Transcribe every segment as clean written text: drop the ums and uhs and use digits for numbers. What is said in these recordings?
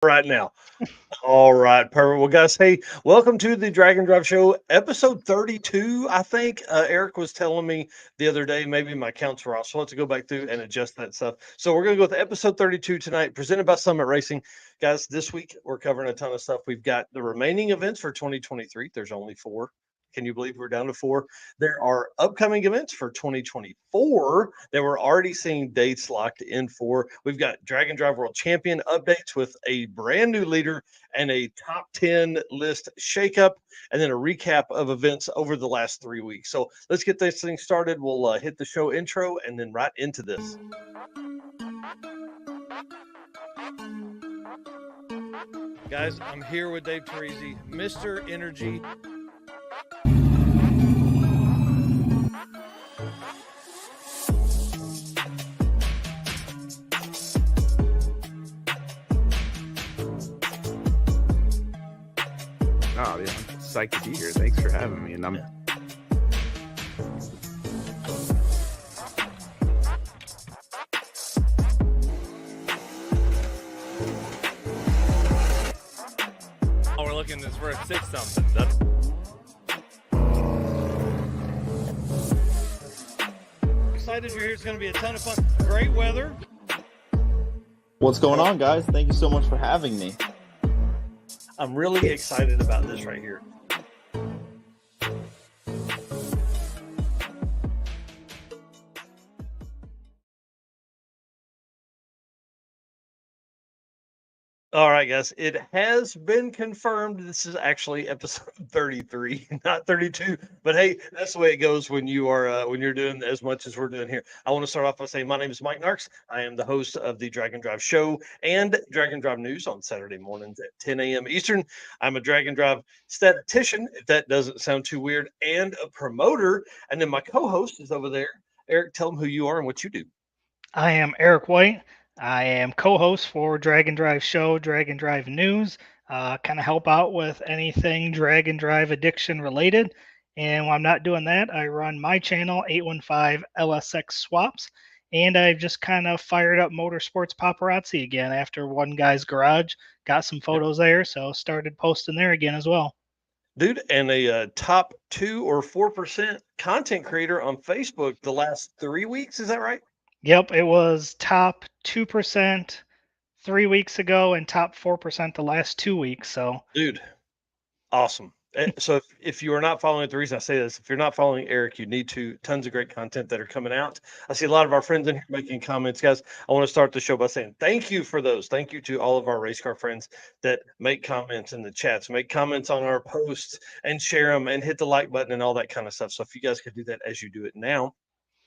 right now. All right, perfect. Well, guys, hey, welcome to the Drag-N-Drive Show, episode 32. I think Eric was telling me the other day, maybe my counts were off. So let's go back through and adjust that stuff. So we're going to go with episode 32 tonight, presented by Summit Racing. Guys, this week we're covering a ton of stuff. We've got the remaining events for 2023. There's only four. Can you believe we're down to four? There are upcoming events for 2024 that we're already seeing dates locked in for. We've got Drag-N-Drive World Champion updates with a brand new leader and a top 10 list shakeup, and then a recap of events over the last 3 weeks. So let's get this thing started. We'll hit the show intro and then right into this. Guys, I'm here with Dave Teresi, Mr. Energy. Oh, yeah, I'm psyched to be here. Thanks for having me. And I'm Oh, we're looking this. We're at 6 something. That's Excited you're here. It's going to be a ton of fun. Great weather. What's going on, guys? Thank you so much for having me. I'm really excited about this right here. All right, guys. It has been confirmed. This is actually episode 33, not 32. But hey, that's the way it goes when you're doing as much as we're doing here. I want to start off by saying my name is Mike Narks. I am the host of the Drag-N-Drive Show and Drag-N-Drive News on Saturday mornings at 10 a.m. Eastern. I'm a Drag-N-Drive statistician, if that doesn't sound too weird, and a promoter. And then my co-host is over there. Eric, tell them who you are and what you do. I am Eric White. I am co-host for Drag-N-Drive Show, Drag-N-Drive News. Kind of help out with anything Drag-N-Drive addiction related. And when I'm not doing that, I run my channel, 815 LSX Swaps. And I've just kind of fired up Motorsports Paparazzi again after one guy's garage. Got some photos there, so started posting there again as well. Dude, and a top 2 or 4% content creator on Facebook the last 3 weeks. Is that right? Yep, it was top 2% 3 weeks ago and top 4% the last 2 weeks. So, Dude, awesome. So if you are not following it, the reason I say this, if you're not following Eric, you need to. Tons of great content that are coming out. I see a lot of our friends in here making comments. Guys, I want to start the show by saying thank you for those. Thank you to all of our race car friends that make comments in the chats, make comments on our posts and share them and hit the like button and all that kind of stuff. So if you guys could do that as you do it now,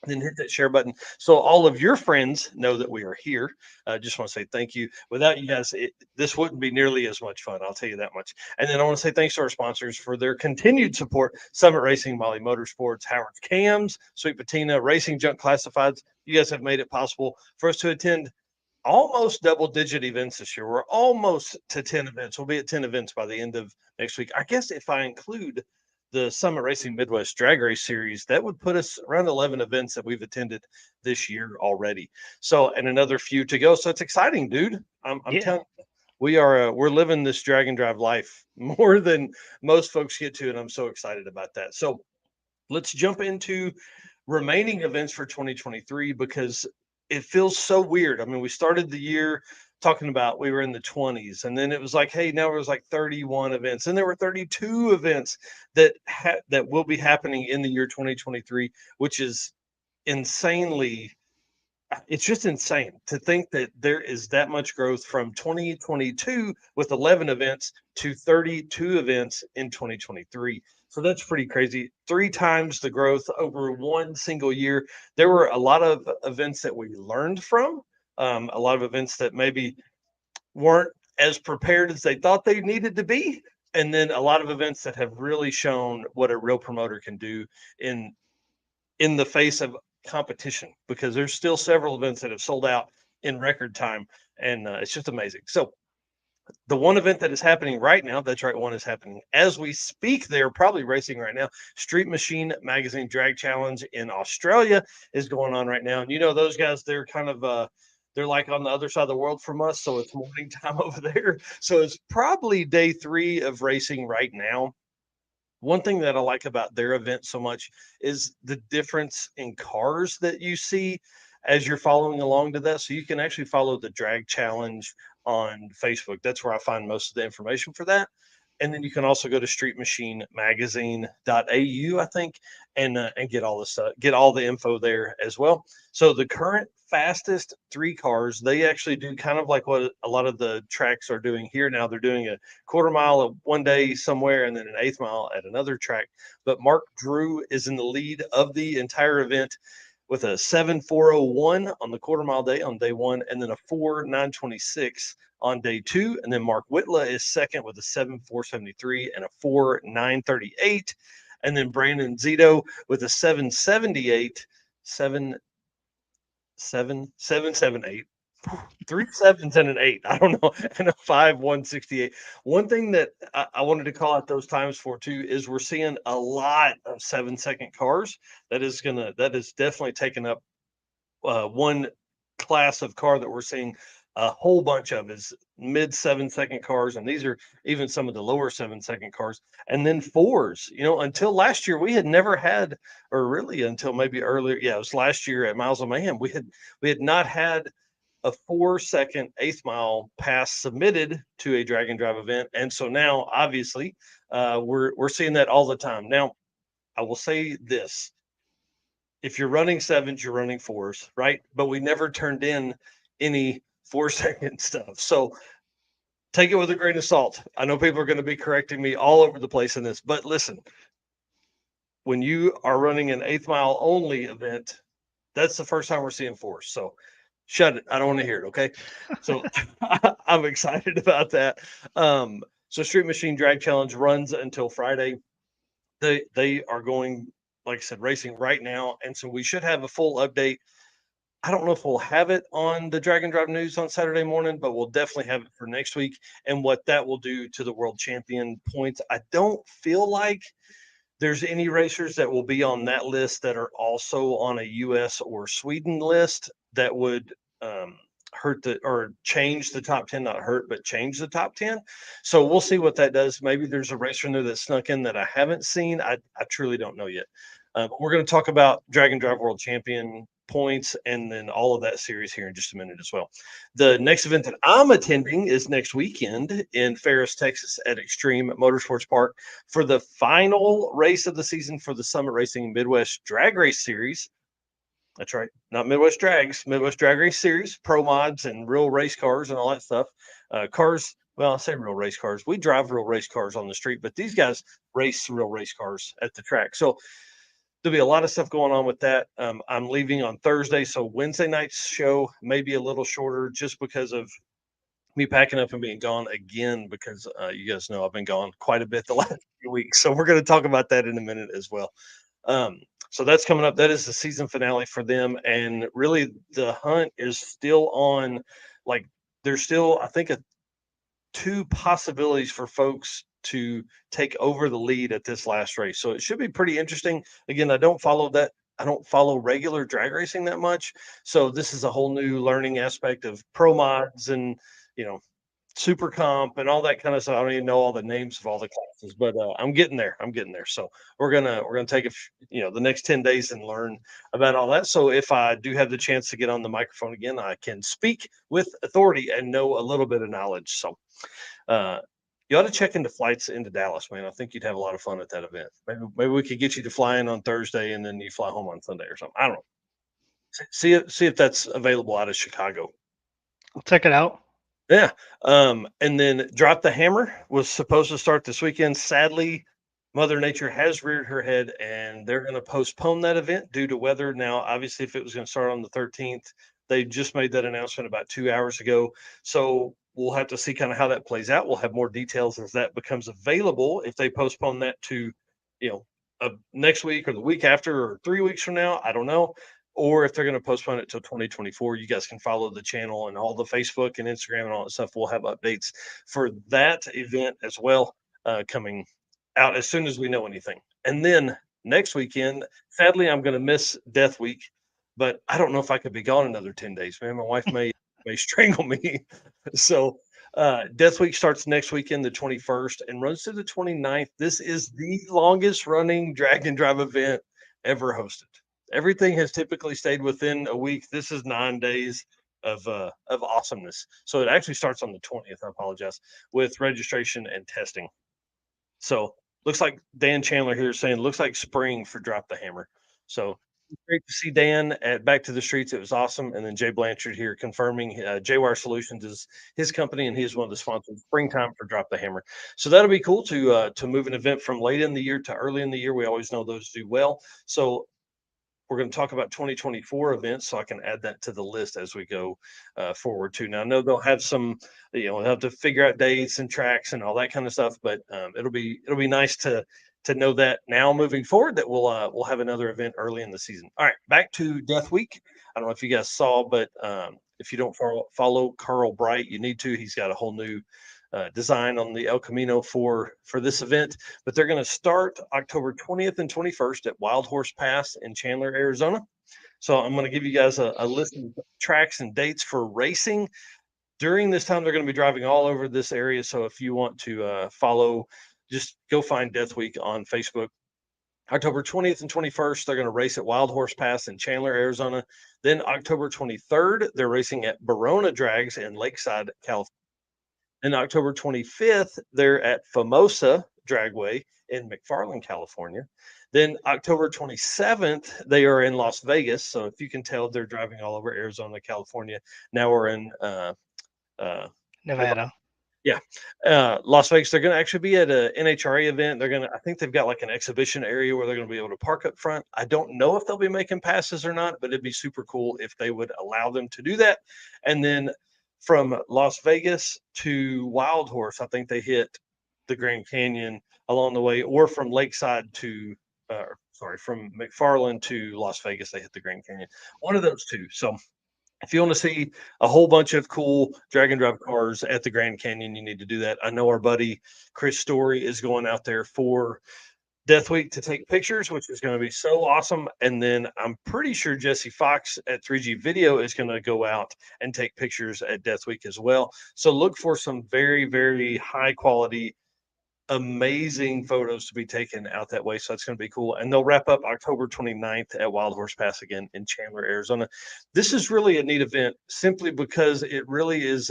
then hit that share button so all of your friends know that we are here. I just want to say thank you. Without you guys, this wouldn't be nearly as much fun. I'll tell you that much. And then I want to say thanks to our sponsors for their continued support: Summit Racing, Molly Motorsports, Howard's Cams, Sweet Patina, Racing Junk Classifieds. You guys have made it possible for us to attend almost double-digit events this year. We're almost to 10 events. We'll be at 10 events by the end of next week. I guess if I include the Summit Racing Midwest Drag Race Series, that would put us around 11 events that we've attended this year already. So, and another few to go. So it's exciting, dude. I'm telling you, we're living this drag and drive life more than most folks get to, and I'm so excited about that. So let's jump into remaining events for 2023 because it feels so weird. I mean, we started the year talking about we were in the 20s, and then it was like, hey, now it was like 31 events, and there were 32 events that will be happening in the year 2023, which is insanely. It's just insane to think that there is that much growth from 2022 with 11 events to 32 events in 2023. So that's pretty crazy. 3 times the growth over one single year. There were a lot of events that we learned from, a lot of events that maybe weren't as prepared as they thought they needed to be, and then a lot of events that have really shown what a real promoter can do in the face of competition, because there's still several events that have sold out in record time, and it's just amazing. So the one event that is happening right now, that's right, one is happening as we speak. They're probably racing right now. Street Machine Magazine Drag Challenge in Australia is going on right now. And you know, those guys, they're kind of They're like on the other side of the world from us, so it's morning time over there. So it's probably day 3 of racing right now. One thing that I like about their event so much is the difference in cars that you see as you're following along to that. So you can actually follow the drag challenge on Facebook. That's where I find most of the information for that. And then you can also go to streetmachinemagazine.au, I think, and get all this get all the info there as well. So the current fastest 3 cars, they actually do kind of like what a lot of the tracks are doing here now. They're doing a quarter mile of one day somewhere and then an eighth mile at another track. But Mark Drew is in the lead of the entire event with a 7:4:01 on the quarter mile day on day 1, and then a 4:9:26 on day 2. And then Mark Whitla is second with a 7:4:73 and a 4:9:38. And then Brandon Zito with a 7:78, 7:778. 3 sevens and an 8. I don't know, and a 5:168. One thing that I wanted to call out those times for too is we're seeing a lot of 7-second cars. That is definitely taken up one class of car that we're seeing a whole bunch of is mid 7-second cars, and these are even some of the lower 7-second cars, and then 4s. Until last year we had never had, or really until maybe earlier, yeah, it was last year at Miles of Mayhem, we had not had a 4-second eighth mile pass submitted to a Drag-N-Drive event, and so now obviously we're seeing that all the time. Now I will say this: if you're running 7s, you're running 4s, right? But we never turned in any 4-second stuff. So take it with a grain of salt. I know people are going to be correcting me all over the place in this, but listen, when you are running an eighth mile only event, that's the first time we're seeing 4s. So shut it. I don't want to hear it. Okay. So I'm excited about that. So Street Machine Drag Challenge runs until Friday. They are going, like I said, racing right now. And so we should have a full update. I don't know if we'll have it on the Drag-N-Drive News on Saturday morning, but we'll definitely have it for next week and what that will do to the world champion points. I don't feel like there's any racers that will be on that list that are also on a US or Sweden list that would hurt or change the top 10, not hurt, but change the top 10. So we'll see what that does. Maybe there's a racer in there that snuck in that I haven't seen. I truly don't know yet. We're going to talk about Drag-N-Drive World Champion points and then all of that series here in just a minute as well. The next event that I'm attending is next weekend in Ferris, Texas at Extreme Motorsports Park for the final race of the season for the Summit Racing Midwest Drag Race Series. That's right. Not Midwest Drags, Midwest Drag Race Series, pro mods and real race cars and all that stuff. Cars, well, I say real race cars. We drive real race cars on the street, but these guys race real race cars at the track. So there'll be a lot of stuff going on with that. I'm leaving on Thursday, so Wednesday night's show may be a little shorter just because of me packing up and being gone again, because you guys know I've been gone quite a bit the last few weeks. So we're going to talk about that in a minute as well. So that's coming up. That is the season finale for them. And really the hunt is still on. Like there's still, I think, 2 possibilities for folks to take over the lead at this last race. So it should be pretty interesting. Again, I don't follow regular drag racing that much. So this is a whole new learning aspect of pro mods and, super comp and all that kind of stuff. I don't even know all the names of all the classes, but I'm getting there. So we're gonna take the next 10 days and learn about all that. So if I do have the chance to get on the microphone again, I can speak with authority and know a little bit of knowledge. So you ought to check into flights into Dallas, man. I think you'd have a lot of fun at that event. Maybe we could get you to fly in on Thursday and then you fly home on Sunday or something. I don't know. See if that's available out of Chicago. I'll check it out. Yeah. And then Drop the Hammer was supposed to start this weekend. Sadly, Mother Nature has reared her head and they're going to postpone that event due to weather. Now, obviously, if it was going to start on the 13th, they just made that announcement about 2 hours ago. So we'll have to see kind of how that plays out. We'll have more details as that becomes available. If they postpone that to, next week or the week after or 3 weeks from now, I don't know. Or if they're going to postpone it till 2024, you guys can follow the channel and all the Facebook and Instagram and all that stuff. We'll have updates for that event as well, coming out as soon as we know anything. And then next weekend, sadly, I'm going to miss Death Week, but I don't know if I could be gone another 10 days, man. My wife may may strangle me. So Death Week starts next weekend, the 21st, and runs to the 29th. This is the longest running drag and drive event ever hosted. Everything has typically stayed within a week. This is 9 days of awesomeness. So it actually starts on the 20th. I apologize, with registration and testing. So looks like Dan Chandler here is saying looks like spring for Drop the Hammer. So great to see Dan at Back to the Streets. It was awesome. And then Jay Blanchard here confirming JWire Solutions is his company, and he's one of the sponsors. Springtime for Drop the Hammer. So that'll be cool to move an event from late in the year to early in the year. We always know those do well. So we're going to talk about 2024 events, so I can add that to the list as we go forward too. Now I know they'll have some, they'll have to figure out dates and tracks and all that kind of stuff, but it'll be nice to know that now moving forward that we'll have another event early in the season. All right, back to Death Week. I don't know if you guys saw, but if you don't follow Carl Bright, you need to. He's got a whole new design on the El Camino for this event, but they're going to start October 20th and 21st at Wild Horse Pass in Chandler, Arizona. So I'm going to give you guys a list of tracks and dates for racing. During this time, they're going to be driving all over this area. So if you want to follow, just go find Death Week on Facebook. October 20th and 21st, they're going to race at Wild Horse Pass in Chandler, Arizona. Then October 23rd, they're racing at Barona Drags in Lakeside, California. Then October 25th, they're at Famosa Dragway in McFarland, California. Then October 27th, they are in Las Vegas. So if you can tell, they're driving all over Arizona, California. Now we're in Nevada. Yeah. Las Vegas, they're going to actually be at a NHRA event. I think they've got like an exhibition area where they're going to be able to park up front. I don't know if they'll be making passes or not, but it'd be super cool if they would allow them to do that. And then from Las Vegas to Wild Horse, I think they hit the Grand Canyon along the way, or from Lakeside to, from McFarland to Las Vegas, they hit the Grand Canyon. One of those two. So if you want to see a whole bunch of cool drag and drive cars at the Grand Canyon, you need to do that. I know our buddy Chris Story is going out there for Death Week to take pictures, which is going to be so awesome. And then I'm pretty sure Jesse Fox at 3G Video is going to go out and take pictures at Death Week as well. So look for some very, very high quality, amazing photos to be taken out that way. So that's going to be cool. And they'll wrap up October 29th at Wild Horse Pass again in Chandler, Arizona. This is really a neat event simply because it really is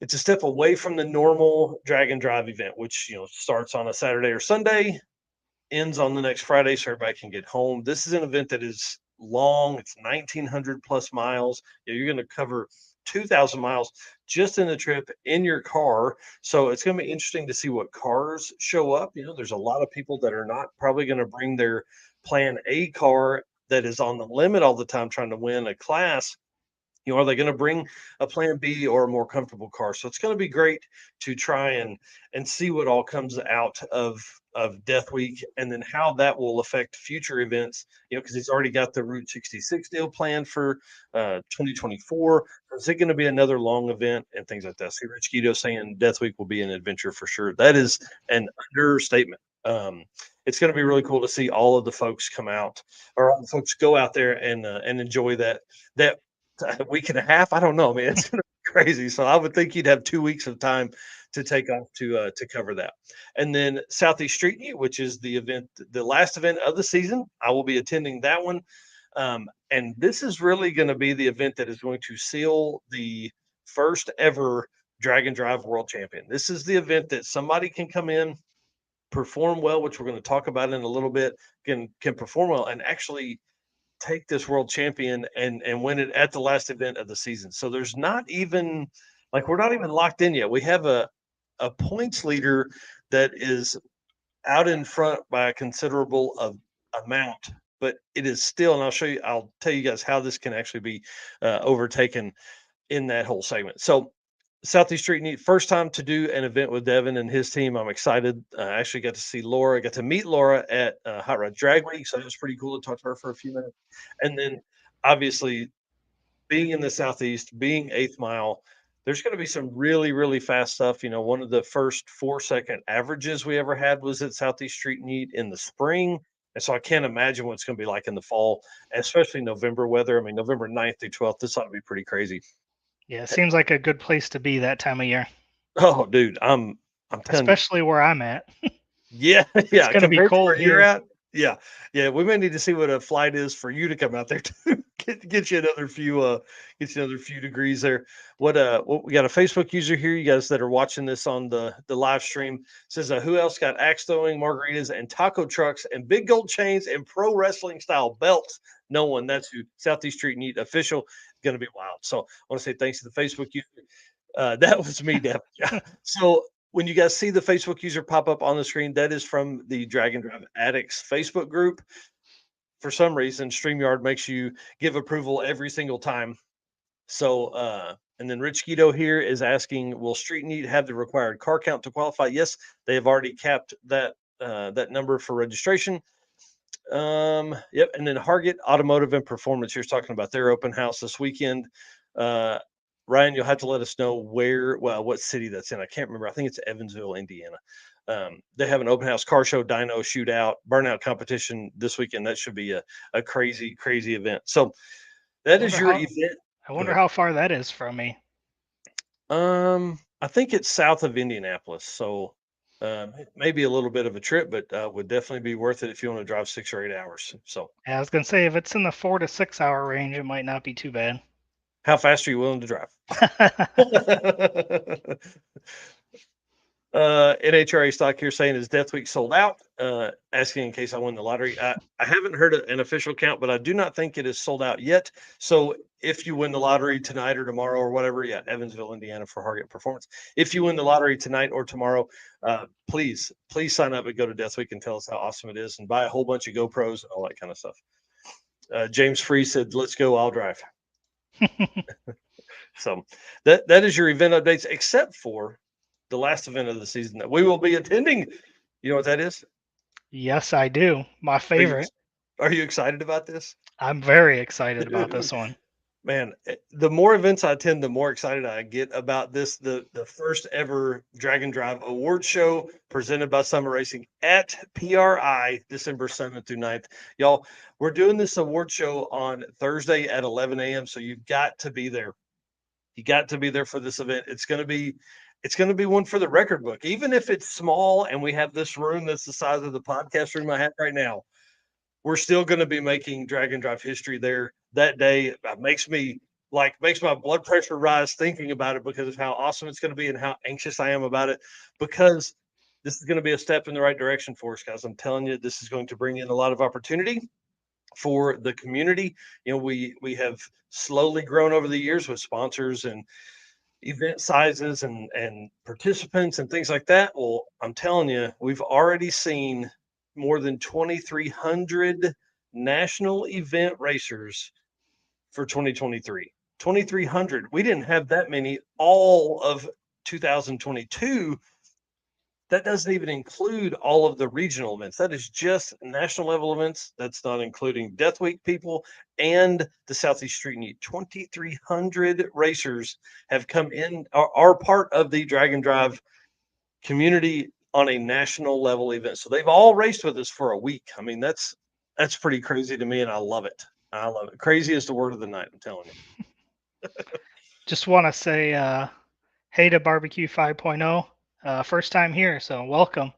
it's a step away from the normal drag and drive event, which starts on a Saturday or Sunday, ends on the next Friday, so everybody can get home. This is an event that is long. It's 1,900 plus miles. You're going to cover 2,000 miles just in the trip in your car. So it's going to be interesting to see what cars show up. There's a lot of people that are not probably going to bring their Plan A car that is on the limit all the time trying to win a class. Are they going to bring a Plan B or a more comfortable car? So it's going to be great to try and see what all comes out of Death Week, and then how that will affect future events. Because he's already got the Route 66 deal planned for 2024. Is it going to be another long event and things like that? See, Rich Guido saying Death Week will be an adventure for sure. That is an understatement. It's going to be really cool to see all of the folks come out, or all the folks go out there and enjoy that a week and a half. I don't know, man. It's gonna be crazy. So I would think you'd have 2 weeks of time to take off to cover that. And then Southeast Street Meet, which is the last event of the season. I will be attending that one. And this is really going to be the event that is going to seal the first ever Drag and Drive World Champion. This is the event that somebody can come in, perform well, which we're going to talk about in a little bit, can perform well and actually take this world champion and win it at the last event of the season. So there's not even we're not even locked in yet. We have a points leader that is out in front by a considerable amount, but it is still, and I'll tell you guys how this can actually be overtaken in that whole segment. So Southeast Street Meet, first time to do an event with Devin and his team. I'm excited. I actually got to see Laura, got to meet Laura at Hot Rod Drag Week. So it was pretty cool to talk to her for a few minutes. And then obviously being in the Southeast, being 8th mile, there's going to be some really, really fast stuff. One of the first 4-second averages we ever had was at Southeast Street Meet in the spring. And so I can't imagine what it's going to be like in the fall, especially November weather. I mean, November 9th through 12th, this ought to be pretty crazy. Yeah, it seems like a good place to be that time of year, Oh, dude, I'm telling you. especially where I'm at. Yeah, It's yeah. going to be Compared to cold where you're here. at, yeah, yeah. We may need to see what a flight is for you to come out there to get you another few degrees there. What we got a Facebook user here, you guys that are watching this on the live stream says, who else got axe throwing, margaritas, and taco trucks, and big gold chains and pro wrestling style belts? No one. That's who Southeast Street Neat official. Going to be wild. So I want to say thanks to the Facebook user. That was me, Deb. Yeah. So when you guys see the Facebook user pop up on the screen, that is from the Drag-N-Drive Addicts Facebook group. For some reason, StreamYard makes you give approval every single time. So, and then Rich Guido here is asking, will Street Neat have the required car count to qualify? Yes, they have already capped that number for registration. Yep. And then Hargett Automotive and Performance, here's talking about their open house this weekend. Ryan, you'll have to let us know what city that's in. I can't remember. I think it's Evansville, Indiana. They have an open house car show, dyno shootout, burnout competition this weekend. That should be a crazy, crazy event. So that is your event. I wonder how far that is from me. I think it's south of Indianapolis. So it may be a little bit of a trip, but would definitely be worth it if you want to drive 6 or 8 hours. So Yeah, I was going to say, if it's in the 4 to 6 hour range, it might not be too bad. how fast are you willing to drive? NHRA stock here saying is Death Week sold out. Asking in case I won the lottery. I haven't heard an official count, but I do not think it is sold out yet. So if you win the lottery tonight or tomorrow or whatever, yeah, Evansville, Indiana for Hargett Performance. If you win the lottery tonight or tomorrow, please sign up and go to Death Week and tell us how awesome it is and buy a whole bunch of GoPros and all that kind of stuff. James Free said, "Let's go, I'll drive." So that is your event updates, except for the last event of the season that we will be attending. You know what that is? Yes, I do. My Are you, favorite. are you excited about this? I'm very excited about this one. Man, the more events I attend, the more excited I get about this. The first ever Drag-N-Drive award show presented by Summer Racing at PRI, December 7th through 9th. Y'all, we're doing this award show on Thursday at 11 a.m. So you've got to be there. You got to be there for this event. It's going to be one for the record book, even if it's small and we have this room that's the size of the podcast room I have right now. We're still going to be making Drag-N-Drive history there that day. It makes my blood pressure rise thinking about it because of how awesome it's going to be and how anxious I am about it, because this is going to be a step in the right direction for us, guys. I'm telling you, this is going to bring in a lot of opportunity for the community. You know, we have slowly grown over the years with sponsors and event sizes and participants and things like that. Well, I'm telling you, we've already seen more than 2,300 national event racers for 2023. 2,300. We didn't have that many all of 2022. That doesn't even include all of the regional events. That is just national level events. That's not including Death Week people and the Southeast Street Meet. 2,300 racers have come in, are part of the Drag-N-Drive community on a national level event. So they've all raced with us for a week. I mean, that's pretty crazy to me, and I love it. I love it. Crazy is the word of the night, I'm telling you. Just want to say hey to Barbecue 5.0. First time here, so welcome.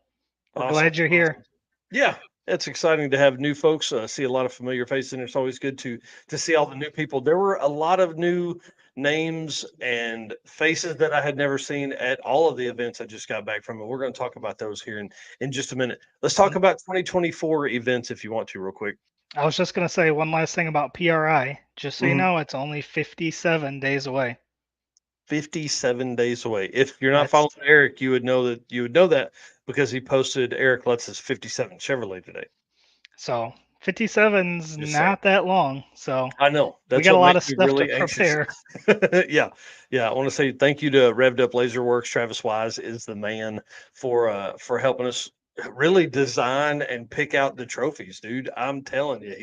We're glad you're here. Yeah, it's exciting to have new folks. See a lot of familiar faces, and it's always good to see all the new people. There were a lot of new names and faces that I had never seen at all of the events I just got back from, and we're going to talk about those here in just a minute. Let's talk about 2024 events if you want to, real quick. I was just going to say one last thing about PRI. Just so you know, it's only 57 days away. 57 days away. If you're not following Eric, you would know that because he posted Eric Lutz's 57 Chevrolet today. So 57's not that long. So I know we got a lot of stuff to prepare. Yeah. I want to say thank you to Revved Up Laser Works. Travis Wise is the man for helping us really design and pick out the trophies, dude. I'm telling you,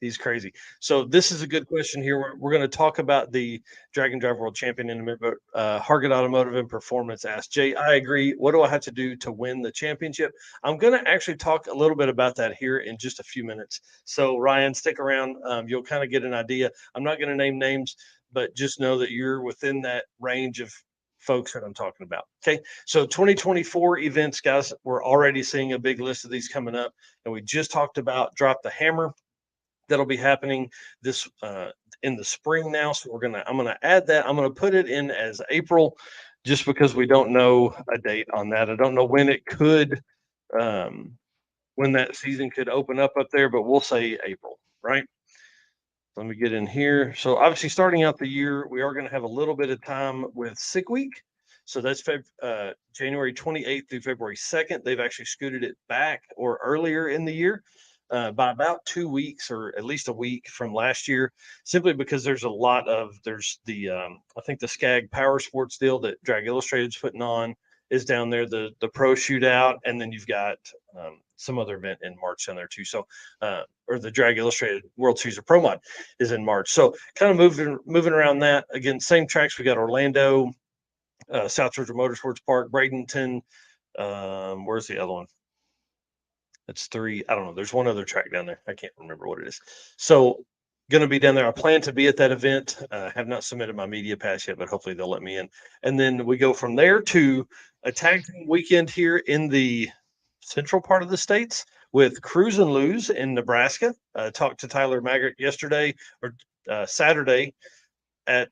he's crazy. So this is a good question here. We're going to talk about the Drag-N-Drive World Champion in a minute, but Hargett Automotive and Performance asked, Jay, I agree. What do I have to do to win the championship? I'm going to actually talk a little bit about that here in just a few minutes. So Ryan, stick around. You'll kind of get an idea. I'm not going to name names, but just know that you're within that range of folks that I'm talking about. Okay. So 2024 events, guys, we're already seeing a big list of these coming up. And we just talked about Drop the Hammer. That'll be happening this in the spring now. So I'm gonna add that. I'm gonna put it in as April, just because we don't know a date on that. I don't know when it could, when that season could open up there, but we'll say April, right? Let me get in here. So obviously, starting out the year, we are going to have a little bit of time with sick week. So that's January 28th through February 2nd. They've actually scooted it back or earlier in the year by about 2 weeks, or at least a week from last year, simply because there's the I think the Skag Power Sports deal that Drag Illustrated's putting on is down there, the pro shootout, and then you've got some other event in March down there too. So or the Drag Illustrated World Series of Pro Mod is in March. So kind of moving around that. Again, same tracks. We got Orlando, South Georgia Motorsports Park, Bradenton. Where's the other one? That's 3. I don't know. There's one other track down there. I can't remember what it is. So going to be down there. I plan to be at that event. Have not submitted my media pass yet, but hopefully they'll let me in. And then we go from there to a tag team weekend here in the central part of the states with Cruise and Lose in Nebraska. Talked to Tyler Maggart yesterday or Saturday at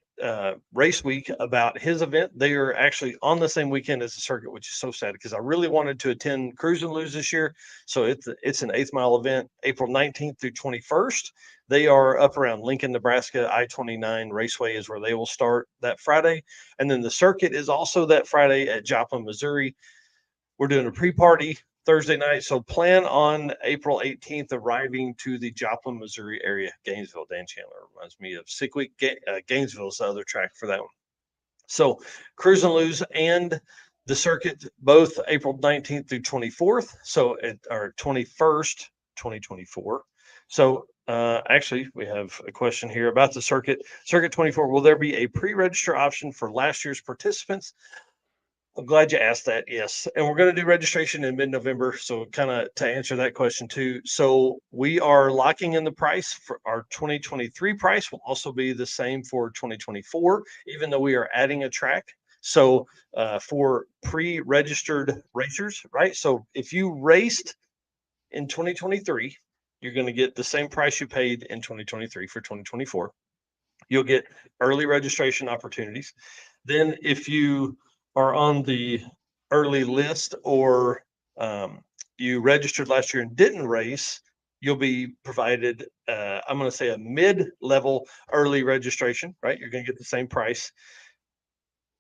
race week about his event. They are actually on the same weekend as the circuit, which is so sad because I really wanted to attend Cruise and Lose this year. So it's an 8th mile event, April 19th through 21st. They are up around Lincoln, Nebraska. I-29 Raceway is where they will start that Friday. And then the circuit is also that Friday at Joplin, Missouri. We're doing a pre-party Thursday night. So plan on April 18th arriving to the Joplin, Missouri area, Gainesville. Dan Chandler reminds me of Sick Week. Gainesville is the other track for that one. So Cruise and Lose and the circuit, both April 19th through 24th. So or 21st, 2024. So actually, we have a question here about the circuit. Circuit 24, will there be a pre-register option for last year's participants? I'm glad you asked that. Yes. And we're going to do registration in mid-November. So kind of to answer that question too. So we are locking in the price for our 2023 price will also be the same for 2024, even though we are adding a track. So for pre-registered racers, right? So if you raced in 2023, you're going to get the same price you paid in 2023 for 2024. You'll get early registration opportunities. Then if you are on the early list or you registered last year and didn't race, you'll be provided, I'm going to say a mid-level early registration, right? You're going to get the same price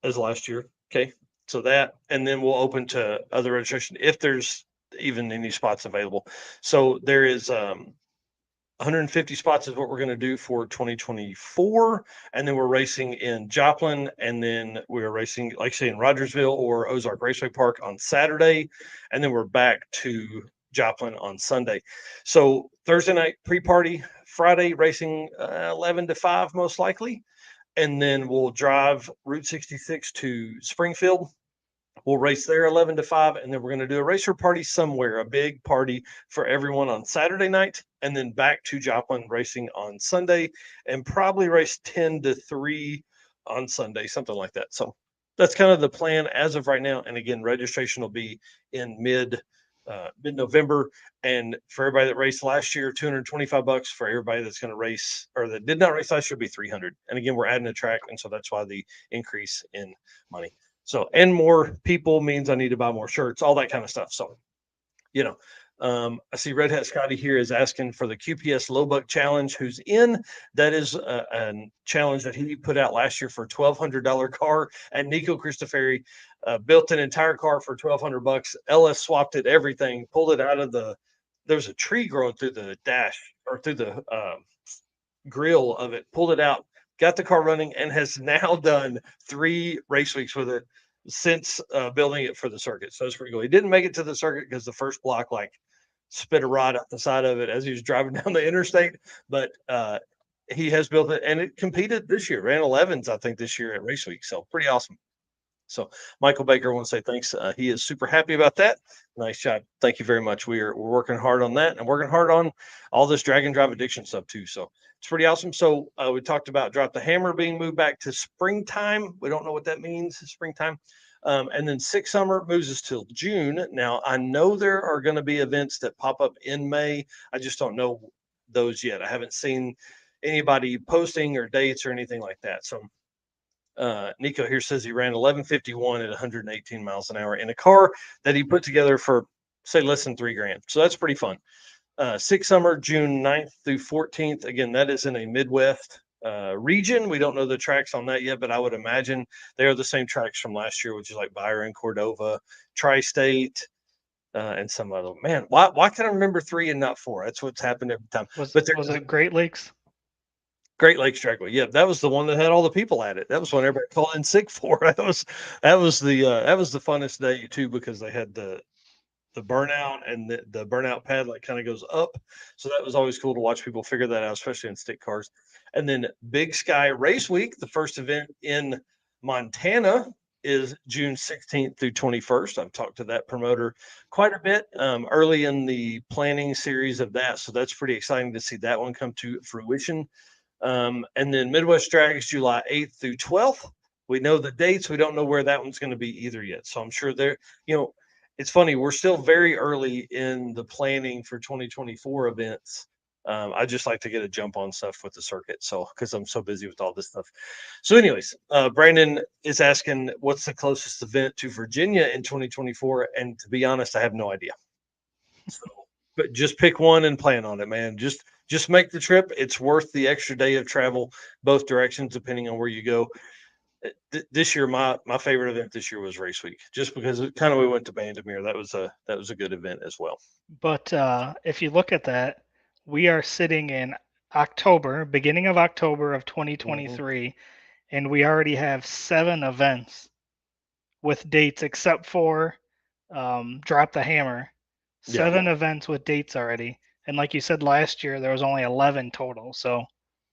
as last year. Okay. So that, and then we'll open to other registration if there's even any spots available. So there is 150 spots is what we're going to do for 2024. And then we're racing in Joplin. And then we're racing, like say, in Rogersville or Ozark Raceway Park on Saturday. And then we're back to Joplin on Sunday. So Thursday night pre-party, Friday racing 11 to 5 most likely. And then we'll drive Route 66 to Springfield. We'll race there 11 to 5, and then we're going to do a racer party somewhere, a big party for everyone on Saturday night, and then back to Joplin racing on Sunday, and probably race 10 to 3 on Sunday, something like that. So that's kind of the plan as of right now. And again, registration will be in mid-November. And for everybody that raced last year, $225. For everybody that's going to race or that did not race last year, will be $300. And again, we're adding a track, and so that's why the increase in money. So, and more people means I need to buy more shirts, all that kind of stuff. So, I see Red Hat Scotty here is asking for the QPS Low Buck Challenge. Who's in? That is a challenge that he put out last year for a $1,200 car. And Nico Cristoferi built an entire car for $1,200. LS swapped it, everything, pulled it out of there's a tree growing through the dash or through the grill of it, pulled it out, got the car running, and has now done 3 race weeks with it since building it for the circuit. So it's pretty cool. He didn't make it to the circuit because the first block spit a rod out the side of it as he was driving down the interstate. But he has built it, and it competed this year, ran 11s, I think, this year at race week. So pretty awesome. So Michael Baker, I want to say thanks. He is super happy about that. Nice job. Thank you very much. We're working hard on that and working hard on all this Drag-N-Drive addiction stuff too. So it's pretty awesome. So we talked about Drop the Hammer being moved back to springtime. We don't know what that means, springtime. And then Six Summer moves us till June. Now, I know there are going to be events that pop up in May. I just don't know those yet. I haven't seen anybody posting or dates or anything like that. So Nico here says he ran 1151 at 118 miles an hour in a car that he put together for, say, less than $3,000. So that's pretty fun. Six Summer, June 9th through 14th. Again, that is in a Midwest region. We don't know the tracks on that yet, but I would imagine they are the same tracks from last year, which is like Byron, Cordova, Tri-State, and some other. Man, why can I remember 3 and not 4? That's what's happened every time. Was it Great Lakes? Great Lakes Dragway. Yeah, that was the one that had all the people at it. That was when everybody called in sick for. That was the funnest day too, because they had the burnout, and the burnout pad like kind of goes up. So that was always cool to watch people figure that out, especially in stick cars. And then Big Sky Race Week, the first event in Montana, is June 16th through 21st. I've talked to that promoter quite a bit early in the planning series of that. So that's pretty exciting to see that one come to fruition. And then Midwest Drag is July 8th through 12th. We know the dates. We don't know where that one's going to be either yet. So I'm sure it's funny. We're still very early in the planning for 2024 events. I just like to get a jump on stuff with the circuit. So, because I'm so busy with all this stuff. So anyways, Brandon is asking what's the closest event to Virginia in 2024. And to be honest, I have no idea. So, but just pick one and plan on it, man. Just make the trip. It's worth the extra day of travel both directions, depending on where you go. This year, my favorite event this year was Race Week, just because we went to Bandimere. That was a good event as well. But if you look at that, we are sitting in October, beginning of October of 2023, and we already have 7 events with dates, except for Drop the Hammer. 7 events with dates already. And like you said, last year there was only 11 total. So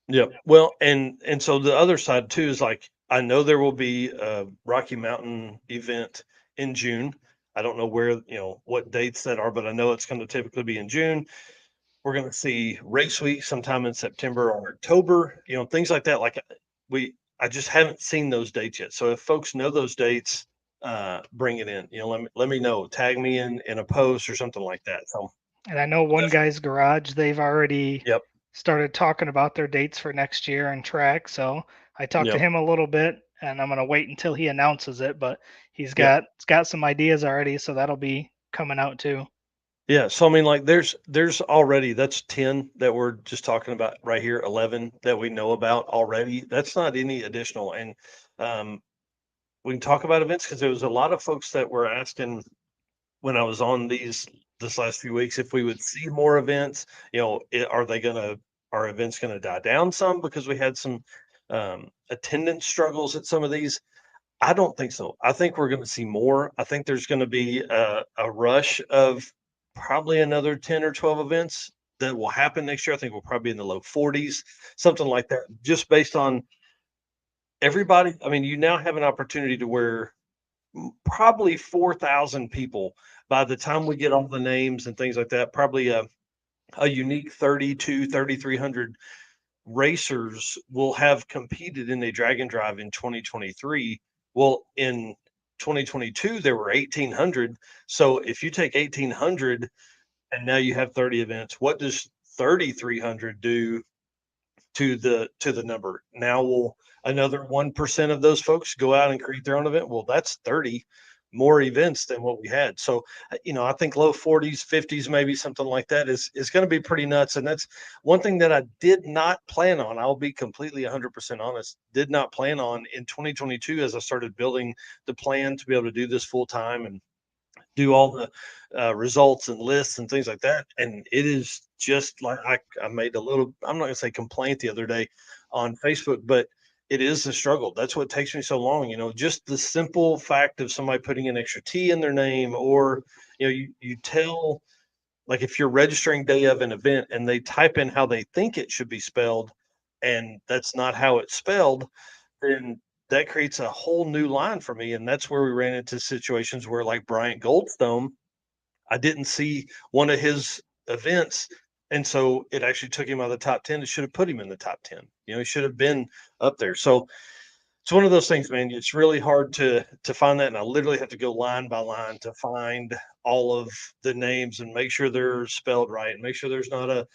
yeah. Well, and so the other side too is like, I know there will be a Rocky Mountain event in June. I don't know where, what dates that are, but I know it's going to typically be in June. We're going to see Race Week sometime in September or October, things like that. Like I just haven't seen those dates yet. So if folks know those dates, bring it in. Let me know. Tag me in a post or something like that. So. And I know one guy's garage, they've already Yep. started talking about their dates for next year and track. So I talked to him a little bit, and I'm going to wait until he announces it, but he's got some ideas already, so that'll be coming out too. Yeah, so I mean, like there's already, that's 10 that we're just talking about right here, 11 that we know about already. That's not any additional. And we can talk about events, because there was a lot of folks that were asking when I was on this last few weeks if we would see more events. Are events gonna die down some because we had some attendance struggles at some of these? I don't think so. I think we're gonna see more. I think there's gonna be a rush of probably another 10 or 12 events that will happen next year. I think we'll probably be in the low 40s, something like that, just based on everybody. I mean, you now have an opportunity to where probably 4,000 people, by the time we get all the names and things like that, probably a unique 3,300 racers will have competed in a Drag-N-Drive in 2023. Well, in 2022 there were 1,800. So if you take 1,800 and now you have 30 events, what does 3,300 do to the number? Now will another 1% of those folks go out and create their own event? Well, that's 30 more events than what we had. So, I think low 40s, 50s, maybe something like that is going to be pretty nuts. And that's one thing that I did not plan on. I'll be completely 100% honest, did not plan on in 2022 as I started building the plan to be able to do this full time and do all the results and lists and things like that. And it is just like, I made a little, I'm not gonna say complaint the other day on Facebook, but it is a struggle. That's what takes me so long. Just the simple fact of somebody putting an extra T in their name, or, you tell, like if you're registering day of an event and they type in how they think it should be spelled, and that's not how it's spelled, then that creates a whole new line for me. And that's where we ran into situations where, like Bryant Goldstone, I didn't see one of his events. And so it actually took him out of the top 10. It should have put him in the top 10. He should have been up there. So it's one of those things, man. It's really hard to find that, and I literally have to go line by line to find all of the names and make sure they're spelled right, and make sure there's not a,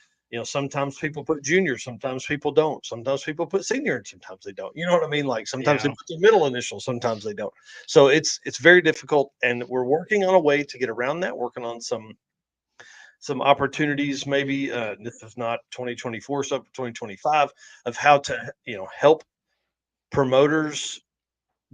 sometimes people put junior, sometimes people don't, sometimes people put senior, and sometimes they don't. You know what I mean? Like sometimes they Yeah. put the middle initial, sometimes they don't. So it's very difficult, and we're working on a way to get around that. Working on some opportunities, maybe this is not 2024 stuff, 2025, of how to help promoters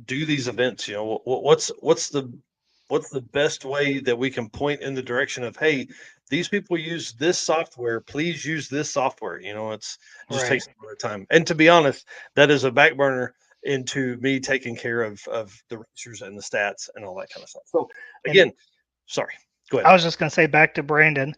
do these events. What's the best way that we can point in the direction of, hey, these people use this software, please use this software. It just Right. takes a lot of time, and to be honest, that is a back burner into me taking care of the racers and the stats and all that kind of stuff. So And again, sorry, go ahead. I was just going to say, back to Brandon,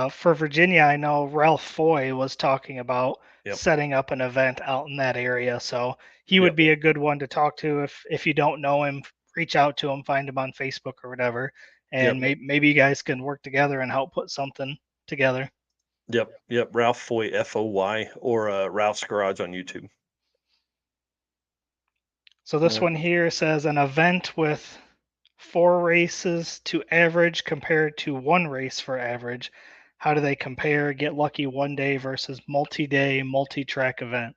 for Virginia, I know Ralph Foy was talking about Yep. setting up an event out in that area. So he Yep. would be a good one to talk to. If you don't know him, reach out to him, find him on Facebook or whatever, and maybe you guys can work together and help put something together. Yep. Ralph Foy, Foy, or Ralph's Garage on YouTube. So this one here says an event with 4 races to average compared to 1 race for average. How do they compare Get Lucky one day versus multi-day, multi-track event?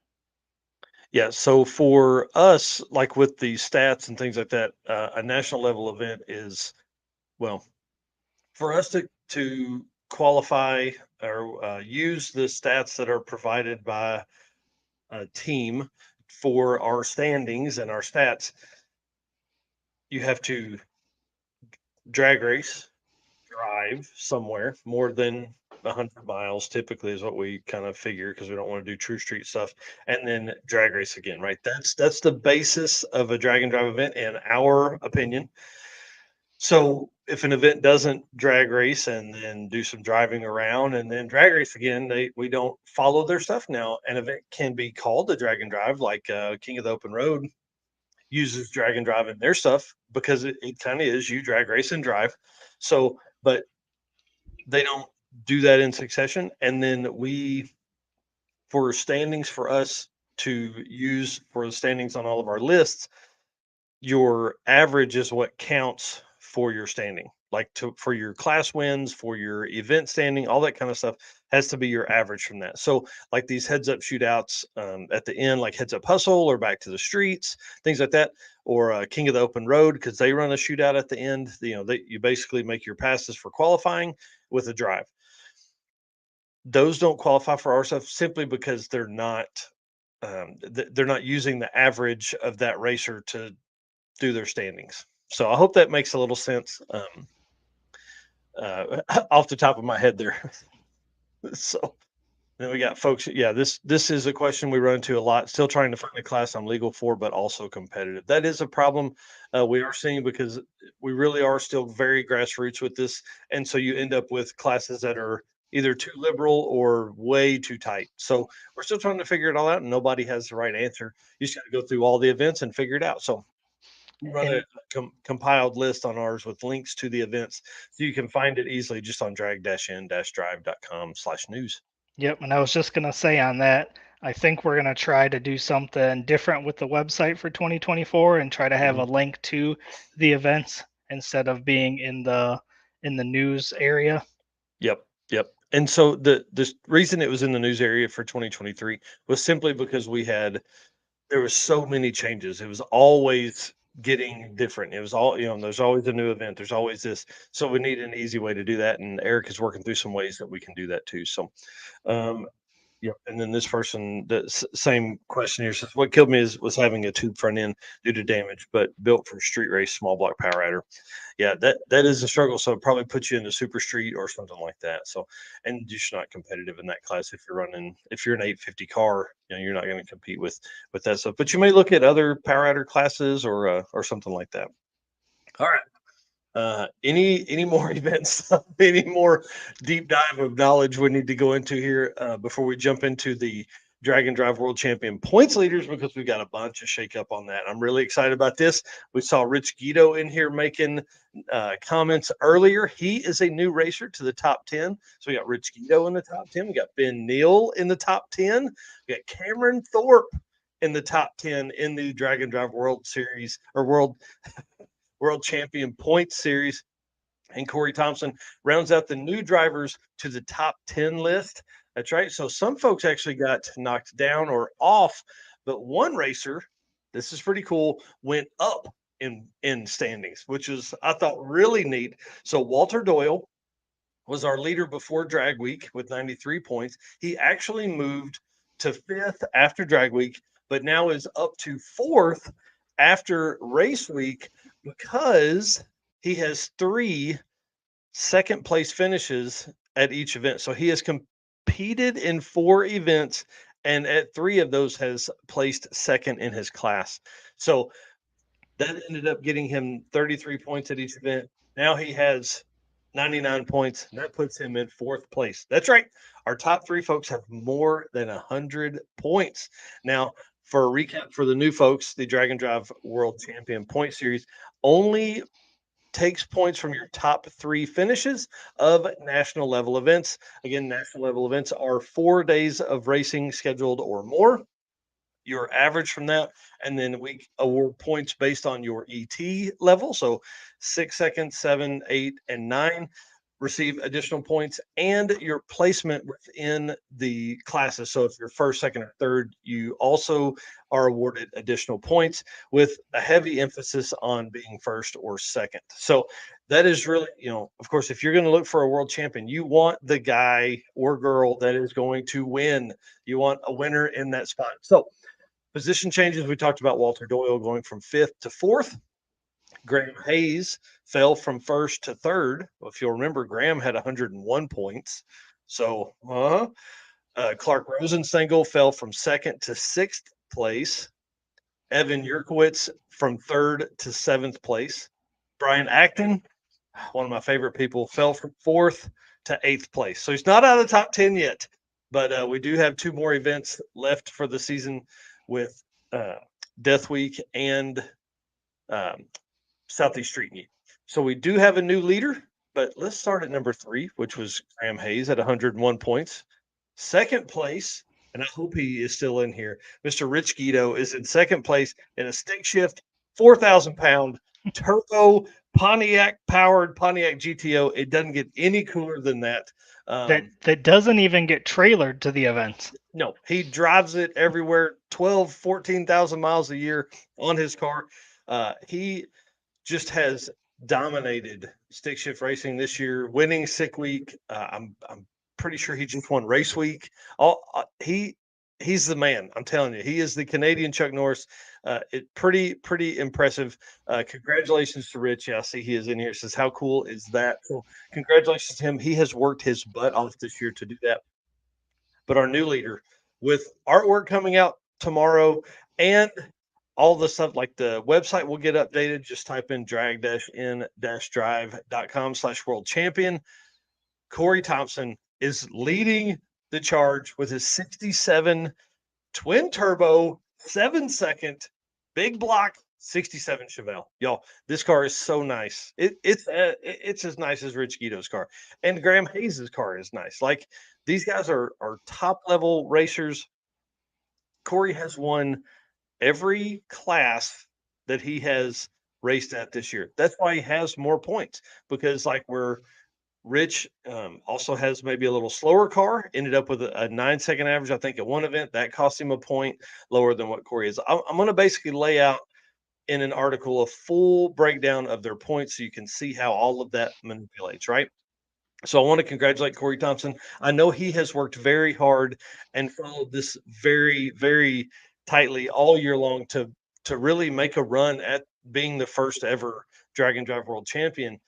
Yeah, so for us, like with the stats and things like that, a national level event is, well, for us to qualify or use the stats that are provided by a team for our standings and our stats, you have to drag race, drive somewhere more than 100 miles typically is what we kind of figure, because we don't want to do true street stuff, and then drag race again, right? That's the basis of a drag and drive event in our opinion. So if an event doesn't drag race and then do some driving around and then drag race again, we don't follow their stuff. Now an event can be called a drag and drive, like King of the Open Road uses drag and drive in their stuff, because it kind of is, you drag race and drive. So but they don't do that in succession. And then for standings, for us to use for the standings on all of our lists, your average is what counts for your standing. Like for your class wins, for your event standing, all that kind of stuff has to be your average from that. So like these heads up shootouts at the end, like Heads Up Hustle or Back to the Streets, things like that, or King of the Open Road, because they run a shootout at the end. You basically make your passes for qualifying with a drive. Those don't qualify for our stuff simply because they're not using the average of that racer to do their standings. So I hope that makes a little sense off the top of my head there. So then we got folks. Yeah, this is a question we run into a lot. Still trying to find a class I'm legal for, but also competitive. That is a problem we are seeing, because we really are still very grassroots with this, and so you end up with classes that are either too liberal or way too tight. So we're still trying to figure it all out, and nobody has the right answer. You just got to go through all the events and figure it out. So we run a compiled list on ours with links to the events, so you can find it easily just on drag-n-drive.com/news. Yep, and I was just going to say on that, I think we're going to try to do something different with the website for 2024 and try to have a link to the events instead of being in the news area. Yep. And so the reason it was in the news area for 2023 was simply because there was so many changes. It was always getting different. It was all, there's always a new event. There's always this. So we need an easy way to do that. And Eric is working through some ways that we can do that too. So, yeah. And then this person, the same question here, says, what killed me was having a tube front end due to damage, but built for street race, small block power rider. Yeah, that is a struggle. So it probably puts you into super street or something like that. So, and just not competitive in that class. If you're an 850 car, you're not going to compete with that stuff. But you may look at other power rider classes or something like that. All right. Any more events, any more deep dive of knowledge we need to go into here before we jump into the Drag-N-Drive World Champion points leaders because we've got a bunch of shakeup on that. I'm really excited about this. We saw Rich Guido in here making comments earlier. He is a new racer to the top 10. So we got Rich Guido in the top 10. We got Ben Neal in the top 10. We got Cameron Thorpe in the top 10 in the Drag-N-Drive World Series or World Champion Points Series. And Corey Thompson rounds out the new drivers to the top 10 list. That's right. So some folks actually got knocked down or off, but one racer, this is pretty cool, went up in standings, which is, I thought, really neat. So Walter Doyle was our leader before Drag Week with 93 points. He actually moved to 5th after Drag Week, but now is up to 4th after Race Week because he has 3 second place finishes at each event. So he has competed in 4 events, and at 3 of those has placed second in his class. So that ended up getting him 33 points at each event. Now he has 99 points, and that puts him in 4th place. That's right. Our top 3 folks have more than 100 points. Now, for a recap for the new folks, the Drag-N-Drive World Champion Point Series only takes points from your top 3 finishes of national level events. Again, national level events are 4 days of racing scheduled or more. Your average from that, and then we award points based on your ET level. So 6 seconds, 7, 8, and 9 receive additional points, and your placement within the classes. So if you're 1st, 2nd, or 3rd, you also are awarded additional points with a heavy emphasis on being 1st or 2nd. So that is really, of course, if you're going to look for a world champion, you want the guy or girl that is going to win. You want a winner in that spot. So position changes, we talked about Walter Doyle going from 5th to 4th. Graham Hayes fell from 1st to 3rd. Well, if you'll remember, Graham had 101 points. So Clark Rosenstengel fell from 2nd to 6th place. Evan Yurkowitz from 3rd to 7th place. Brian Acton, one of my favorite people, fell from 4th to 8th place. So he's not out of the top 10 yet, but we do have 2 more events left for the season with Death Week and Southeast Street Meet. So we do have a new leader, but let's start at number 3, which was Graham Hayes at 101 points. 2nd place, and I hope he is still in here, Mr. Rich Guido is in 2nd place in a stick shift, 4,000-pound turbo Pontiac-powered Pontiac GTO. It doesn't get any cooler than that. That doesn't even get trailered to the event. No, he drives it everywhere, 14,000 miles a year on his car. He just has dominated stick shift racing this year, winning Sick Week. I'm pretty sure he just won Race Week. He's the man. I'm telling you, he is the Canadian Chuck Norris. Pretty impressive. Congratulations to Rich. Yeah, I see he is in here. Says, how cool is that? So congratulations to him. He has worked his butt off this year to do that. But our new leader, with artwork coming out tomorrow and all the stuff, like the website will get updated. Just type in drag-n-drive.com/world champion. Corey Thompson is leading the charge with his 67 twin turbo, 7-second big block 67 Chevelle. Y'all, this car is so nice. It's as nice as Rich Guido's car, and Graham Hayes' car is nice. Like, these guys are top level racers. Corey has won every class that he has raced at this year. That's why he has more points, because Rich also has maybe a little slower car, ended up with a 9-second average, I think, at one event. That cost him a point lower than what Corey is. I'm going to basically lay out in an article a full breakdown of their points so you can see how all of that manipulates, right? So I want to congratulate Corey Thompson. I know he has worked very hard and followed this very, very tightly all year long to really make a run at being the first ever Drag-N-Drive World Champion.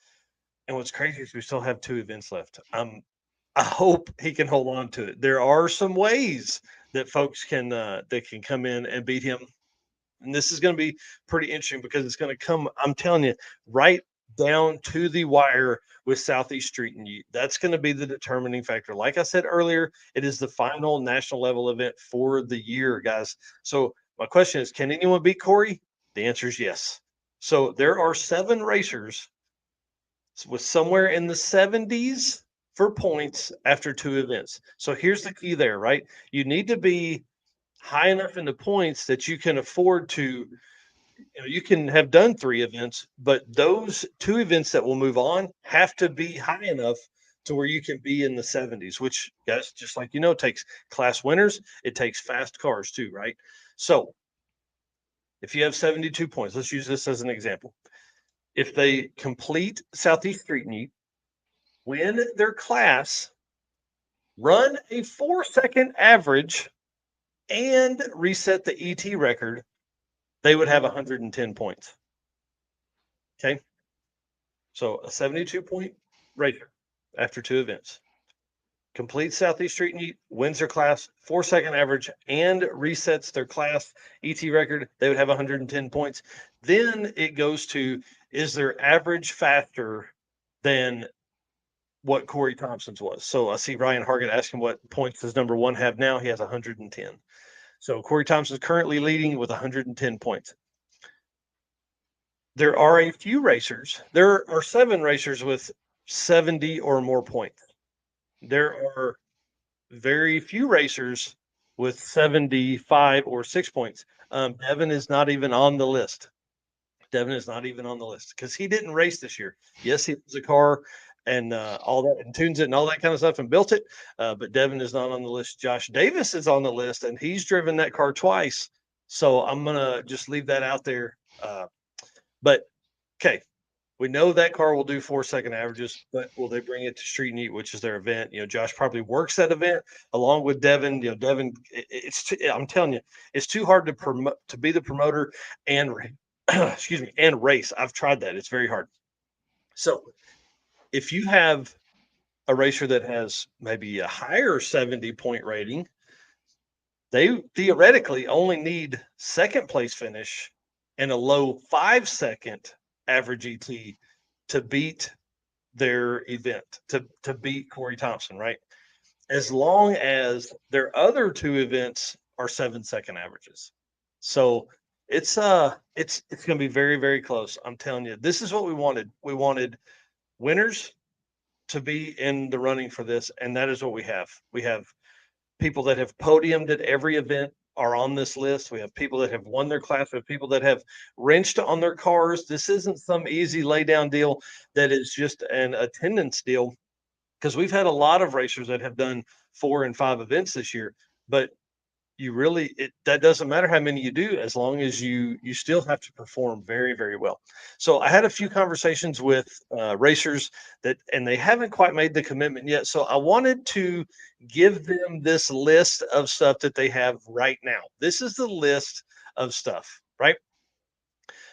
And what's crazy is we still have 2 events left. I hope he can hold on to it. There are some ways that folks can come in and beat him. And this is going to be pretty interesting because it's going to come, I'm telling you, right down to the wire with Southeast Street and Ute. That's going to be the determining factor. Like I said earlier, it is the final national level event for the year, guys. So my question is, can anyone beat Corey? The answer is yes. So there are 7 racers with somewhere in the 70s for points after 2 events. So here's the key there, right? You need to be high enough in the points that you can afford to, you can have done 3 events, but those 2 events that will move on have to be high enough to where you can be in the 70s, which, guys, just like takes class winners. It takes fast cars too, right? So if you have 72 points, let's use this as an example. If they complete Southeast Street Meet, win their class, run a 4-second average, and reset the ET record, they would have 110 points. Okay. So a 72 point racer after 2 events. Complete Southeast Street Meet, wins their class, 4-second average, and resets their class ET record, they would have 110 points. Then it goes to, is their average faster than what Corey Thompson's was? So I see Ryan Hargett asking what points does number 1 have now. He has 110. So Corey Thompson is currently leading with 110 points. There are a few racers. There are 7 racers with 70 or more points. There are very few racers with 75 or 6 points. Devin is not even on the list. Devin is not even on the list because he didn't race this year. Yes, he has a car and all that, and tunes it and all that kind of stuff and built it. But Devin is not on the list. Josh Davis is on the list, and he's driven that car twice. So I'm gonna just leave that out there. But okay, we know that car will do 4-second averages, but will they bring it to Street Meet, which is their event? Josh probably works that event along with Devin. Devin, I'm telling you, it's too hard to promote, to be the promoter and excuse me, and race. I've tried that. It's very hard. So if you have a racer that has maybe a higher 70 point rating, they theoretically only need 2nd place finish and a low 5-second average ET to beat their event, to beat Corey Thompson, right? As long as their other 2 events are 7-second averages. So it's going to be very, very close. I'm telling you, this is what we wanted. We wanted winners to be in the running for this, and that is what we have. We have people that have podiumed at every event are on this list. We have people that have won their class. We have people that have wrenched on their cars. This isn't some easy lay down deal that is just an attendance deal, because we've had a lot of racers that have done 4 and 5 events this year, but that doesn't matter how many you do, as long as you still have to perform very, very well. So I had a few conversations with racers and they haven't quite made the commitment yet. So I wanted to give them this list of stuff that they have right now. This is the list of stuff, right?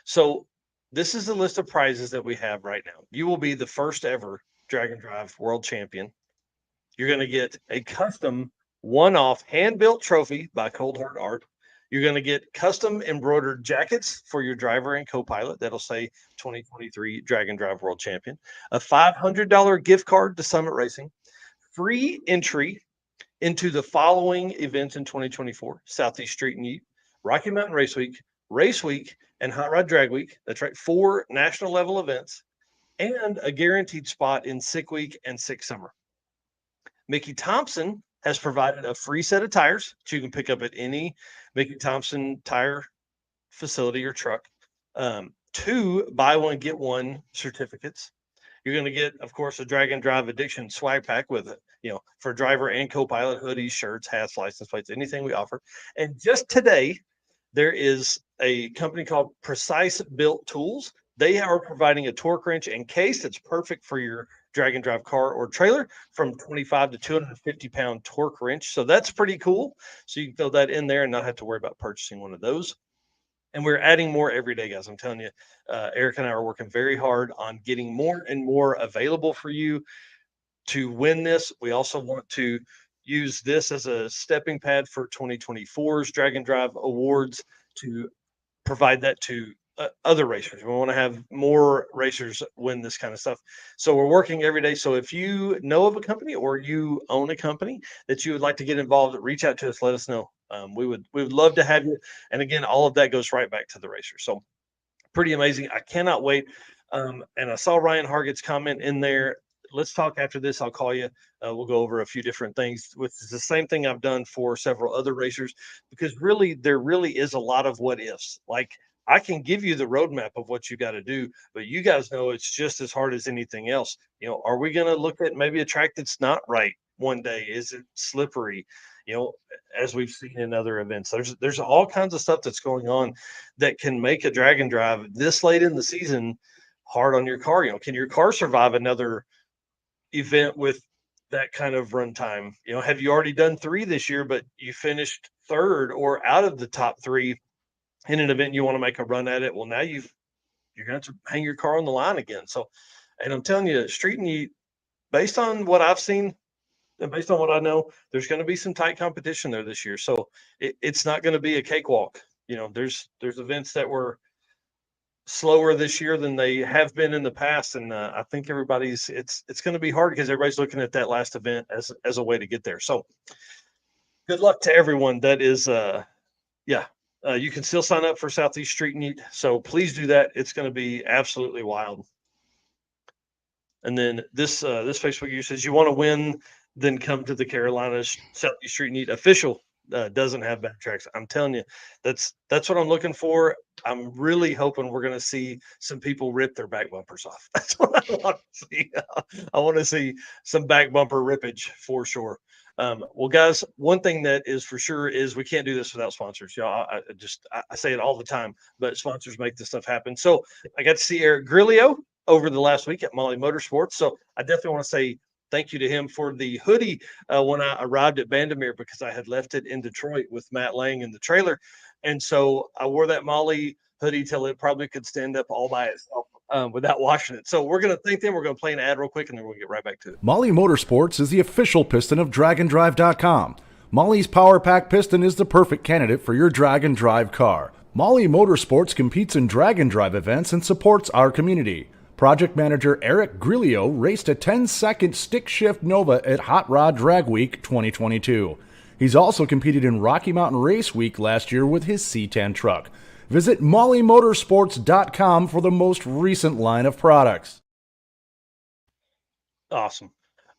So this is the list of prizes that we have right now. You will be the first ever Drag-N-Drive World Champion. You're going to get a custom one-off hand-built trophy by Cold Hard Art. You're going to get custom embroidered jackets for your driver and co-pilot that'll say 2023 Drag-N-Drive World Champion, a $500 gift card to Summit Racing, free entry into the following events in 2024: Southeast Street Meet, Rocky Mountain Race Week, and Hot Rod Drag Week. That's right, 4 national level events, and a guaranteed spot in Sick Week and Sick Summer. Mickey Thompson has provided a free set of tires that you can pick up at any Mickey Thompson tire facility or truck. 2 buy one, get one certificates. You're going to get, of course, a Drag-N-Drive Addiction swag pack with it, for driver and co-pilot, hoodies, shirts, hats, license plates, anything we offer. And just today, there is a company called Precise Built Tools. They are providing a torque wrench and case that's perfect for your Drag-N-Drive car or trailer, from 25 to 250 pound torque wrench. So that's pretty cool. So you can throw that in there and not have to worry about purchasing one of those. And we're adding more every day, guys. I'm telling you, Eric and I are working very hard on getting more and more available for you to win this. We also want to use this as a stepping pad for 2024's Drag-N-Drive Awards, to provide that to other racers. We want to have more racers win this kind of stuff. So we're working every day. So if you know of a company or you own a company that you would like to get involved, reach out to us. Let us know. We would love to have you. And again, all of that goes right back to the racers. So pretty amazing. I cannot wait. And I saw Ryan Hargett's comment in there. Let's talk after this. I'll call you. We'll go over a few different things. With the same thing I've done for several other racers, because really there really is a lot of what ifs. Like I can give you the roadmap of what you got to do, but you guys know it's just as hard as anything else. Are we going to look at maybe a track that's not right one day? Is it slippery? As we've seen in other events, there's all kinds of stuff that's going on that can make a drag and drive this late in the season hard on your car. Can your car survive another event with that kind of runtime? Have you already done 3 this year, but you finished third or out of the top 3 in an event, you want to make a run at it? Well, now you're going to have to hang your car on the line again. So, and I'm telling you, Street and Heat, based on what I've seen and based on what I know, there's going to be some tight competition there this year. So it's not going to be a cakewalk. There's events that were slower this year than they have been in the past, and I think it's going to be hard because everybody's looking at that last event as a way to get there. So good luck to everyone. That is you can still sign up for Southeast Street Meet, so please do that. It's going to be absolutely wild. And then this Facebook user says, you want to win, then come to the Carolinas Southeast Street Meet. Official doesn't have bad tracks. I'm telling you, that's what I'm looking for. I'm really hoping we're going to see some people rip their back bumpers off. That's what I want to see. I want to see some back bumper rippage for sure. Well, guys, one thing that is for sure is we can't do this without sponsors. I say it all the time, but sponsors make this stuff happen. So I got to see Eric Grillo over the last week at Molly Motorsports. So I definitely want to say thank you to him for the hoodie when I arrived at Bandimere, because I had left it in Detroit with Matt Lang in the trailer. And so I wore that Molly hoodie till it probably could stand up all by itself without washing it. So we're going to thank them. We're going to play an ad real quick, and then we'll get right back to it. Molly Motorsports is the official piston of Drag-N-Drive.com. Molly's Power Pack piston is the perfect candidate for your drag and drive car. Molly Motorsports competes in drag and drive events and supports our community. Project manager Eric Grillo raced a 10-second stick shift Nova at Hot Rod Drag Week 2022. He's also competed in Rocky Mountain Race Week last year with his C10 truck. Visit mollymotorsports.com for the most recent line of products. Awesome.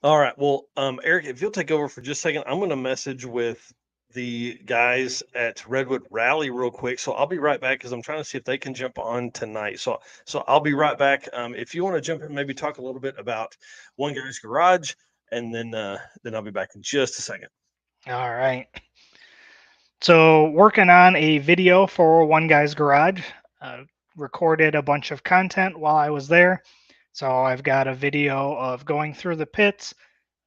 All right. Well, Eric, if you'll take over for just a second, I'm going to message with the guys at Redwood Rally real quick. So I'll be right back because I'm trying to see if they can jump on tonight. So I'll be right back. If you want to jump in, maybe talk a little bit about One Guy's Garage, and then I'll be back in just a second. All right. So working on a video for One Guy's Garage, recorded a bunch of content while I was there. So I've got a video of going through the pits,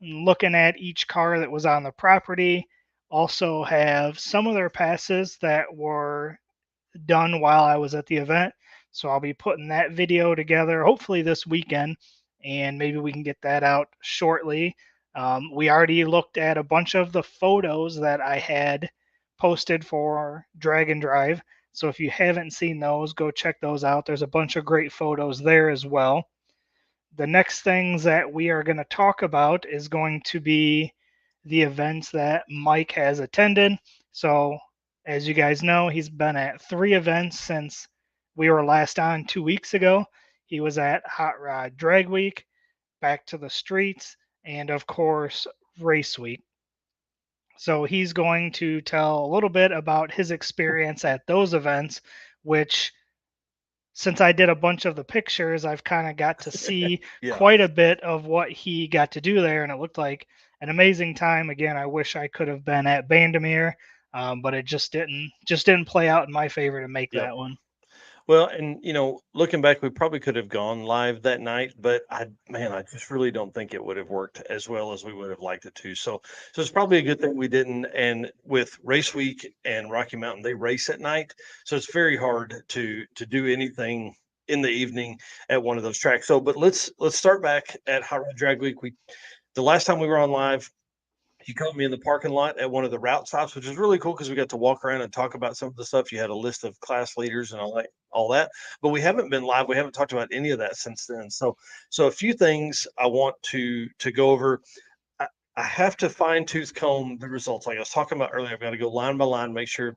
looking at each car that was on the property. Also have some of their passes that were done while I was at the event. So I'll be putting that video together hopefully this weekend, and maybe we can get that out shortly. We already looked at a bunch of the photos that I had posted for Drag-N-Drive. So if you haven't seen those, go check those out. There's a bunch of great photos there as well. The next things that we are going to talk about is going to be the events that Mike has attended. So as you guys know, he's been at 3 events since we were last on 2 weeks ago. He was at Hot Rod Drag Week, Back to the Streets, and of course, Race Week. So he's going to tell a little bit about his experience at those events, which, since I did a bunch of the pictures, I've kind of got to see quite a bit of what he got to do there, and it looked like an amazing time. Again, I wish I could have been at Bandimere, but it just didn't play out in my favor to make that one. Well, and looking back, we probably could have gone live that night, but I just really don't think it would have worked as well as we would have liked it to. So it's probably a good thing we didn't. And with Race Week and Rocky Mountain, they race at night, so it's very hard to do anything in the evening at one of those tracks. So, but let's start back at Hot Rod Drag Week. The last time we were on live, he caught me in the parking lot at one of the route stops, which is really cool because we got to walk around and talk about some of the stuff. You had a list of class leaders and all that, but we haven't been live. We haven't talked about any of that since then. So a few things I want to go over. I have to fine tooth comb the results. Like I was talking about earlier, I've got to go line by line, make sure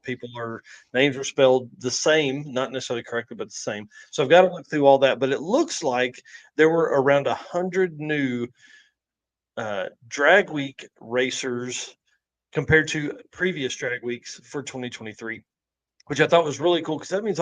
names are spelled the same, not necessarily correctly, but the same. So I've got to look through all that. But it looks like there were around 100 new drag week racers compared to previous drag weeks for 2023, which I thought was really cool because that means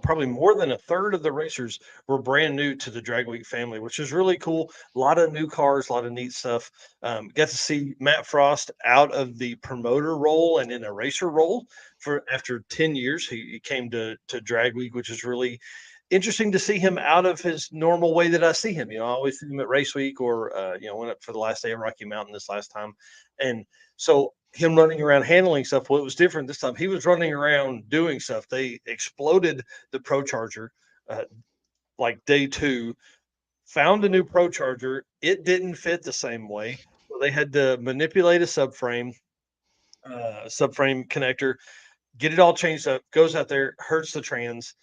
probably more than a third of the racers were brand new to the drag week family, which is really cool. A lot of new cars, a lot of neat stuff. Got to see Matt Frost out of the promoter role and in a racer role for after 10 years. He came to drag week, which is really interesting to see him out of his normal way that I see him. I always see him at race week or, went up for the last day of Rocky Mountain this last time. And so him running around handling stuff, well, it was different this time. He was running around doing stuff. They exploded the Pro Charger like day 2, found a new Pro Charger. It didn't fit the same way. So they had to manipulate a subframe connector, get it all changed up, goes out there, hurts the trans,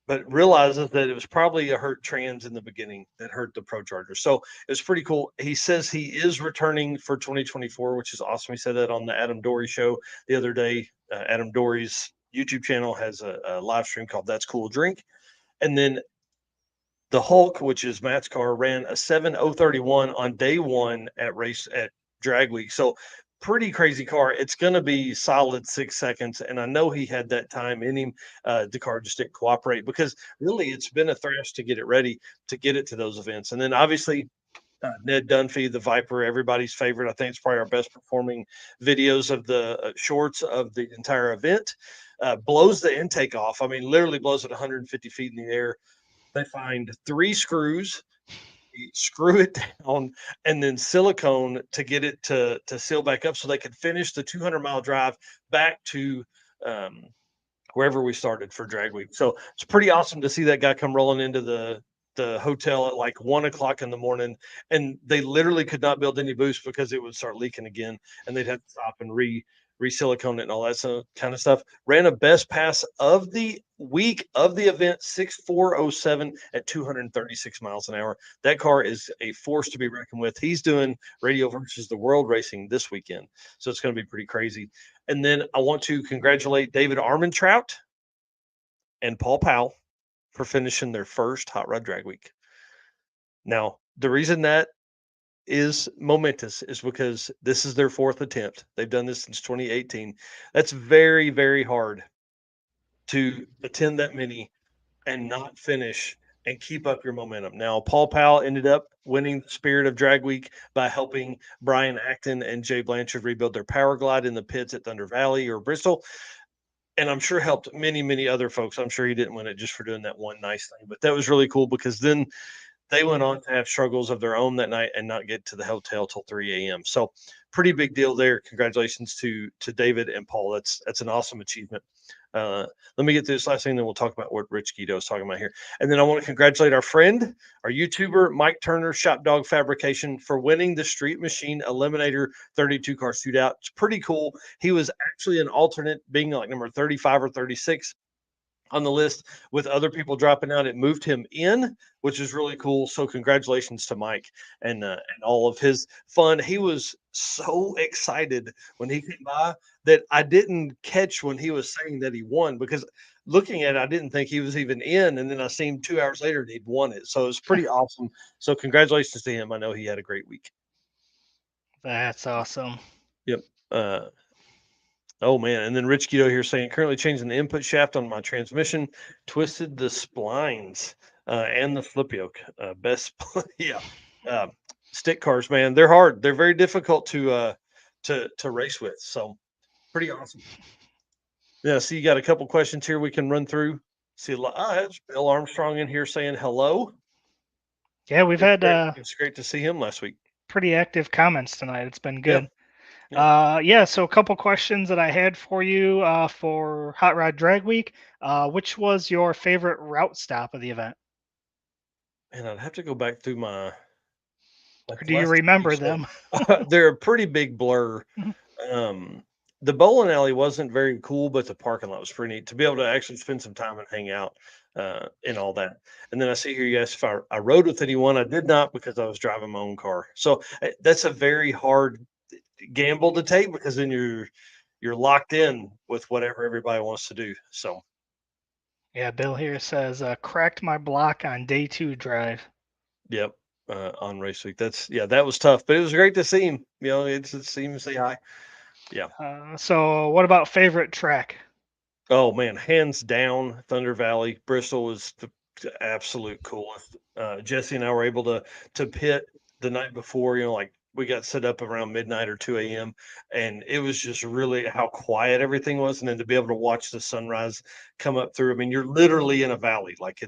but realizes that it was probably a hurt trans in the beginning that hurt the Pro Charger. So it was pretty cool. He says he is returning for 2024, which is awesome. He said that on the Adam Dory show the other day. Adam Dory's YouTube channel has a live stream called That's Cool Drink. And then the Hulk, which is Matt's car, ran a 7:031 on day 1 at Drag Week. So pretty crazy car. It's going to be solid 6 seconds. And I know he had that time in him. The car just didn't cooperate because really it's been a thrash to get it ready to get it to those events. And then obviously Ned Dunphy, the Viper, everybody's favorite. I think it's probably our best performing videos of the shorts of the entire event. Blows the intake off. I mean, literally blows it 150 feet in the air. They find 3 screws, screw it down, and then silicone to get it to seal back up so they could finish the 200-mile drive back to wherever we started for drag week. So it's pretty awesome to see that guy come rolling into the hotel at like 1 o'clock in the morning, and they literally could not build any boost because it would start leaking again, and they'd have to stop and re-silicone it and all that kind of stuff. Ran a best pass of the week of the event, 6:4:07 at 236 miles an hour. That car is a force to be reckoned with. He's doing radio versus the world racing this weekend, so it's going to be pretty crazy. And then I want to congratulate David Armentrout and Paul Powell for finishing their first Hot Rod Drag Week. Now, the reason that is momentous is because this is their 4th attempt. They've done this since 2018. That's very, very hard to attend that many and not finish and keep up your momentum. Now, Paul Powell ended up winning the Spirit of Drag Week by helping Brian Acton and Jay Blanchard rebuild their Power Glide in the pits at Thunder Valley or Bristol. And I'm sure helped many, many other folks. I'm sure he didn't win it just for doing that one nice thing, but that was really cool because then they went on to have struggles of their own that night and not get to the hotel till 3 a.m. So pretty big deal there. Congratulations to David and Paul. That's an awesome achievement. Let me get through this last thing, then we'll talk about what Rich Guido is talking about here. And then I want to congratulate our friend, our YouTuber, Mike Turner, Shop Dog Fabrication, for winning the Street Machine Eliminator 32 car shootout. It's pretty cool. He was actually an alternate, being like number 35 or 36 on the list with other people dropping out. It moved him in, which is really cool. So congratulations to Mike and all of his fun. He was so excited when he came by that I didn't catch when he was saying that he won, because looking at it, I didn't think he was even in. And then I seen him 2 hours later and he'd won it. So it was pretty awesome. So congratulations to him. I know he had a great week. That's awesome. Yep. Oh man, and then Rich Guido here saying currently changing the input shaft on my transmission, twisted the splines and the flip yoke. Yeah. Stick cars, man, they're hard. They're very difficult to race with. So pretty awesome. Yeah. See, you got a couple questions here we can run through. See, it's Bill Armstrong in here saying hello. Yeah, we've had it's great to see him last week. Pretty active comments tonight. It's been good. Yep. So a couple questions that I had for you for Hot Rod Drag Week. Which was your favorite route stop of the event? And I'd have to go back through my Or do you remember them? They're a pretty big blur. Um, the bowling alley wasn't very cool, but the parking lot was pretty neat to be able to actually spend some time and hang out and all that. And then I see here you asked if I rode with anyone. I did not because I was driving my own car. So that's a very hard gamble to take because then you're locked in with whatever everybody wants to do. So Yeah, Bill here says, cracked my block on day 2 drive. yep, on race week. That was tough, but it was great to see him. It's to see him say hi. Yeah. So what about favorite track? Oh man, hands down, Thunder Valley. Bristol was the absolute coolest. Jesse and I were able to pit the night before. Like we got set up around midnight or 2 a.m. and it was just really how quiet everything was, and then to be able to watch the sunrise come up through. I mean, you're literally in a valley. Like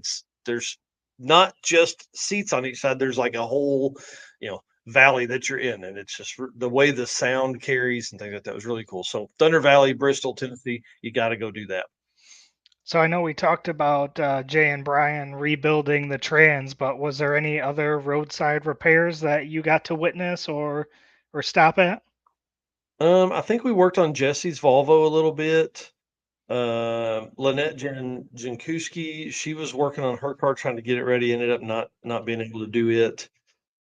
there's not just seats on each side. There's like a whole, valley that you're in, and it's just the way the sound carries and things like that was really cool. So Thunder Valley, Bristol, Tennessee, you got to go do that. So I know we talked about Jay and Brian rebuilding the trans, but was there any other roadside repairs that you got to witness or stop at? I think we worked on Jesse's Volvo a little bit. Lynette Jankuski, she was working on her car trying to get it ready, ended up not being able to do it.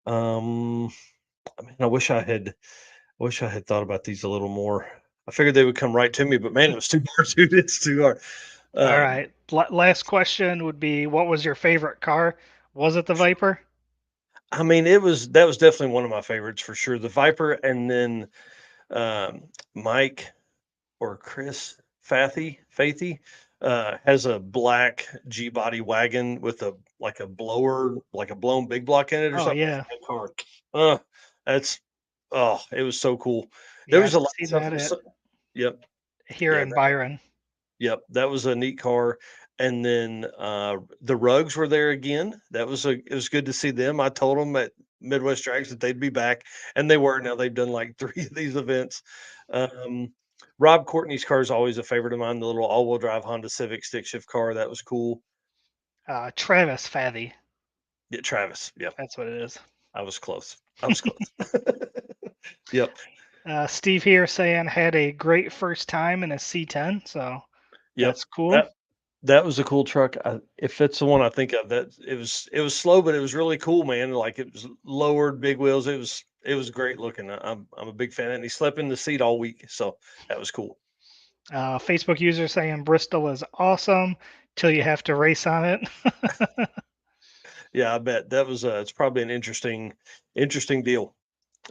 I mean, I wish I had thought about these a little more. I figured they would come right to me, but man, it was too hard, dude. It's too hard. All right. Last question would be, what was your favorite car? Was it the Viper? I mean, that was definitely one of my favorites for sure. The Viper, and then Mike or Chris Fathy has a black G body wagon with a blower, like a blown big block in it or Oh something. yeah. That car. That's it was so cool. Yeah, There was a I've lot of seen stuff. that Yep. here Yeah, in Byron. Yep, that was a neat car. And then the Rugs were there again. It was good to see them. I told them at Midwest Drags that they'd be back, and they were. Now they've done like 3 of these events. Rob Courtney's car is always a favorite of mine. The little all-wheel drive Honda Civic stick shift car, that was cool. Travis Fathy. Yeah, Travis. Yeah, That's what it is. I was close. I was close. Yep. Steve here saying had a great first time in a C10, so Yep. that's cool. That was a cool truck. If it's the one I think of, that it was slow, but it was really cool, man. Like it was lowered, big wheels. It was great looking. I'm a big fan, and he slept in the seat all week, so that was cool. Facebook user saying Bristol is awesome till you have to race on it. Yeah, I bet that was it's probably an interesting deal.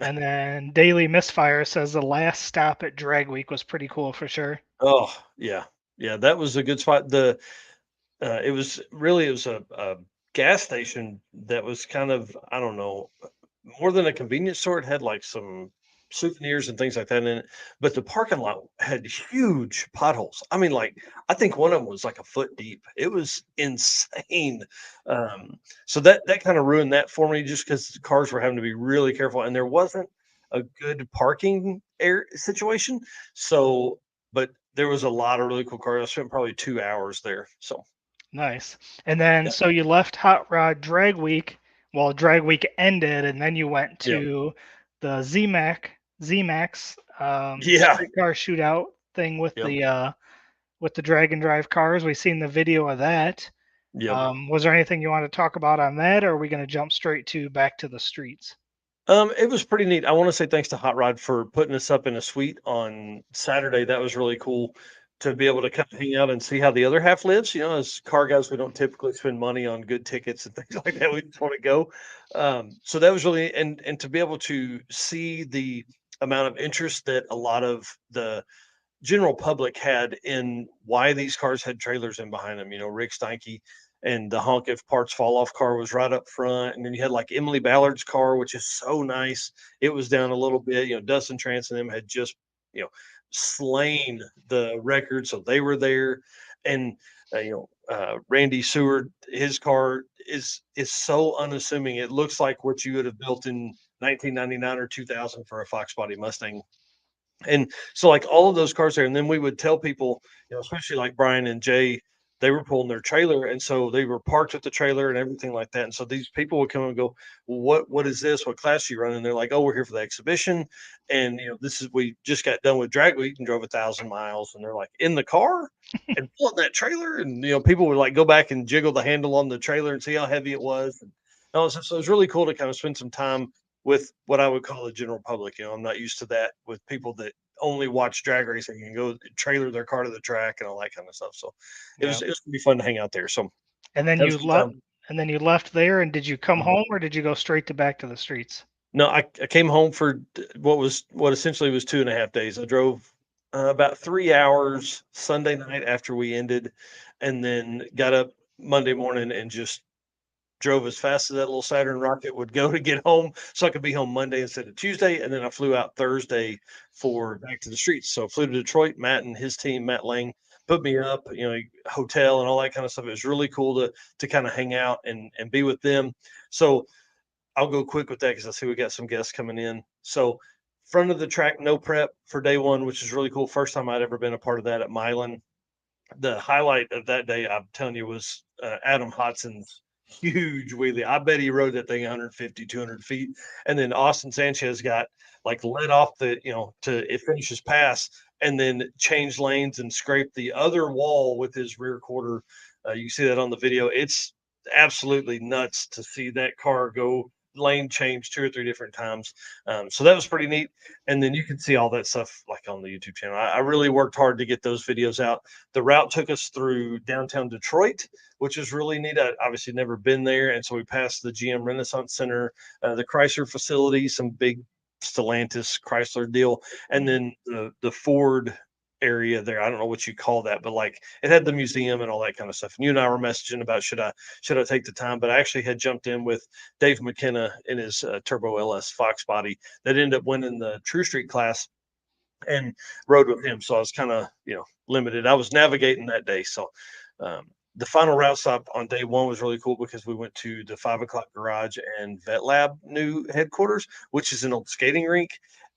And then Daily Misfire says the last stop at Drag Week was pretty cool for sure. Oh yeah, that was a good spot. It was a gas station that was kind of, I don't know, more than a convenience store. It had like some souvenirs and things like that in it, but the parking lot had huge potholes. I mean, like I think one of them was like a foot deep. It was insane. So that kind of ruined that for me, just because cars were having to be really careful, and there wasn't a good parking air situation. So, but there was a lot of really cool cars. I spent probably 2 hours there. So Nice. And then yeah. so you left Hot Rod Drag Week while Drag Week ended, and then you went to the ZMAX Yeah. street car shootout thing with Yep. the Drag-N-Drive cars. We've seen the video of that. Yep. Was there anything you want to talk about on that, or are we going to jump straight to back to the streets? It was pretty neat. I want to say thanks to Hot Rod for putting us up in a suite on Saturday. That was really cool to be able to come hang out and see how the other half lives. As car guys, we don't typically spend money on good tickets and things like that. We just want to go. So that was really, and to be able to see the amount of interest that a lot of the general public had in why these cars had trailers in behind them. Rick Steinke and the honk if parts fall off car was right up front. And then you had like Emily Ballard's car, which is so nice. It was down a little bit. Dustin Trance and them had just, slain the record. So they were there. And, Randy Seward, his car is so unassuming. It looks like what you would have built in 1999 or 2000 for a Fox body Mustang. And so like all of those cars there, and then we would tell people, especially like Brian and Jay, they were pulling their trailer, and so they were parked at the trailer and everything like that. And so these people would come and go, well, what is this? What class are you running? And they're like, oh, we're here for the exhibition, and this is we just got done with drag week and drove 1,000 miles, and they're like in the car and pulling that trailer, and people would like go back and jiggle the handle on the trailer and see how heavy it was. And all this stuff. So it was really cool to kind of spend some time with what I would call the general public. I'm not used to that with people that only watch drag racing and go trailer their car to the track and all that kind of stuff. So it was pretty fun to hang out there. So And then that was you a good left. time. And then you left there. And did you come Mhm. home or did you go straight to back to the streets? No, I came home for what essentially was 2.5 days. I drove about 3 hours Sunday night after we ended, and then got up Monday morning and just drove as fast as that little Saturn rocket would go to get home, so I could be home Monday instead of Tuesday. And then I flew out Thursday for back to the streets. So I flew to Detroit. Matt and his team, Matt Lang, put me up, hotel and all that kind of stuff. It was really cool to kind of hang out and be with them. So I'll go quick with that because I see we got some guests coming in. So front of the track, no prep for day one, which is really cool. First time I'd ever been a part of that at Milan. The highlight of that day, I'm telling you, was Adam Hodson's huge wheelie. I bet he rode that thing 150, 200 feet. And then Austin Sanchez got like let off to finish his pass and then changed lanes and scraped the other wall with his rear quarter. You see that on the video. It's absolutely nuts to see that car go lane change 2 or 3 different times. So that was pretty neat. And then you can see all that stuff like on the YouTube channel. I really worked hard to get those videos out. The route took us through downtown Detroit, which is really neat. I obviously never been there. And so we passed the GM Renaissance Center, the Chrysler facility, some big Stellantis Chrysler deal, and then the Ford area there. I don't know what you call that, but like it had the museum and all that kind of stuff. And you and I were messaging about should I take the time, but I actually had jumped in with Dave McKenna in his Turbo LS Fox body that ended up winning the True Street class and rode with him. So I was kind of, limited. I was navigating that day. So the final route stop on day one was really cool because we went to the 5 o'clock garage and Vet Lab new headquarters, which is an old skating rink.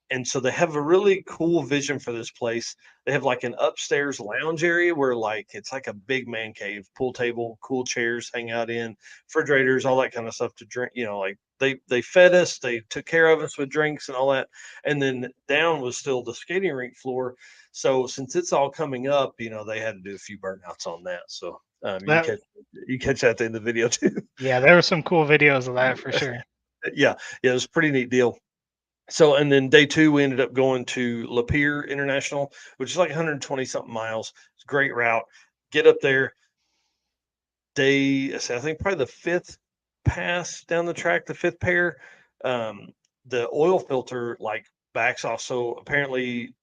And so they have a really cool vision for this place. They have like an upstairs lounge area where like it's like a big man cave, pool table, cool chairs, hang out in, refrigerators, all that kind of stuff to drink. Like they fed us, they took care of us with drinks and all that. And then down was still the skating rink floor. So since it's all coming up, they had to do a few burnouts on that. So That, you catch that in the video too. yeah, there were some cool videos of that for sure. Yeah, it was a pretty neat deal. So, and then day two, we ended up going to Lapeer International, which is like 120 something miles. It's a great route. Get up there. I think probably the fifth pass down the track, the fifth pair, the oil filter like backs off. So apparently,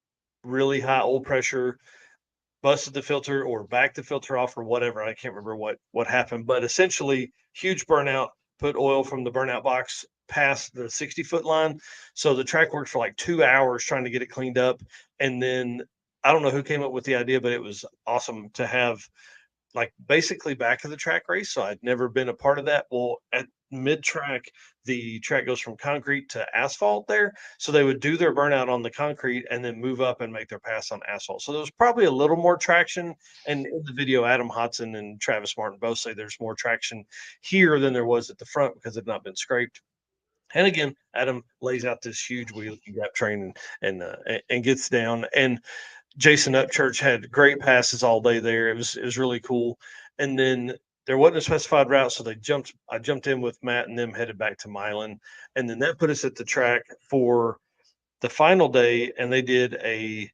really high oil pressure busted the filter or backed the filter off or whatever. I can't remember what happened, but essentially huge burnout, put oil from the burnout box past the 60-foot line. So the track worked for like 2 hours trying to get it cleaned up. And then I don't know who came up with the idea, but it was awesome to have like basically back of the track race. So I'd never been a part of that. Well, at mid track, the track goes from concrete to asphalt there. So they would do their burnout on the concrete and then move up and make their pass on asphalt. So there was probably a little more traction. And in the video, Adam Hodson and Travis Martin both say there's more traction here than there was at the front because it had not been scraped. And again, Adam lays out this huge wheel gap train and gets down. And Jason Upchurch had great passes all day there. It was really cool. And then there wasn't a specified route, so I jumped in with Matt and them headed back to Milan. And then that put us at the track for the final day, and they did a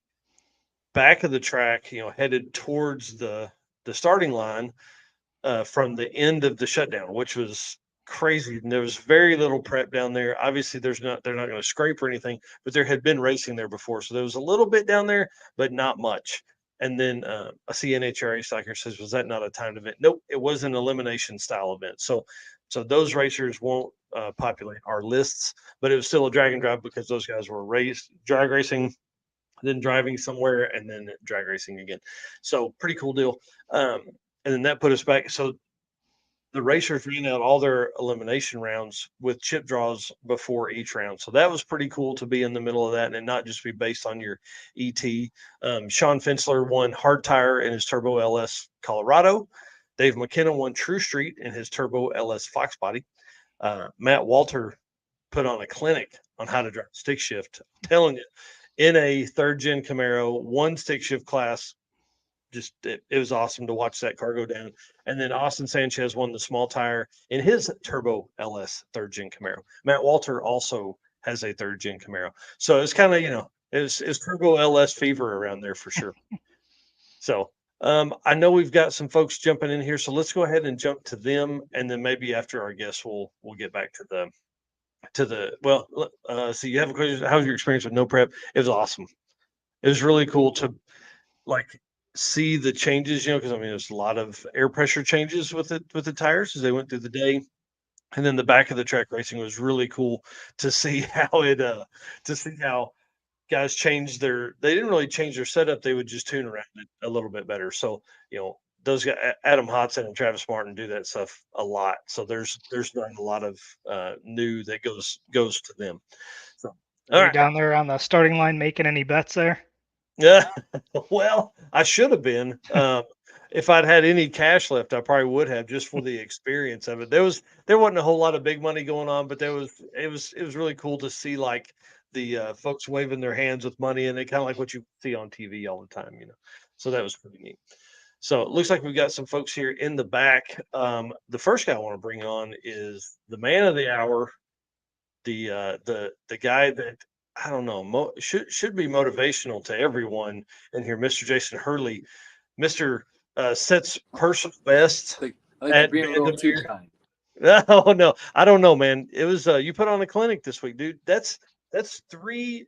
back of the track, headed towards the starting line from the end of the shutdown, which was crazy. And there was very little prep down there. Obviously, they're not going to scrape or anything, but there had been racing there before, so there was a little bit down there, but not much. And then I see NHRA Slacker says, "Was that not a timed event?" Nope, it was an elimination style event. So those racers won't populate our lists, but it was still a drag and drive because those guys were drag racing, then driving somewhere, and then drag racing again. So pretty cool deal. And then that put us back. So the racers ran out all their elimination rounds with chip draws before each round. So that was pretty cool to be in the middle of that and not just be based on your ET. Sean Fensler won hard tire in his Turbo LS Colorado. Dave McKenna won True Street in his Turbo LS Fox Body. Matt Walter put on a clinic on how to drive stick shift. I'm telling you, in a third gen Camaro, one stick shift class, just it was awesome to watch that car go down. And then Austin Sanchez won the small tire in his Turbo LS third gen Camaro. Matt Walter also has a third gen Camaro. So it's kind of, it's Turbo LS fever around there for sure. So I know we've got some folks jumping in here, so let's go ahead and jump to them, and then maybe after our guests, we'll get back to the so you have a question. How was your experience with no prep? It was awesome. It was really cool to see the changes, because there's a lot of air pressure changes with the tires as they went through the day. And then the back of the track racing was really cool to see how guys changed they didn't really change their setup. They would just tune around it a little bit better. So, those guys, Adam Hodson and Travis Martin, do that stuff a lot. So there's not a lot of new that goes to them. So, all right. Down there on the starting line making any bets there? Yeah, well, I should have been. If I'd had any cash left, I probably would have, just for the experience of it. There wasn't a whole lot of big money going on, but it was really cool to see the folks waving their hands with money, and it kind of like what you see on TV all the time, So that was pretty neat. So it looks like we've got some folks here in the back. The first guy I want to bring on is the man of the hour, the guy that, I don't know, should be motivational to everyone in here, Mr. Jason Hurley. Mr. Sets personal best at Vandermeer. Oh no, I don't know, man. It was you put on a clinic this week, dude. That's 3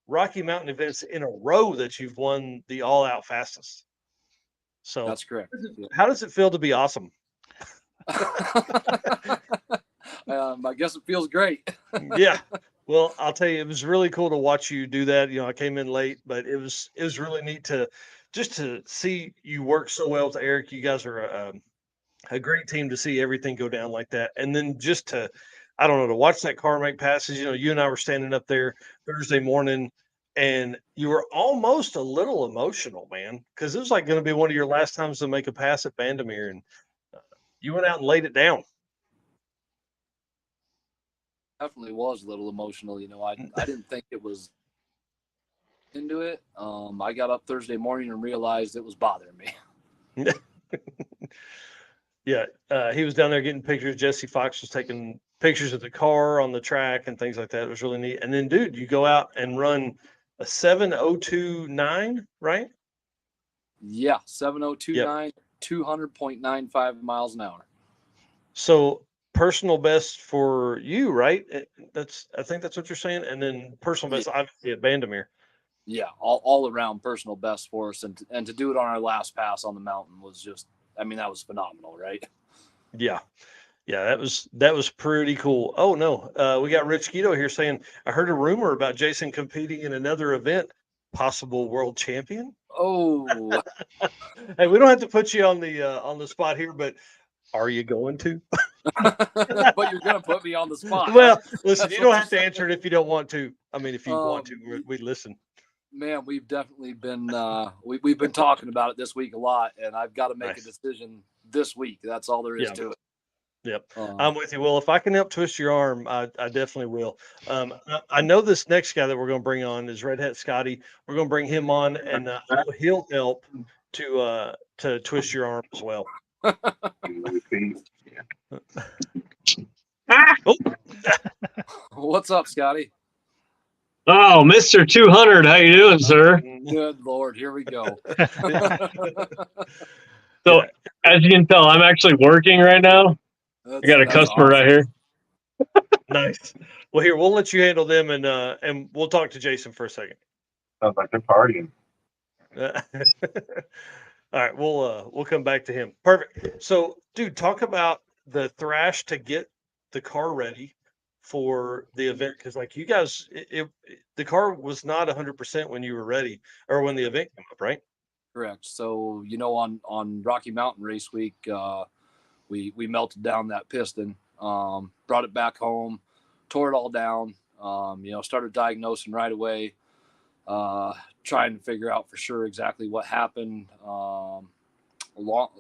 Rocky Mountain events in a row that you've won the all-out fastest. So that's correct. How does it feel to be awesome? I guess it feels great. Yeah. Well, I'll tell you, it was really cool to watch you do that. I came in late, but it was really neat to see you work so well with Eric. You guys are a great team, to see everything go down like that. And then just to watch that car make passes. You and I were standing up there Thursday morning, and you were almost a little emotional, man, because it was going to be one of your last times to make a pass at Vandermeer, and you went out and laid it down. Definitely was a little emotional. I didn't think it was into it. I got up Thursday morning and realized it was bothering me. Yeah, he was down there getting pictures. Jesse Fox was taking pictures of the car on the track and things like that. It was really neat. And then, dude, you go out and run a 7:02.9, right? Yeah, 7:02.9, 200.95 miles an hour. So personal best for you, right? I think that's what you're saying. And then personal best, obviously, at Vandermeer. Yeah, all around personal best for us, and to do it on our last pass on the mountain was just, that was phenomenal, right? Yeah, that was pretty cool. Oh no, we got Rich Guido here saying, I heard a rumor about Jason competing in another event, possible world champion. Oh, hey, we don't have to put you on the spot here, but are you going to? But you're going to put me on the spot. Well, listen, you don't have to answer it if you don't want to. If you want to, we listen. Man, we've definitely been we've been talking about it this week a lot, and I've got to make a decision this week. That's all there is to it. Yep, I'm with you. Well, if I can help twist your arm, I definitely will. I know this next guy that we're going to bring on is Red Hat Scotty. We're going to bring him on, and he'll help to twist your arm as well. Oh. What's up, Scotty? Oh, Mr. 200, how you doing, sir? Good Lord, here we go. So, as you can tell, I'm actually working right now. I got a customer right here. Nice. Well, here, we'll let you handle them, and we'll talk to Jason for a second. Sounds like they're partying. All right, we'll come back to him. Perfect. So, dude, talk about the thrash to get the car ready for the event, because you guys, the car was not 100% when you were ready, or when the event came up, right? Correct. So on Rocky Mountain Race Week, we melted down that piston, brought it back home, tore it all down, started diagnosing right away, trying to figure out for sure exactly what happened. A lot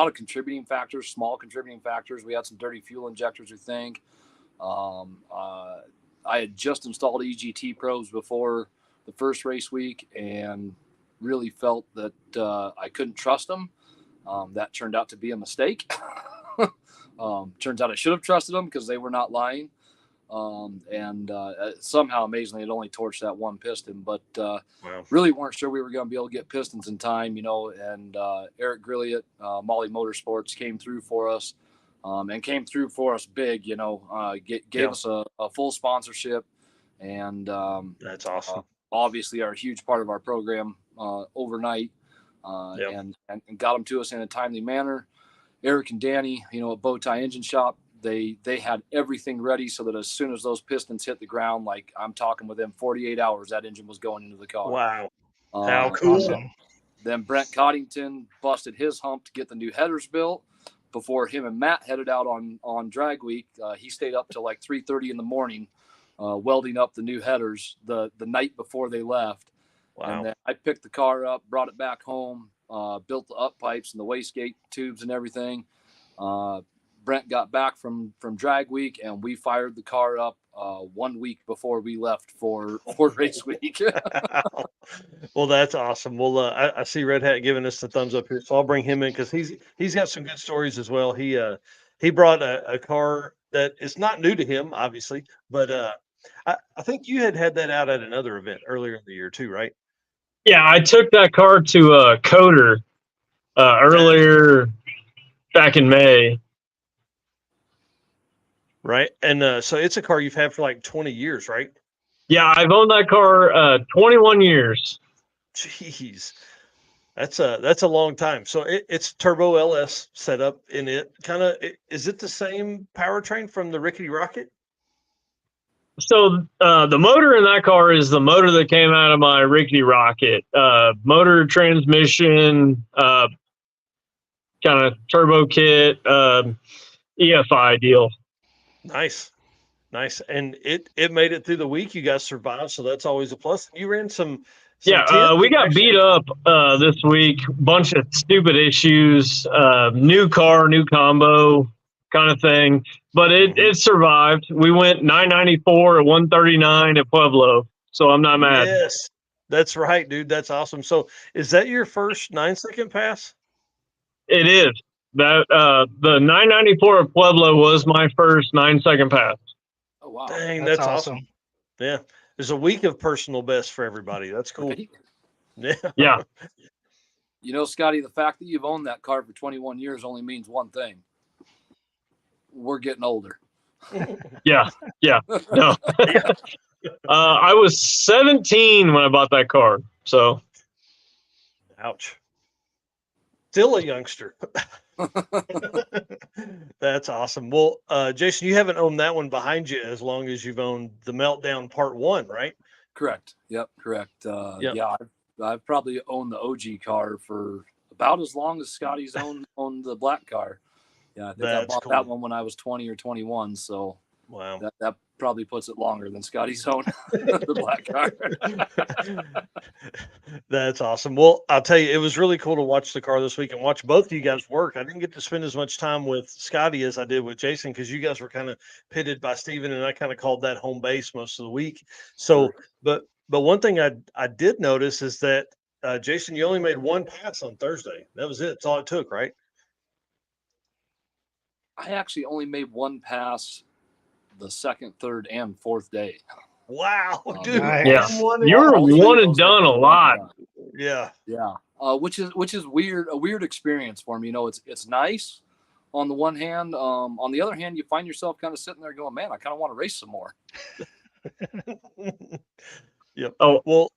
of contributing factors, small contributing factors. We had some dirty fuel injectors, we think. I had just installed EGT probes before the first race week and really felt that I couldn't trust them. That turned out to be a mistake. Turns out I should have trusted them because they were not lying. Somehow, amazingly, it only torched that one piston, but really weren't sure we were going to be able to get pistons in time, and Eric Grilly at Molly Motorsports came through for us, and came through for us big, gave us a full sponsorship, and that's awesome. Obviously are a huge part of our program overnight, and got them to us in a timely manner. Eric and Danny, at Bowtie Engine Shop, they had everything ready so that as soon as those pistons hit the ground, like I'm talking within 48 hours, that engine was going into the car. Wow. How cool. Awesome. Then Brent Coddington busted his hump to get the new headers built before him and Matt headed out on drag week. He stayed up till like 3:30 in the morning, welding up the new headers the night before they left. Wow. And then I picked the car up, brought it back home, built the up pipes and the wastegate tubes and everything. Brent got back from drag week, and we fired the car up 1 week before we left for race week. Well, that's awesome. Well, I see Red Hat giving us the thumbs up here, so I'll bring him in because he's got some good stories as well. He brought a car that is not new to him, obviously, but I think you had that out at another event earlier in the year too, right? Yeah, I took that car to Coder earlier back in May. Right. And so it's a car you've had for like 20 years, right? Yeah, I've owned that car 21 years. Jeez. That's a long time. So it's turbo LS setup in it. Is it the same powertrain from the Rickety Rocket? So the motor in that car is the motor that came out of my Rickety Rocket. Motor, transmission, kind of turbo kit, EFI deal. Nice. And it made it through the week. You guys survived, so that's always a plus. You ran some we got beat up this week. Bunch of stupid issues. New car, new combo kind of thing. But it survived. We went 994 at 139 at Pueblo. So I'm not mad. Yes, that's right, dude. That's awesome. So is that your first 9-second pass? It is. That the 994 at Pueblo was my first 9-second pass. Oh wow! Dang, that's awesome. Yeah, there's a week of personal best for everybody. That's cool. Right? Yeah. Scotty, the fact that you've owned that car for 21 years only means one thing. We're getting older. Yeah. No. I was 17 when I bought that car. So. Ouch. Still a youngster. That's awesome. Well, Jason, you haven't owned that one behind you as long as you've owned the Meltdown Part 1, right? Correct. Yep. Correct. Yeah, I've probably owned the OG car for about as long as Scotty's owned the black car. Yeah, I think I bought that one when I was 20 or 21. So wow, that probably puts it longer than Scotty's owned the black car. That's awesome. Well, I'll tell you, it was really cool to watch the car this week and watch both of you guys work. I didn't get to spend as much time with Scotty as I did with Jason because you guys were kind of pitted by Steven, and I kind of called that home base most of the week. So, but one thing I did notice is that Jason, you only made one pass on Thursday. That was it. That's all it took, right? I actually only made one pass the second, third, and fourth day. Wow, dude! Yeah, you were one and done a lot. Yeah. Which is weird. A weird experience for me. It's nice on the one hand. On the other hand, you find yourself kind of sitting there going, "Man, I kind of want to race some more." Yep. Oh well,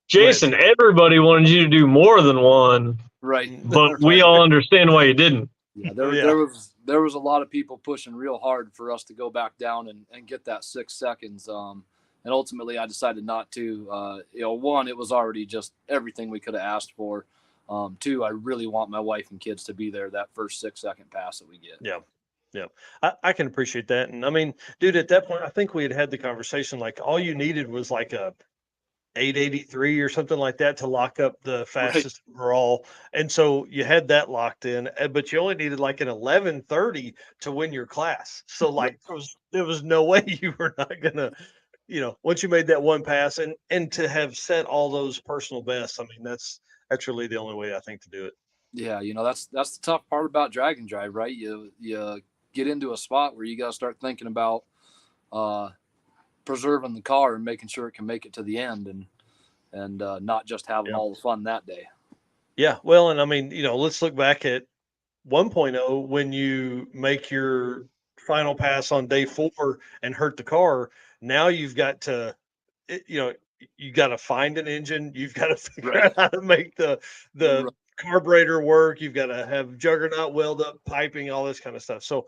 Jason, everybody wanted you to do more than one, right? But we all understand why you didn't. Yeah, there was a lot of people pushing real hard for us to go back down and get that 6 seconds. And ultimately I decided not to. One, it was already just everything we could have asked for. Two, I really want my wife and kids to be there that first 6-second pass that we get. Yeah. Yeah. I can appreciate that. And I mean, dude, at that point, I think we had the conversation, like all you needed was like a 883 or something like that to lock up the fastest overall. And so you had that locked in, but you only needed like an 1130 to win your class. So like there was no way you were not gonna, once you made that one pass and to have set all those personal bests, I mean, that's really the only way I think to do it. Yeah, that's the tough part about Drag-N-Drive, right? You get into a spot where you got to start thinking about preserving the car and making sure it can make it to the end, and not just having all the fun that day. Yeah, well, and I mean, let's look back at 1.0 when you make your final pass on day 4 and hurt the car. Now you've got to, you got to find an engine. You've got to figure out how to make the carburetor work. You've got to have juggernaut weld up piping, all this kind of stuff. So,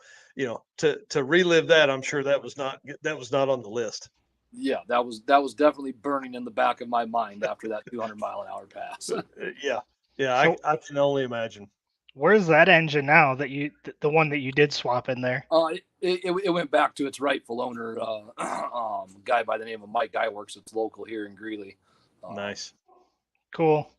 to relive that, I'm sure that was not on the list. Yeah, that was definitely burning in the back of my mind after that 200-mile-an-hour pass. Yeah. So, I can only imagine. Where's that engine now the one that you did swap in there? It went back to its rightful owner, guy by the name of Mike Guyworks. It's local here in Greeley. Nice. Cool.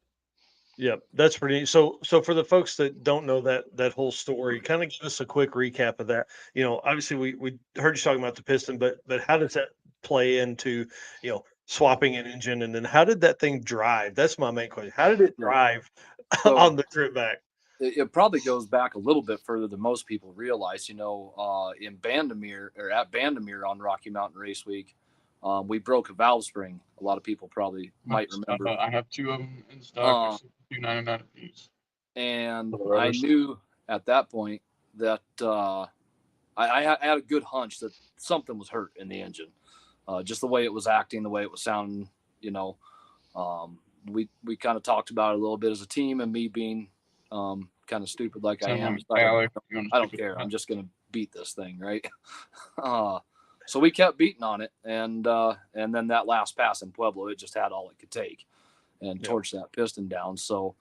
Yep, that's pretty neat. So for the folks that don't know that whole story, kind of give us a quick recap of that. Obviously we heard you talking about the piston, but how does that play into, swapping an engine, and then how did that thing drive? That's my main question. How did it drive on the trip back? It probably goes back a little bit further than most people realize. In Bandimere, or at Bandimere on Rocky Mountain Race Week, we broke a valve spring. A lot of people probably might remember. I have 2 of them in stock. $2.99 a piece. And I knew at that point that I had a good hunch that something was hurt in the engine. Just the way it was acting, the way it was sounding. We kind of talked about it a little bit as a team, and me being kind of stupid like I am. I don't care. I'm just going to beat this thing, right? So we kept beating on it, and then that last pass in Pueblo, it just had all it could take, and torched that piston down. So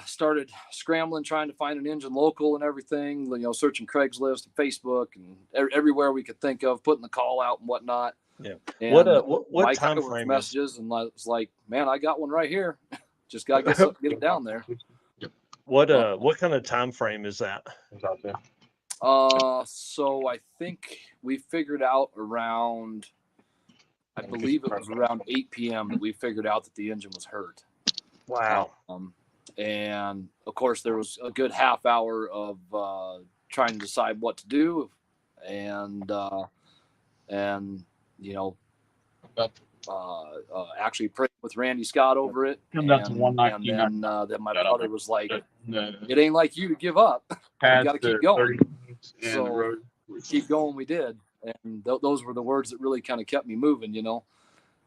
started scrambling, trying to find an engine local and everything, searching Craigslist and Facebook and everywhere we could think of, putting the call out and whatnot. Yeah. And what time frame messages, and I was like, man, I got one right here. Just got to get it down there. What kind of time frame is that? So I think we figured out around, I believe it was around 8 p.m. that we figured out that the engine was hurt. Wow. And of course there was a good half hour of trying to decide what to do, and actually prayed with Randy Scott over it. And then my brother was like, it ain't like you to give up. You got to keep going. So keep going we did. And those were the words that really kind of kept me moving,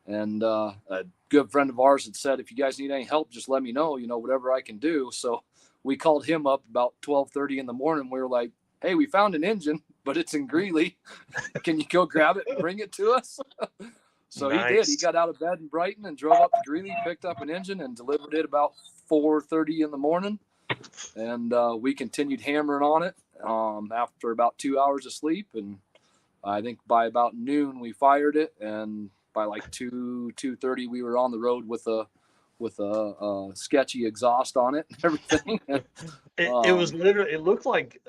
And a good friend of ours had said, if you guys need any help, just let me know, whatever I can do. So we called him up about 12:30 in the morning. We were like, hey, we found an engine, but it's in Greeley. Can you go grab it and bring it to us? So Nice. He did. He got out of bed in Brighton and drove up to Greeley, picked up an engine, and delivered it about 4:30 in the morning. And we continued hammering on it after about 2 hours of sleep. And I think by about noon we fired it, and by like 2:30 we were on the road with a sketchy exhaust on it and everything. It was literally, it looked like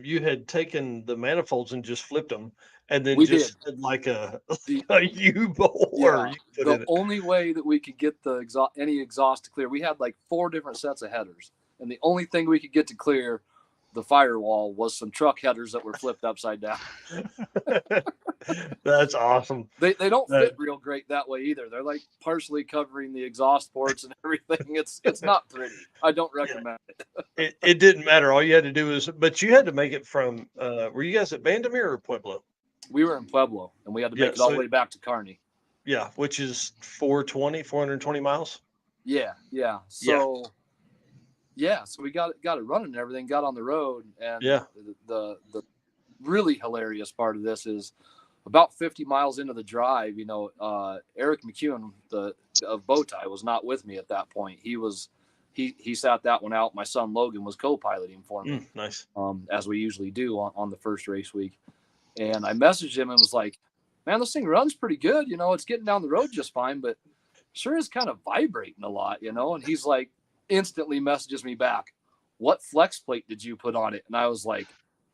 you had taken the manifolds and just flipped them, and then just did like a U-bolt. Yeah, the only way that we could get any exhaust to clear, we had like 4 different sets of headers, and the only thing we could get to clear the firewall was some truck headers that were flipped upside down. That's awesome. They don't fit real great that way either. They're like partially covering the exhaust ports and everything. It's not pretty. I don't recommend it. It didn't matter. All you had to do was, but you had to make it from, were you guys at Bandimere or Pueblo? We were in Pueblo, and we had to make it all the way back to Kearney. Yeah, which is 420 miles. Yeah. So we got it running and everything, got on the road. And the really hilarious part of this is about 50 miles into the drive, Eric McEwen of Bowtie was not with me at that point. He was he sat that one out. My son Logan was co-piloting for me. Nice. As we usually do on the first race week. And I messaged him and was like, man, this thing runs pretty good. It's getting down the road just fine, but sure is kind of vibrating a lot, And he's like, instantly messages me back, what flex plate did you put on it? And I was like,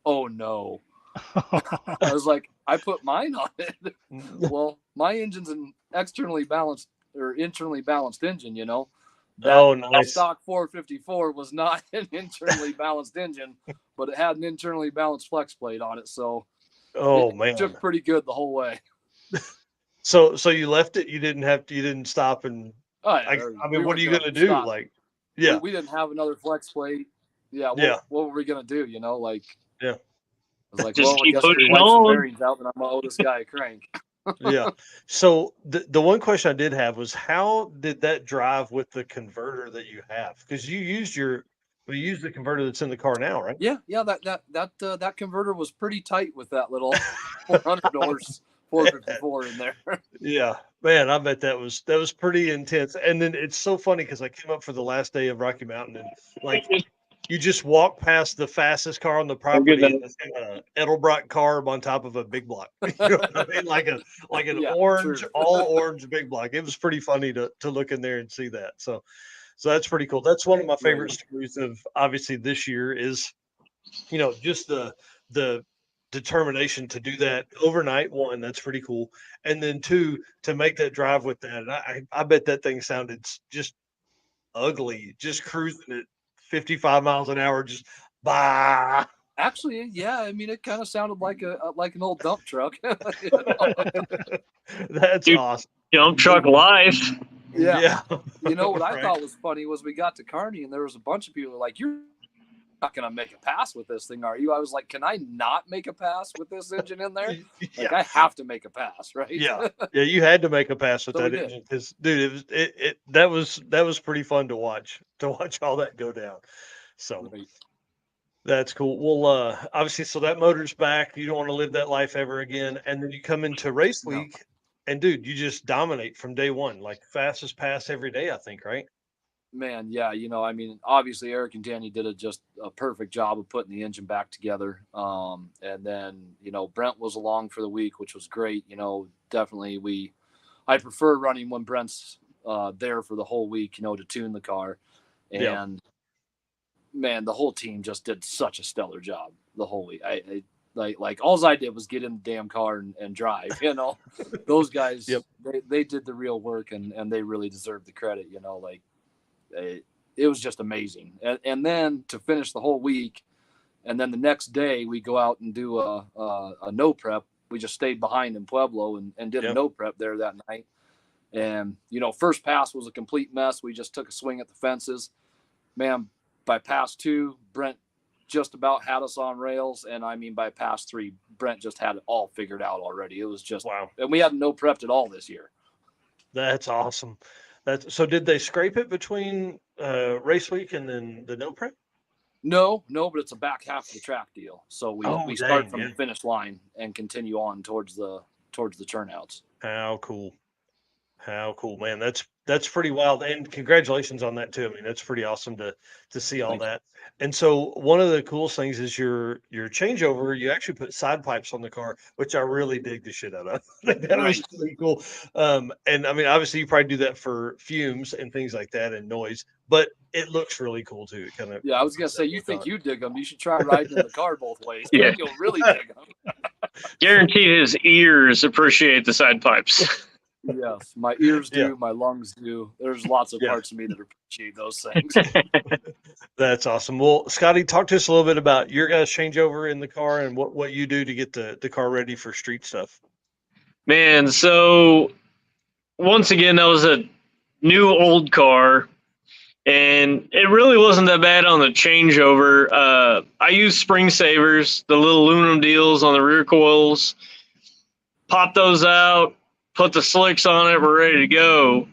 oh no. I was like, I put mine on it. Well, my engine's an internally balanced engine, That stock 454 was not an internally balanced engine, but it had an internally balanced flex plate on it. So it took pretty good the whole way. So you left it. You didn't stop and. I mean, what are you gonna do? Stop. Like, yeah, we didn't have another flex plate. Yeah. What were we gonna do? Yeah. I was like, just well, I guess we wipe some bearings out, and I'm gonna owe this guy a crank. Yeah. So the one question I did have was, how did that drive with the converter that you have? Because you used the converter that's in the car now, right? Yeah. That converter was pretty tight with that little 400 horse 454 in there. Yeah, man, I bet that was pretty intense. And then it's so funny because I came up for the last day of Rocky Mountain, and like you just walk past the fastest car on the property, and it's an Edelbrock carb on top of a big block. You know what I mean? Like an orange, all orange big block. It was pretty funny to look in there and see that. So that's pretty cool. That's one of my favorite stories of obviously this year is, just the determination to do that overnight. One, that's pretty cool. And then two, to make that drive with that. And I bet that thing sounded just ugly, just cruising at 55 miles an hour, just bah. Actually, yeah. I mean, it kind of sounded like an old dump truck. That's awesome. Dump truck life. Yeah. What I thought was funny was we got to Kearney and there was a bunch of people like, you're not going to make a pass with this thing, are you? I was like, can I not make a pass with this engine in there? Like, I have to make a pass, right? Yeah, you had to make a pass with that engine because, dude, that was pretty fun to watch all that go down. So that's cool. Well, obviously, so that motor's back. You don't want to live that life ever again, and then you come into race week, and dude, you just dominate from day one, like fastest pass every day, I think, right? Man, yeah, I mean, obviously Eric and Danny did just a perfect job of putting the engine back together. And then, Brent was along for the week, which was great. Definitely I prefer running when Brent's there for the whole week, to tune the car. And man, the whole team just did such a stellar job the whole week. I like all I did was get in the damn car and drive, those guys, they did the real work and they really deserve the credit, it was just amazing. And then to finish the whole week, and then the next day we go out and do a no prep. We just stayed behind in Pueblo and did a no prep there that night. And, first pass was a complete mess. We just took a swing at the fences. Man, by pass 2, Brent just about had us on rails. And I mean, by pass 3, Brent just had it all figured out already. It was just, wow. And we hadn't no prepped at all this year. That's awesome. So did they scrape it between race week and then the no prep? No, but it's a back half of the track deal. So we start from the finish line and continue on towards the turnouts. How cool, man. That's pretty wild. And congratulations on that too. I mean, that's pretty awesome to see all that. And so one of the coolest things is your changeover. You actually put side pipes on the car, which I really dig the shit out of. That was pretty cool. And I mean, obviously you probably do that for fumes and things like that and noise, but it looks really cool too. It kind of, I was gonna say, you think you dig them? You should try riding in the car both ways. Yeah, you'll really dig them. Guaranteed, his ears appreciate the side pipes. Yes, my ears do, my lungs do. There's lots of parts of me that appreciate those things. That's awesome. Well, Scotty, talk to us a little bit about your guys' changeover in the car and what you do to get the car ready for street stuff. Man, so once again, that was a new old car, and it really wasn't that bad on the changeover. I used spring savers, the little aluminum deals on the rear coils, pop those out, put the slicks on it, we're ready to go.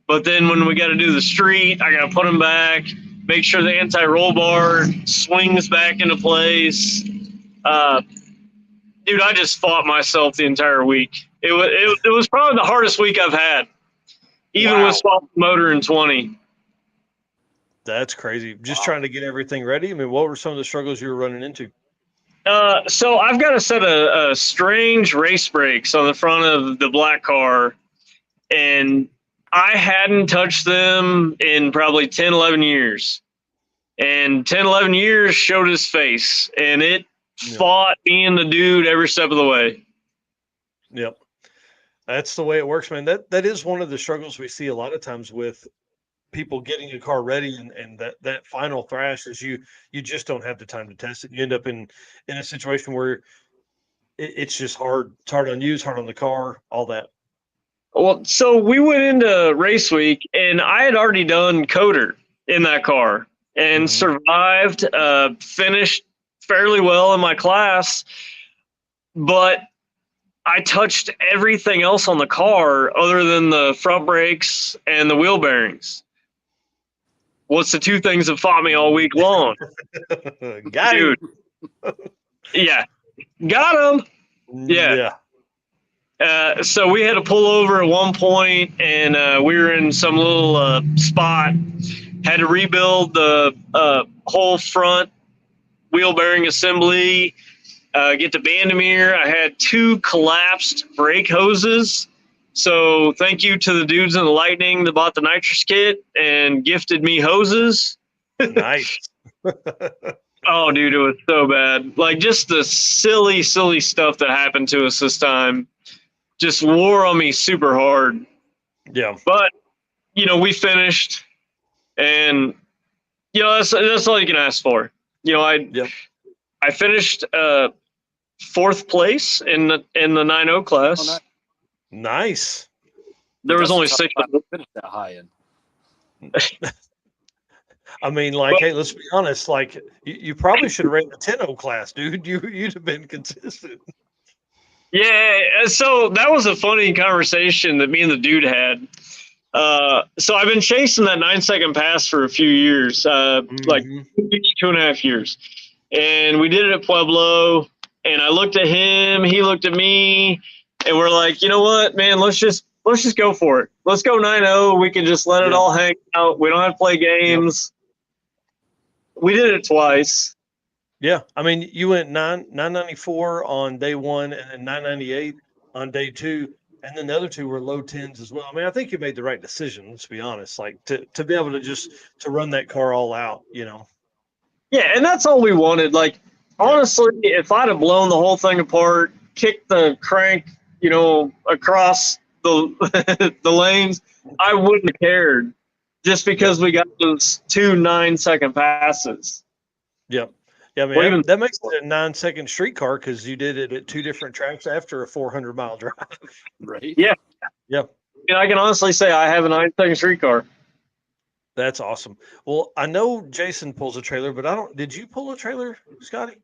But then when we got to do the street, I got to put them back, make sure the anti-roll bar swings back into place. Dude, I just fought myself the entire week. It was probably the hardest week I've had, even with soft motor in 20. That's crazy. Just trying to get everything ready. I mean, what were some of the struggles you were running into? So I've got a set of strange race brakes on the front of the black car, and I hadn't touched them in probably 10, 11 years. And 10, 11 years showed his face, and it fought me and the dude every step of the way. Yep. That's the way it works, man. That is one of the struggles we see a lot of times with people getting a car ready, and that final thrash is you just don't have the time to test it. You end up in a situation where it's just hard. It's hard on you, it's hard on the car, all that. Well, so we went into race week, and I had already done Coder in that car and survived, finished fairly well in my class, but I touched everything else on the car other than the front brakes and the wheel bearings. What's the two things that fought me all week long? Got him. Yeah. Got him. Yeah. So we had to pull over at one point, and we were in some little spot. Had to rebuild the whole front wheel bearing assembly, get the Bandamere. I had 2 collapsed brake hoses. So thank you to the dudes in the Lightning that bought the nitrous kit and gifted me hoses. Nice. Oh, dude, it was so bad. Like, just the silly, silly stuff that happened to us this time just wore on me super hard. Yeah. But, we finished, and, that's all you can ask for. I finished 4th place in the 9.0 class. Oh, nice. There was only 6 of them. Finished that high end. I mean, like, hey, let's be honest. Like, you probably should have ran the 10.0 class, dude. You'd have been consistent. Yeah, so that was a funny conversation that me and the dude had. So I've been chasing that 9-second pass for a few years, like 2.5 years. And we did it at Pueblo, and I looked at him, he looked at me, and we're like, you know what, man, let's just go for it. Let's go 9-0. We can just let it all hang out. We don't have to play games. We did it twice. Yeah. I mean, you went 994 on day 1 and then 998 on day 2. And then the other 2 were low 10s as well. I mean, I think you made the right decision, let's be honest. Like, to be able to run that car all out, Yeah, and that's all we wanted. Like, honestly, if I'd have blown the whole thing apart, kicked the crank, across the the lanes, I wouldn't have cared, just because we got those 2 9-second passes. Yep. Yeah, I mean, that makes it a 9-second street car because you did it at 2 different tracks after a 400-mile drive. Right. Yeah. Yep. And I can honestly say I have a 9-second street car. That's awesome. Well, I know Jason pulls a trailer, but did you pull a trailer, Scotty?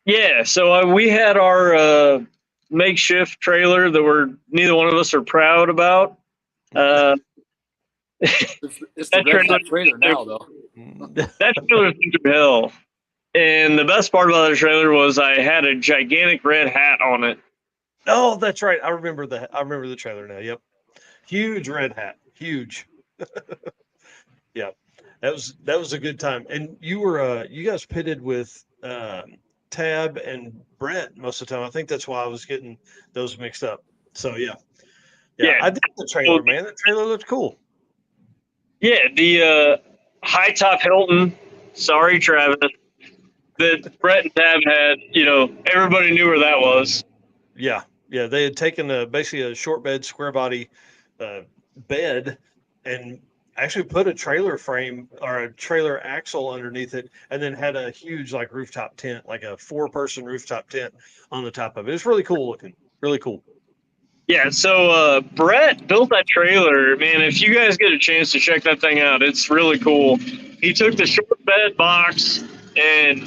Yeah. So we had our makeshift trailer that neither one of us are proud about. It's the red hot trailer now, though. That trailer through hell. And the best part about the trailer was I had a gigantic red hat on it. Oh, that's right. I remember the trailer now. Yep. Huge red hat. Huge. Yeah. That was a good time. And you guys pitted with Tab and Brett most of the time. I think that's why I was getting those mixed up. So yeah. I did the trailer, man. The trailer looked cool. Yeah, the high top Hilton. Sorry, Travis. That Brett and Tab had, everybody knew where that was. Yeah. They had taken basically a short bed, square body bed, and actually put a trailer frame or a trailer axle underneath it, and then had a huge rooftop tent, like a 4-person rooftop tent on the top of it. It's really cool looking. Really cool. Yeah. So Brett built that trailer, man. If you guys get a chance to check that thing out, it's really cool. He took the short bed box and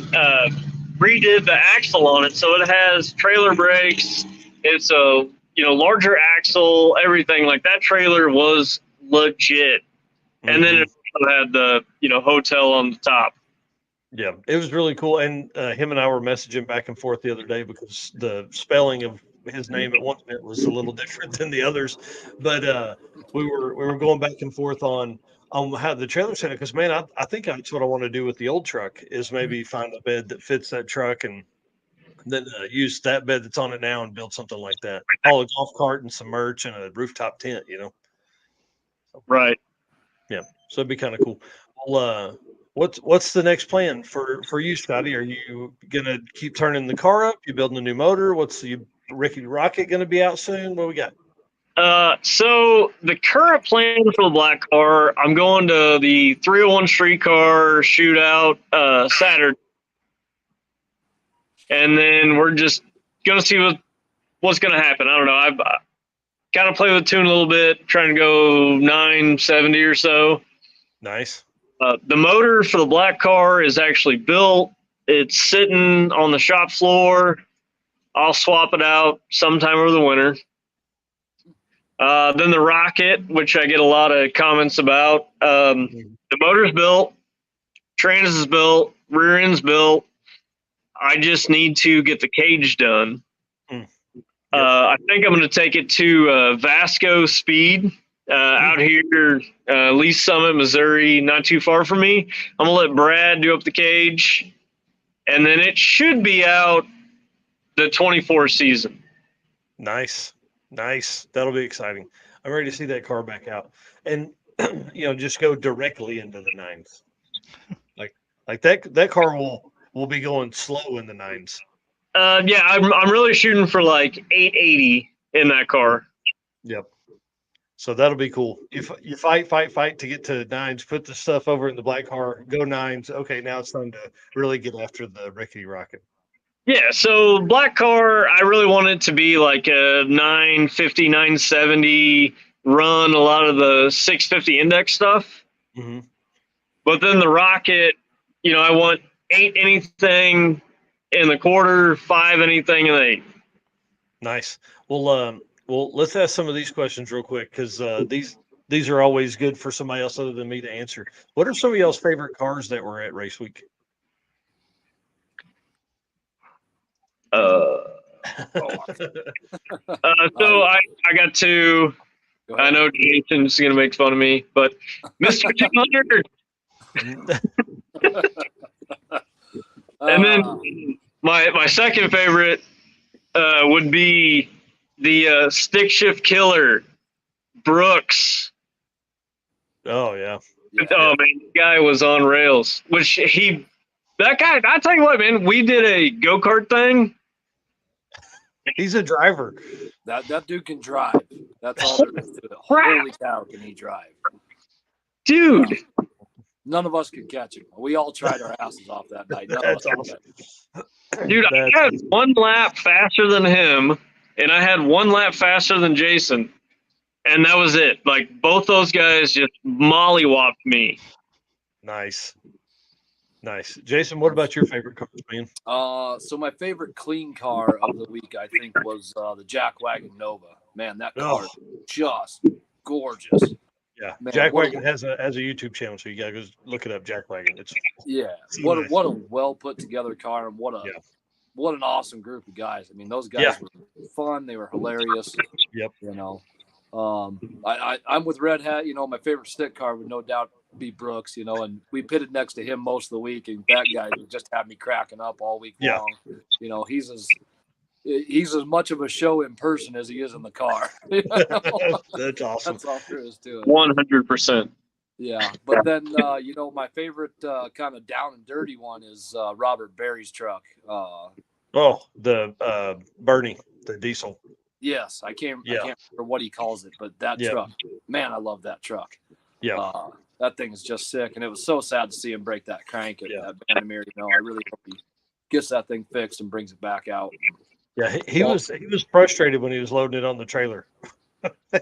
redid the axle on it, so it has trailer brakes. It's a larger axle, everything. Like, that trailer was legit. And then it also had the hotel on the top. Yeah, it was really cool. And him and I were messaging back and forth the other day because the spelling of his name at one point was a little different than the others. But we were going back and forth on how the trailer set up, because man, I think that's what I want to do with the old truck is maybe find a bed that fits that truck and then use that bed that's on it now and build something like that. Haul a golf cart and some merch and a rooftop tent, Right. Yeah, so it'd be kind of cool. Well, what's the next plan for you, Scotty? Are you gonna keep turning the car up? You building a new motor? What's the Rickety Rocket gonna be out soon? What we got? So the current plan for the black car, I'm going to the 301 streetcar shootout Saturday, and then we're just gonna see what's gonna happen. I don't know. I've kind of played with the tune a little bit, trying to go 970 or so. Nice. The motor for the black car is actually built. It's sitting on the shop floor. I'll swap it out sometime over the winter. Then the Rocket, which I get a lot of comments about. The motor's built, trans is built, rear end's built. I just need to get the cage done. I think I'm going to take it to Vasco Speed out here, Lee Summit, Missouri, not too far from me. I'm going to let Brad do up the cage, and then it should be out the 24 season. Nice. That'll be exciting. I'm ready to see that car back out, and just go directly into the nines. Like that car will be going slow in the nines. Yeah, I'm really shooting for like 880 in that car. Yep. So that'll be cool. If you fight to get to nines, put the stuff over in the black car, go nines. Okay, now it's time to really get after the Rickety Rocket. Yeah, so black car, I really want it to be like a 950, 970, run a lot of the 650 index stuff. Mm-hmm. But then the Rocket, I want 8 anything in the quarter, 5 anything in the 8. Nice. Well, let's ask some of these questions real quick because these are always good for somebody else other than me to answer. What are some of y'all's favorite cars that were at race week? So I got to. I know Jason's gonna make fun of me, but Mr. 200. And then my second favorite would be the stick shift killer, Brooks. Oh yeah. Oh man, the guy was on rails. That guy, I tell you what, man, we did a go-kart thing. He's a driver. That dude can drive. That's all there is to it. Holy cow, can he drive? Dude. None of us could catch him. We all tried our asses off that night. None of us could catch him. Dude, I had one lap faster than him, and I had one lap faster than Jason. And that was it. Like, both those guys just mollywopped me. Nice. Jason, what about your favorite cars, man? So my favorite clean car of the week, I think, was the Jack-Wagon Nova. Man, that car is just gorgeous. Yeah, Jack-Wagon has a YouTube channel, so you gotta go look it up. Jack-Wagon. What a well put together car, and what an awesome group of guys. I mean, those guys were fun. They were hilarious. Yep. I'm with Red Hat. My favorite stick car would no doubt be Brooks. And we pitted next to him most of the week, and that guy just had me cracking up all week long. He's as much of a show in person as he is in the car. That's awesome. That's all there is to it. 100%. Yeah, but then my favorite kind of down and dirty one is Robert Berry's truck. The Bernie, the diesel. Yes, I can't remember what he calls it, but that truck, man, I love that truck. Yeah, that thing is just sick, and it was so sad to see him break that crank at Vandermeer. I really hope he gets that thing fixed and brings it back out. Yeah, he was frustrated when he was loading it on the trailer.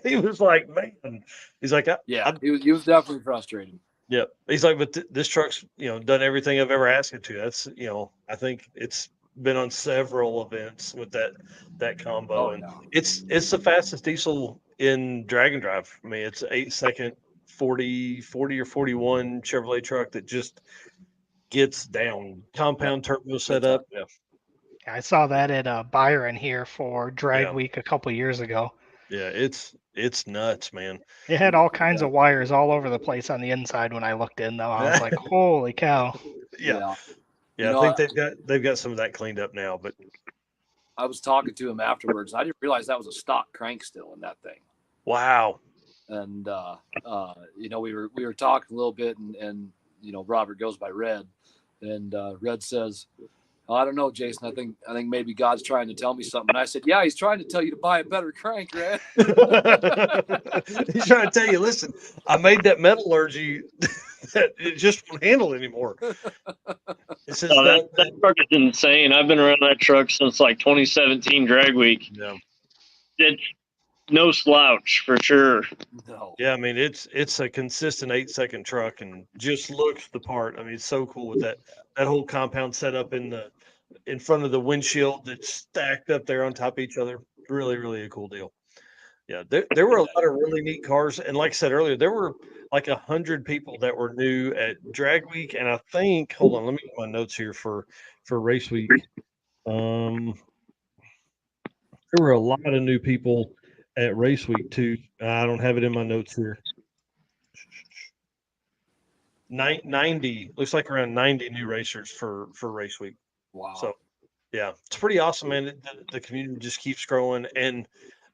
He was like, man, he's like, he was definitely frustrated. Yeah, he's like, but this truck's done everything I've ever asked it to. That's I think it's been on several events with that combo, and it's the fastest diesel in Drag-N-Drive. I mean, it's 8-second 40 or 41 Chevrolet truck that just gets down. Compound turbo setup. Yeah. I saw that at Byron here for Drag Week a couple years ago. Yeah, it's nuts, man. It had all kinds of wires all over the place on the inside when I looked in, though. I was like, holy cow. Yeah. You I know, think they've got some of that cleaned up now, but I was talking to him afterwards. I didn't realize that was a stock crank still in that thing. wow. And you know, we were talking a little bit, and you know, Robert goes by Red, and Red says, oh, I don't know, Jason. I think maybe God's trying to tell me something. And I said, yeah, he's trying to tell you to buy a better crank, Red. He's trying to tell you, listen, I made that metallurgy that it just won't handle anymore. It says that truck is insane. I've been around that truck since like 2017 drag week. Yeah. It's no slouch for sure. No. Yeah, I mean it's a consistent 8-second truck and just looks the part. I mean, it's so cool with that whole compound set up in front of the windshield that's stacked up there on top of each other. Really, really a cool deal. Yeah, there were a lot of really neat cars, and like I said earlier, there were like 100 people that were new at Drag Week, and I think hold on, let me get my notes here for Race Week. There were a lot of new people at Race Week too. I don't have it in my notes here. 90 looks like around 90 new racers for Race Week. Wow. So yeah, it's pretty awesome, man. The community just keeps growing, and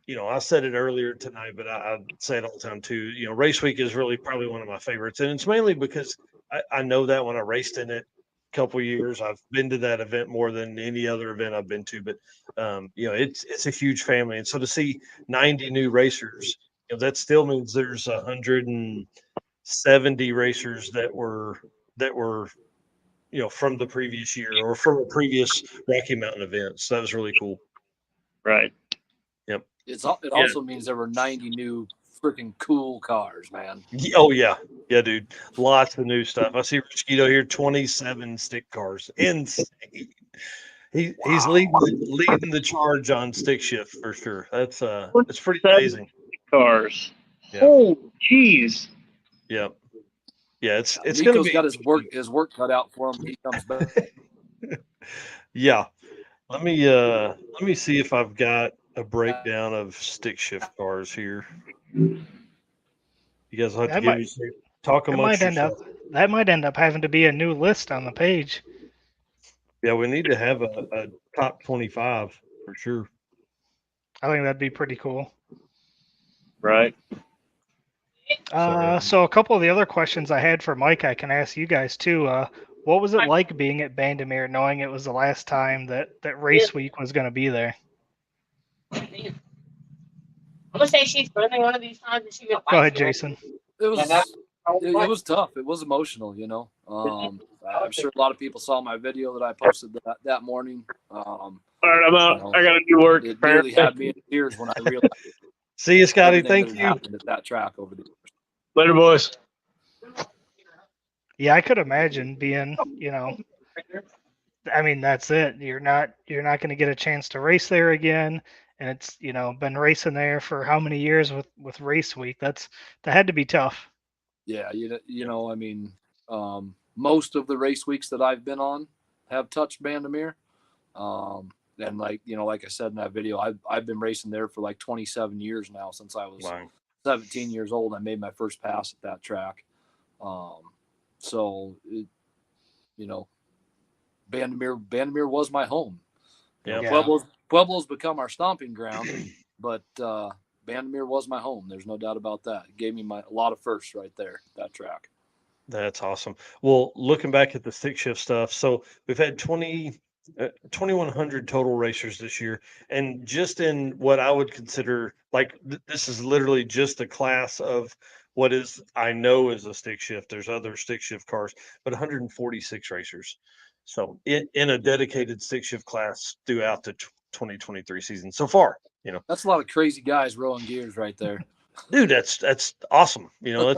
you know, I said it earlier tonight, but I say it all the time too. You know, Race Week is really probably one of my favorites, and it's mainly because I know that when I raced in it a couple of years, I've been to that event more than any other event I've been to. But you know, it's a huge family, and so to see 90 new racers, you know, that still means there's 170 racers that were you know from the previous year or from a previous Rocky Mountain event. So that was really cool. Right. Yep. It also means there were 90 new freaking cool cars, man. Oh yeah, dude. Lots of new stuff. I see Rich Guido here. 27 stick cars. Insane. He's leading the charge on stick shift for sure. That's pretty amazing. Cars. Yeah. Oh, jeez. Yeah. Yeah, it's Nico's gonna be got his work cut out for him when he comes back. Yeah. Let me see if I've got a breakdown of stick shift cars here. You guys will have to give me talk amongst yourselves. That might end up having to be a new list on the page. Yeah, we need to have a top 25 for sure. I think that'd be pretty cool. Right. So a couple of the other questions I had for Mike, I can ask you guys too. What was it like being at Bandimere, knowing it was the last time that Race Week was going to be there? I'm gonna say she's running one of these times, and she will. Go ahead, Jason. It was tough. It was emotional, you know. I'm sure a lot of people saw my video that I posted that morning. All right, I'm out. You know, I got to do work. It really had me in tears when I realized. See you, Scotty. Thank you. Happened at that track over the years. Later, boys. Yeah, I could imagine being, you know, I mean, that's it. You're not going to get a chance to race there again, and it's, you know, been racing there for how many years with Race Week. That had to be tough. Yeah, you know, I mean, most of the race weeks that I've been on have touched Bandimere. And like I said in that video, I've been racing there for like 27 years now. Since I was 17 years old, I made my first pass at that track. So, you know, Bandimere was my home. Yeah. Pueblo's become our stomping ground, but Bandimere was my home. There's no doubt about that. It gave me a lot of firsts right there, that track. That's awesome. Well, looking back at the stick shift stuff, so we've had 2,100 total racers this year, and just in what I would consider like this is literally just a class of what is I know is a stick shift. There's other stick shift cars, but 146 racers. So in a dedicated stick shift class throughout the 2023 season so far, you know, that's a lot of crazy guys rowing gears right there. Dude, that's awesome. You know,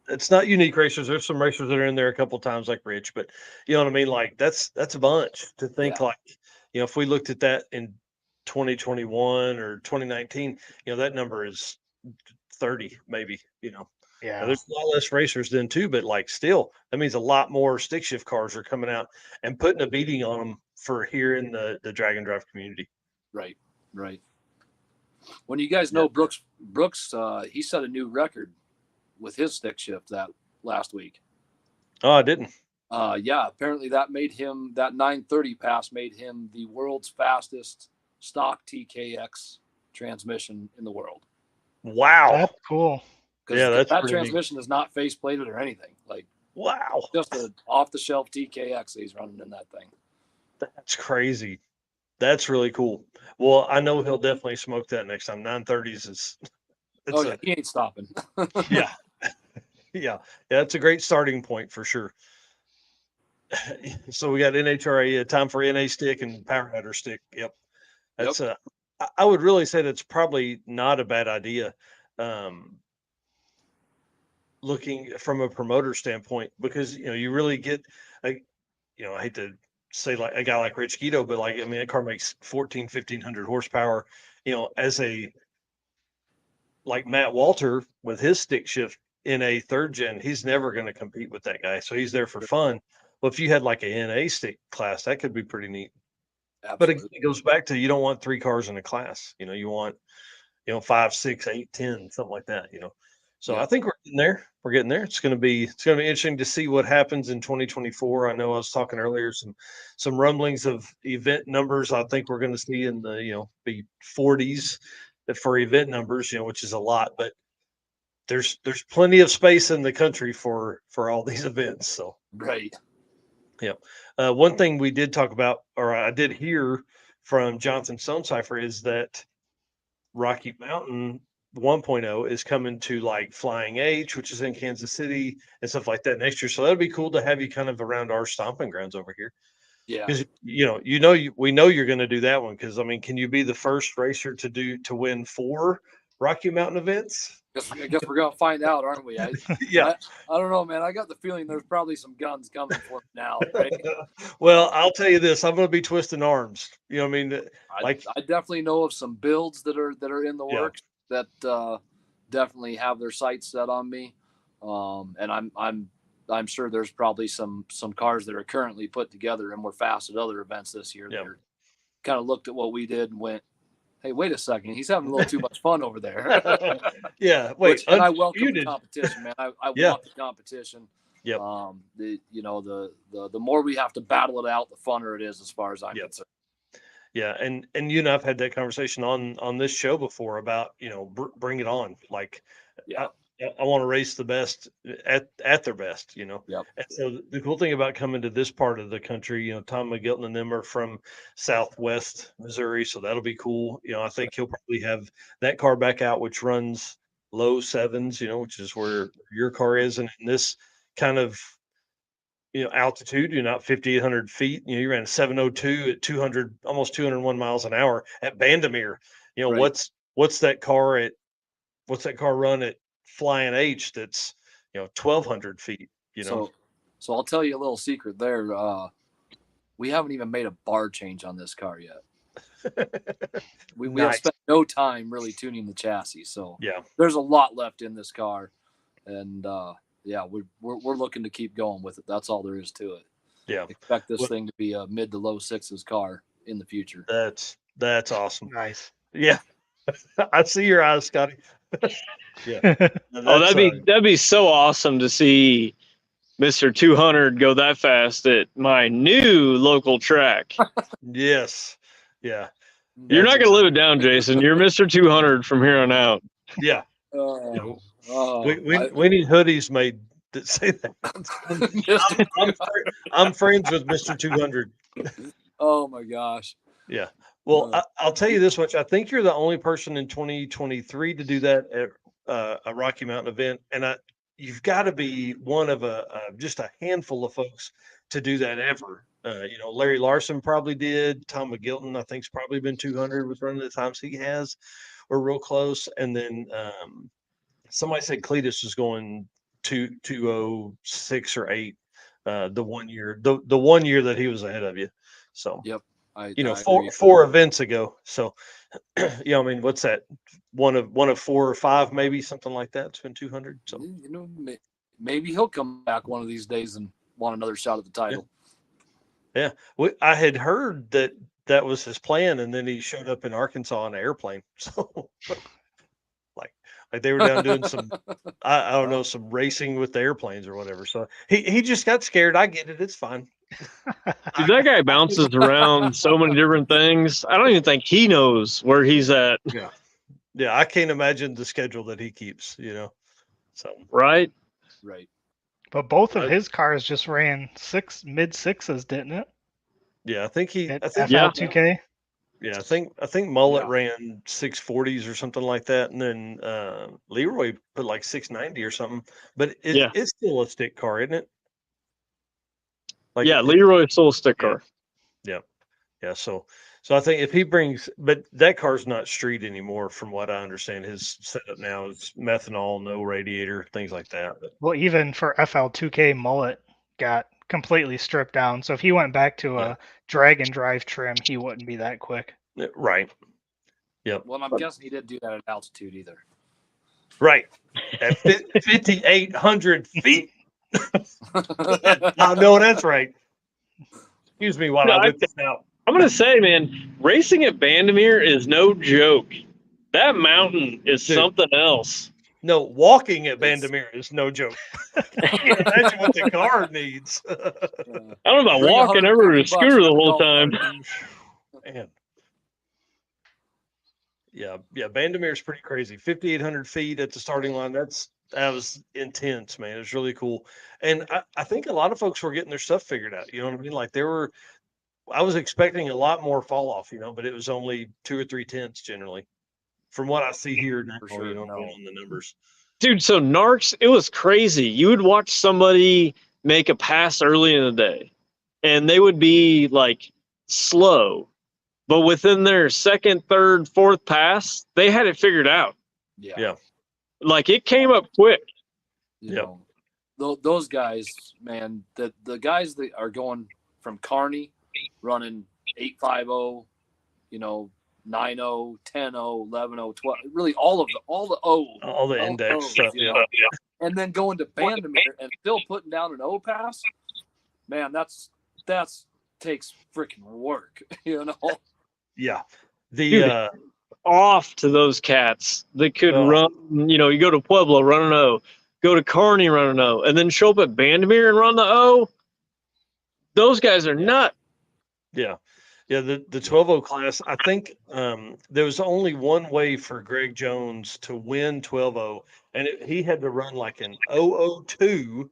it's not unique racers. There's some racers that are in there a couple of times like Rich, but you know what I mean? Like that's a bunch to think like, you know, if we looked at that in 2021 or 2019, you know, that number is 30 maybe, you know. Yeah. Now, there's a lot less racers then too, but like still, that means a lot more stick shift cars are coming out and putting a beating on them for here in the Drag-N-Drive community. Right. When you guys know Brooks, he set a new record with his stick shift that last week. Oh, I didn't. Yeah, apparently that 930 pass made him the world's fastest stock TKX transmission in the world. Wow. That's cool. Yeah, that's that pretty transmission is not face plated or anything. Like, wow. Just an off the shelf TKX that he's running in that thing. That's crazy. That's really cool. Well, I know he'll definitely smoke that next time. 930s is. He ain't stopping. Yeah. Yeah. That's a great starting point for sure. So we got NHRA, time for NA stick and power header stick. Yep. That's I would really say that's probably not a bad idea. Looking from a promoter standpoint, because you really get I hate to say like a guy like Rich Guido, but like, I mean, that car makes 1,500 horsepower, as a like Matt Walter with his stick shift in a third gen, he's never going to compete with that guy. So he's there for fun. Well, if you had like a NA stick class, that could be pretty neat. Absolutely. But it goes back to, you don't want 3 cars in a class, you want, 5, 6, 8, 10, something like that, So I think we're getting there. We're getting there. It's going to be interesting to see what happens in 2024. I know I was talking earlier, some rumblings of event numbers. I think we're going to see in the, be 40s for event numbers, which is a lot, but there's plenty of space in the country for all these events. So, right. Yeah. One thing we did talk about, or I did hear from Jonathan Stonecipher, is that Rocky Mountain 1.0 is coming to like Flying H, which is in Kansas City and stuff like that next year. So that'd be cool to have you kind of around our stomping grounds over here. Yeah. Because we know you're going to do that one. Because I mean, can you be the first racer to win 4 Rocky Mountain events? I guess we're gonna find out, aren't we? Yeah. I don't know, man. I got the feeling there's probably some guns coming for me now, right? Well, I'll tell you this: I'm going to be twisting arms. You know what I mean? Like, I definitely know of some builds that are in the works that definitely have their sights set on me, and I'm sure there's probably some cars that are currently put together and were fast at other events this year that are kind of looked at what we did and went, hey, wait a second, he's having a little too much fun over there. Yeah, wait. And I welcome the competition, man. I want the competition. Yep. The more we have to battle it out, the funner it is, as far as I'm concerned. Yeah, and you and I've had that conversation on this show before about bring it on. Like, I want to race the best at their best. Yep. And so the cool thing about coming to this part of the country, Tom McGilton and them are from Southwest Missouri, so that'll be cool. I think he'll probably have that car back out, which runs low 7s, which is where your car is, and in this kind of altitude, you're not 5,800 feet. You ran 702 at 200, almost 201 miles an hour at Bandamere. What's that car at? What's that car run at Flying H? That's 1,200 feet. So I'll tell you a little secret there. We haven't even made a bar change on this car yet. We have spent no time really tuning the chassis. So there's a lot left in this car, and we're looking to keep going with it. That's all there is to it. Yeah. Expect this thing to be a mid to low 6s car in the future. That's awesome. Nice. Yeah. I see your eyes, Scotty. Yeah. That'd be so awesome to see Mr. 200 go that fast at my new local track. Yes. Yeah. You're not going to live it down, Jason. You're Mr. 200 from here on out. Yeah. We need hoodies made that say that. I'm friends with Mr. 200. Oh my gosh. Yeah. Well, I'll tell you this much. I think you're the only person in 2023 to do that at a Rocky Mountain event, and you've got to be one of just a handful of folks to do that ever. Larry Larson probably did. Tom McGilton, I think, has probably been 200 with running the times he has. We're real close. And then somebody said Cletus was going 206 or 8 the 1 year, the 1 year that he was ahead of you. So yep. Four events ago. So, I mean, what's that? One of 4 or 5, maybe something like that. It's been 200. So, maybe he'll come back one of these days and want another shot at the title. Yeah. I had heard that that was his plan, and then he showed up in Arkansas on an airplane. So, like they were down doing some, I don't know, some racing with the airplanes or whatever. So he just got scared. I get it. It's fine. Dude, that guy bounces around so many different things. I don't even think he knows where he's at. Yeah. Yeah. I can't imagine the schedule that he keeps, So, Right? Right. But both of his cars just ran mid sixes, didn't it? yeah, I think At I think, FL2K. yeah, I think Mullet ran 640s or something like that. And then Leroy put like 690 or something, but it's still a stick car, isn't it? Like Leroy still a stick car. Yeah. Yeah. So I think if he brings, but that car's not street anymore, from what I understand. His setup now is methanol, no radiator, things like that. But, Well, even for FL2K, Mullet got completely stripped down. So if he went back to a Drag-N-Drive trim, he wouldn't be that quick. right. Yep. Well, I'm guessing he didn't do that at altitude either. Right. At 5,800 feet. I know that's right. Excuse me while I whip this out. I'm going to say, man, racing at Bandimere is no joke. That mountain is something else. No, walking at Bandimere is no joke. Imagine what the car needs. I don't know about walking over a scooter the whole time. Man. Yeah, Bandimere is pretty crazy. 5,800 feet at the starting line. That was intense, man. It was really cool. And I think a lot of folks were getting their stuff figured out. You know what I mean? Like I was expecting a lot more fall off, but it was only 2 or 3 tenths generally, from what I see here now. For sure, on the numbers. Dude, so Narcs, it was crazy. You would watch somebody make a pass early in the day, and they would be like slow, but within their second, third, fourth pass, they had it figured out. Yeah. Like it came up quick. You know, those guys, man, the guys that are going from Kearney running 850, 9-0, 10-0, 11-0, 12, really all the O's. All the index O's, stuff, And then going to Bandimere and still putting down an O pass, man, that's takes freaking work, Yeah. Dude, off to those cats that could run, you go to Pueblo, run an O, go to Kearney, run an O, and then show up at Bandimere and run the O. Those guys are nuts. Yeah. Yeah, the 12-0 class, I think there was only one way for Greg Jones to win 12-0, and he had to run like an 002,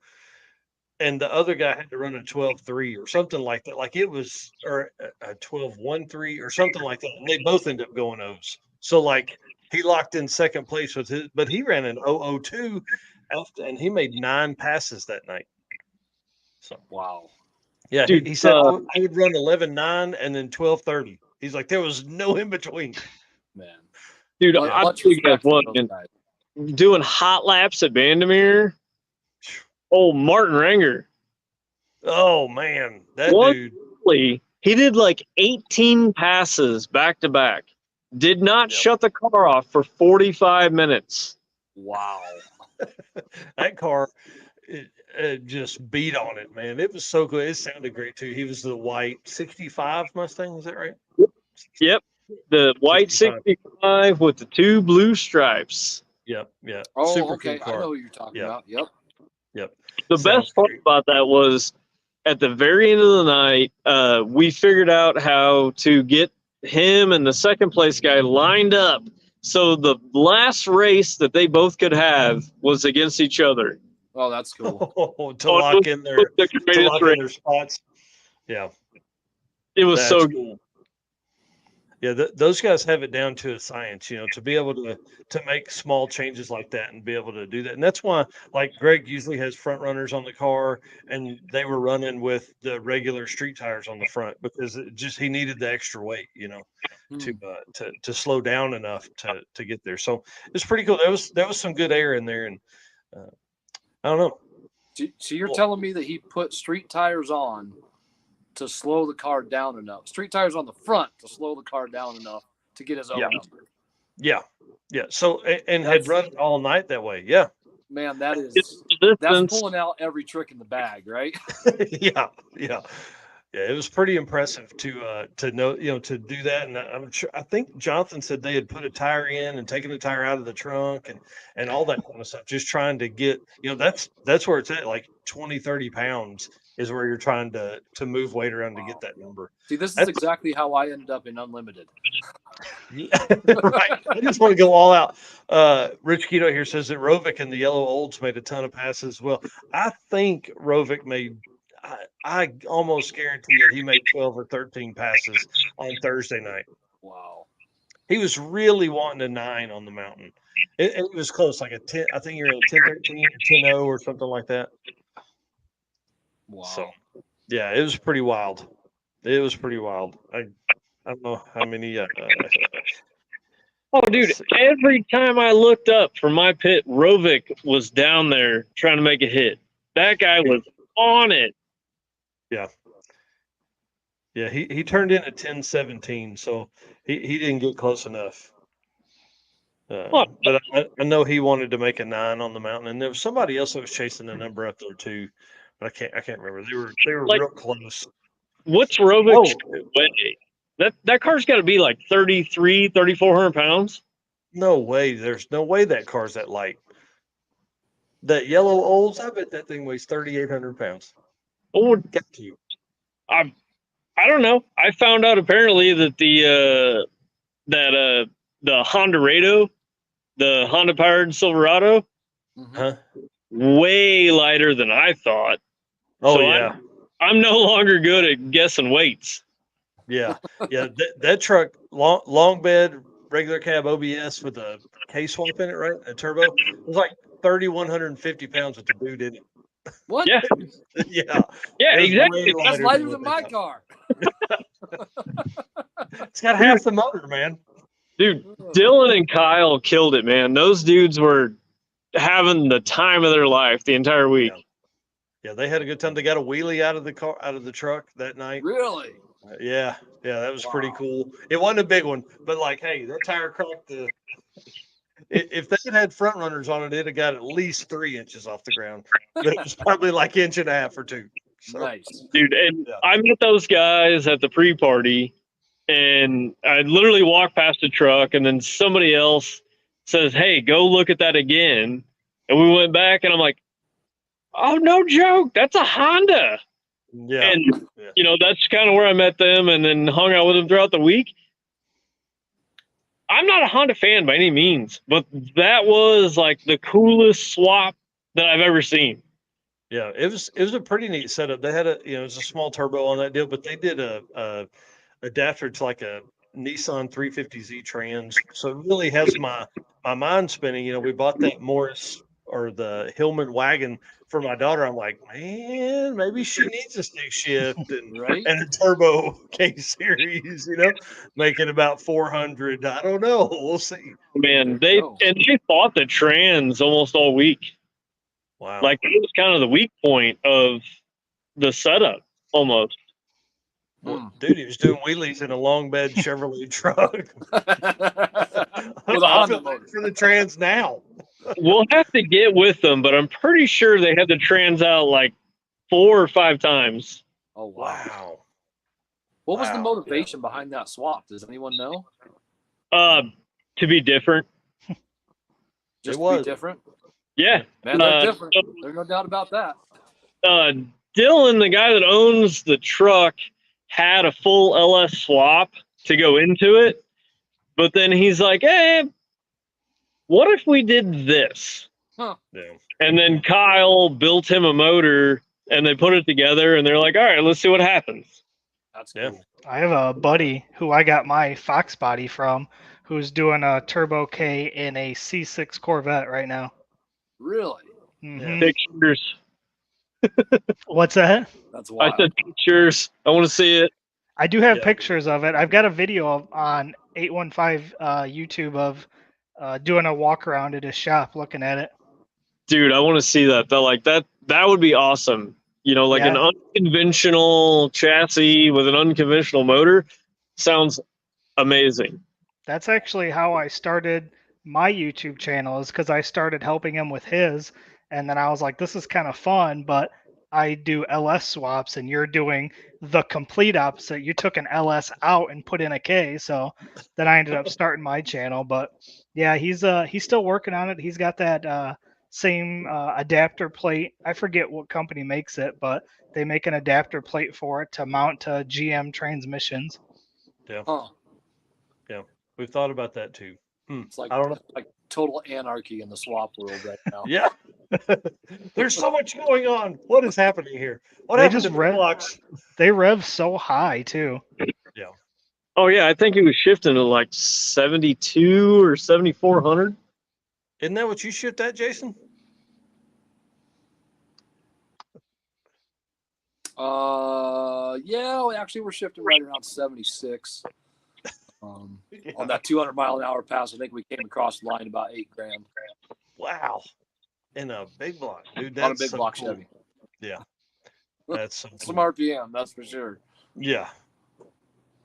and the other guy had to run a 12-3 or something like that. Like it was, or a 12-1-3 or something like that, and they both ended up going O's. So like he locked in second place with his, but he ran an 002 and he made 9 passes that night. So wow. Yeah, dude, he said I would run 11-9 and then 12-30. He's like, there was no in between. Man, dude, I'll tell you guys what, doing hot laps at Bandimere. Oh, Martin Renger. Oh man, that dude. He did like 18 passes back to back. Did not shut the car off for 45 minutes. Wow. That car. It just beat on it, man. It was so good. It sounded great too. He was the white 65 Mustang, is that right? Yep. The white 65 with the 2 blue stripes. Yep. Yeah. Oh, super okay. cool car. I know what you're talking about. Yep. The best part about that was at the very end of the night, we figured out how to get him and the second place guy lined up. So the last race that they both could have was against each other. Oh, that's cool. To lock in their spots. Yeah. It was so cool. Yeah, those guys have it down to a science, to be able to make small changes like that and be able to do that. And that's why, like, Greg usually has front runners on the car, and they were running with the regular street tires on the front because he needed the extra weight, to slow down enough to get there. So it's pretty cool. There was some good air in there, and I don't know. So you're telling me that he put street tires on to slow the car down enough? Street tires on the front to slow the car down enough to get his own number. Yeah. So and had run all night that way. Yeah. Man, that's pulling out every trick in the bag, right? Yeah. Yeah, it was pretty impressive to know, to do that. And I'm sure, I think Jonathan said they had put a tire in and taken the tire out of the trunk and all that kind of stuff, just trying to get, that's where it's at, like 20, 30 pounds is where you're trying to move weight around to get that number. See, this is exactly how I ended up in Unlimited. Yeah, right. I just want to go all out. Rich Keto here says that Rovic and the Yellow Olds made a ton of passes. Well, I think Rovic made, I almost guarantee that he made 12 or 13 passes on Thursday night. Wow. He was really wanting a 9 on the mountain. It was close, like a 10. I think you're at a 10-13 or 10-0 or something like that. Wow. So, yeah, it was pretty wild. It was pretty wild. I don't know how many. Oh, dude, every time I looked up from my pit, Rovic was down there trying to make a hit. That guy was on it. Yeah. Yeah, he turned in a 10-17, so he didn't get close enough. But I know he wanted to make a 9 on the mountain, and there was somebody else that was chasing the number up there too. But I can't remember. They were Like, real close. What's Rovic's weight? That car's got to be like 3,400 pounds. No way. There's no way that car's that light. That Yellow Olds, I bet that thing weighs 3,800 pounds. Oh, got you. I don't know. I found out apparently that the Honda Rado, the Honda powered Silverado, way lighter than I thought. Oh, so yeah. I'm no longer good at guessing weights. Yeah. Yeah. That truck, long bed, regular cab OBS with a K-swap in it, right? A turbo. It was like 3,150 pounds with the boot in it. What? Yeah. Yeah. Yeah, exactly. That's lighter than my car. It's got half the motor, man. Dude, Dylan and Kyle killed it, man. Those dudes were having the time of their life the entire week. Yeah, they had a good time. They got a wheelie out of the truck that night. Really? Yeah, that was pretty cool. It wasn't a big one, but like, hey, that tire cracked the. If they had front runners on it, it'd have got at least 3 inches off the ground. But it was probably like 1.5 or 2. So, nice, dude. And I met those guys at the pre-party, and I literally walked past the truck, and then somebody else says, "Hey, go look at that again." And we went back, and I'm like, "Oh, no joke, that's a Honda." Yeah. And that's kind of where I met them, and then hung out with them throughout the week. I'm not a Honda fan by any means, but that was like the coolest swap that I've ever seen. Yeah, it was a pretty neat setup. They had it was a small turbo on that deal, but they did a adapter to like a Nissan 350Z Trans. So it really has my mind spinning. We bought that Morris or the Hillman wagon for my daughter. I'm like, man, maybe she needs a stick shift and a turbo K series, making about 400. I don't know. We'll see. Man, they fought the Trans almost all week. Wow. Like, it was kind of the weak point of the setup almost. Well, dude, he was doing wheelies in a long bed Chevrolet truck. With a Honda motor. For the Trans now. We'll have to get with them, but I'm pretty sure they had the Trans out like 4 or 5 times. Oh, wow. What was the motivation behind that swap? Does anyone know? To be different. Just to be different? Yeah. Man, they're different. There's no doubt about that. Dylan, the guy that owns the truck, had a full LS swap to go into it, but then he's like, "Hey, what if we did this?" Huh. Yeah. And then Kyle built him a motor, and they put it together, and they're like, "All right, let's see what happens." That's cool. I have a buddy who I got my Fox body from, who's doing a Turbo K in a C6 Corvette right now. Really? Mm-hmm. Pictures. What's that? That's wild. I said pictures. I want to see it. I do have pictures of it. I've got a video on 815 YouTube of doing a walk around at his shop looking at it. Dude, I want to see that. That would be awesome. An unconventional chassis with an unconventional motor sounds amazing. That's actually how I started my YouTube channel, is because I started helping him with his, and then I was like, this is kind of fun, but I do LS swaps, and you're doing the complete opposite. You took an LS out and put in a K, so then I ended up starting my channel. But yeah, he's still working on it. He's got that same adapter plate. I forget what company makes it, but they make an adapter plate for it to mount to GM transmissions. Yeah. Huh. Yeah. We've thought about that too. It's like I don't know. like total anarchy in the swap world right now. Yeah. There's so much going on. What is happening here? What They happened just to big blocks? They rev so high too. Yeah. Oh yeah, I think he was shifting to like 72 or 7400. Isn't that what you shift at, Jason? Yeah, actually we're shifting right around 76. On that 200-mile-an-hour pass, I think we came across the line about $8,000. Wow. In a big block, dude. On a That's big so block cool. Chevy. Yeah. That's so Some cool. RPM, that's for sure. Yeah.